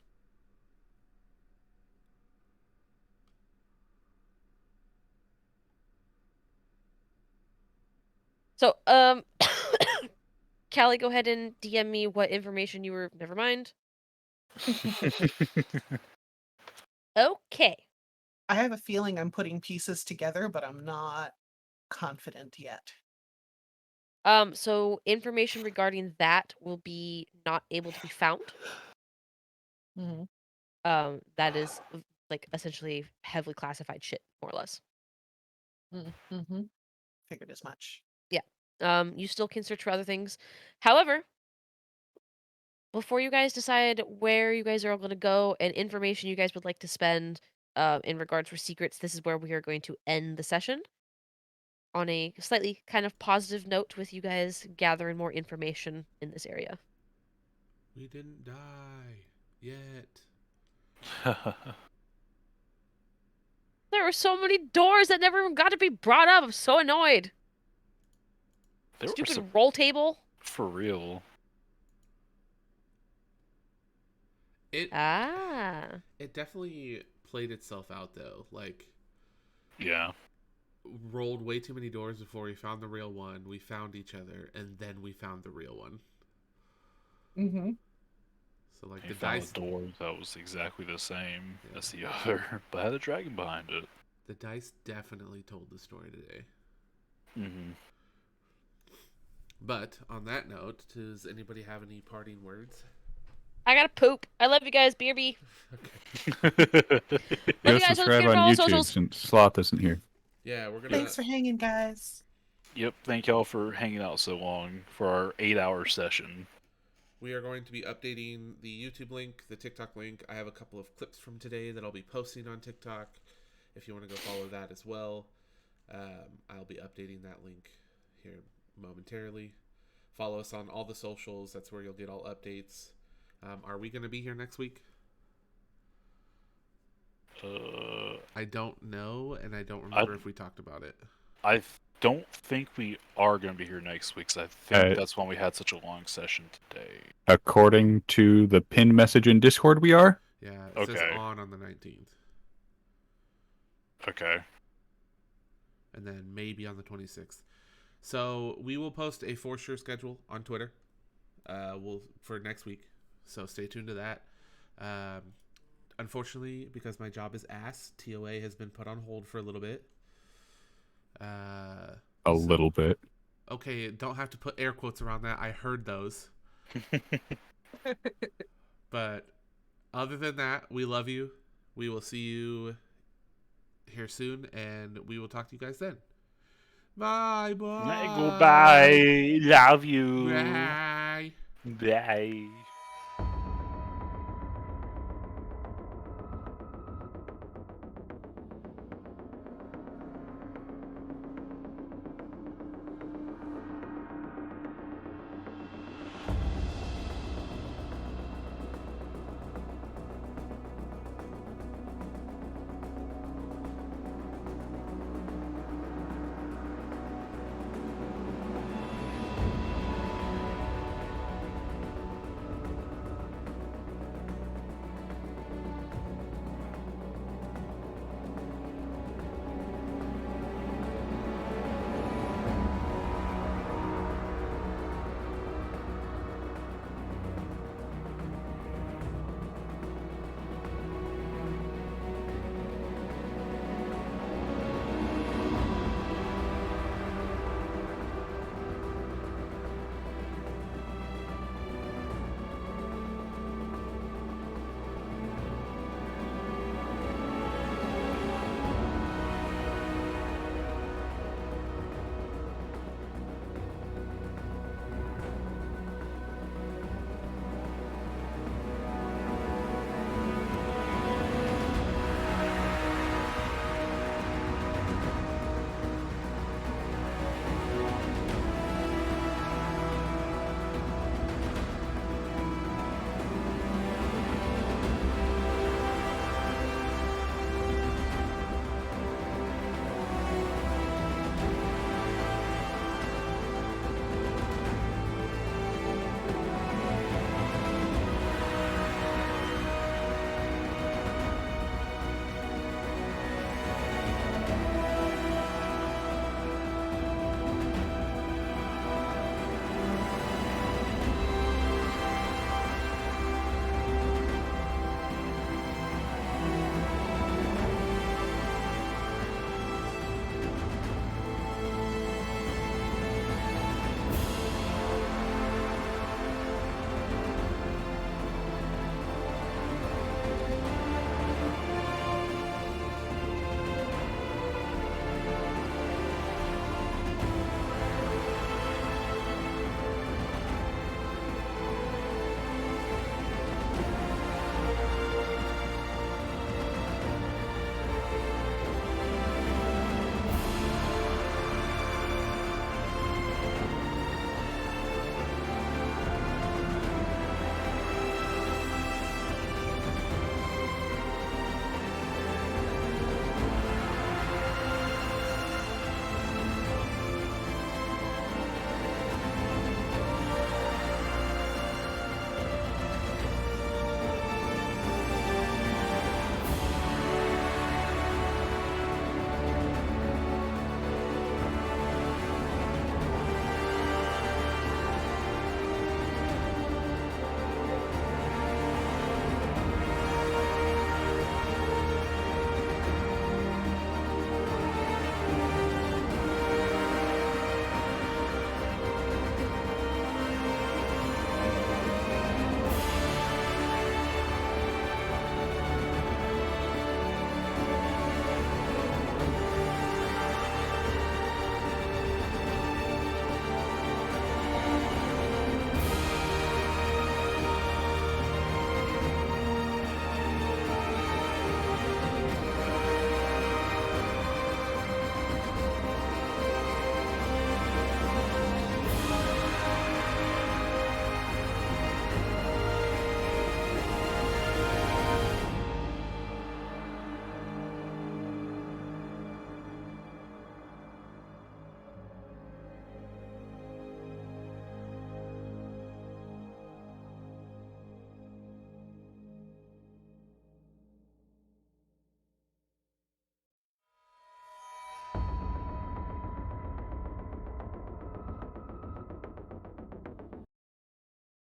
So, Callie, go ahead and DM me what information you were... Never mind. Okay. I have a feeling I'm putting pieces together, but I'm not confident yet. So information regarding that will be not able to be found. Mm-hmm. That is like essentially heavily classified shit, more or less. Mm-hmm. Figured as much. Yeah. You still can search for other things. However, before you guys decide where you guys are all going to go and information you guys would like to spend in regards for secrets, this is where we are going to end the session on a slightly kind of positive note with you guys gathering more information in this area. We didn't die yet. There were so many doors that never even got to be brought up. I'm so annoyed. There were Stupid some roll table. for real. It Ah. it definitely played itself out though. Like, Yeah. rolled way too many doors before we found the real one. We found each other, and then we found the real one. Mm-hmm. So like He the found dice, a door that was exactly the same as the other, but had a dragon behind it. the dice definitely told the story today. Mm-hmm. But on that note, does anybody have any parting words? I gotta poop. I love you guys. BRB. Okay. Love Go you guys on subscribe Twitter on and all YouTube socials. since Sloth isn't here. Yeah, we're gonna. Thanks for hanging, guys. Yep, thank y'all for hanging out so long for our 8-hour session. We are going to be updating the YouTube link, the TikTok link. I have a couple of clips from today that I'll be posting on TikTok. If you want to go follow that as well, I'll be updating that link here momentarily. Follow us on all the socials. That's where you'll get all updates. Are we going to be here next week? I don't know, and I don't remember if we talked about it. I don't think we are going to be here next week, 'cause I think that's when we had such a long session today. According to the pinned message in Discord, we are? Yeah, it says Okay. on the 19th. Okay. And then maybe on the 26th. So we will post a for sure schedule on Twitter for next week. So stay tuned to that. Unfortunately, because my job is ass, TOA has been put on hold for a little bit. Little bit. Okay, don't have to put air quotes around that. I heard those. But other than that, we love you. We will see you here soon, and we will talk to you guys then. Bye. Goodbye. Love you. Bye. Bye.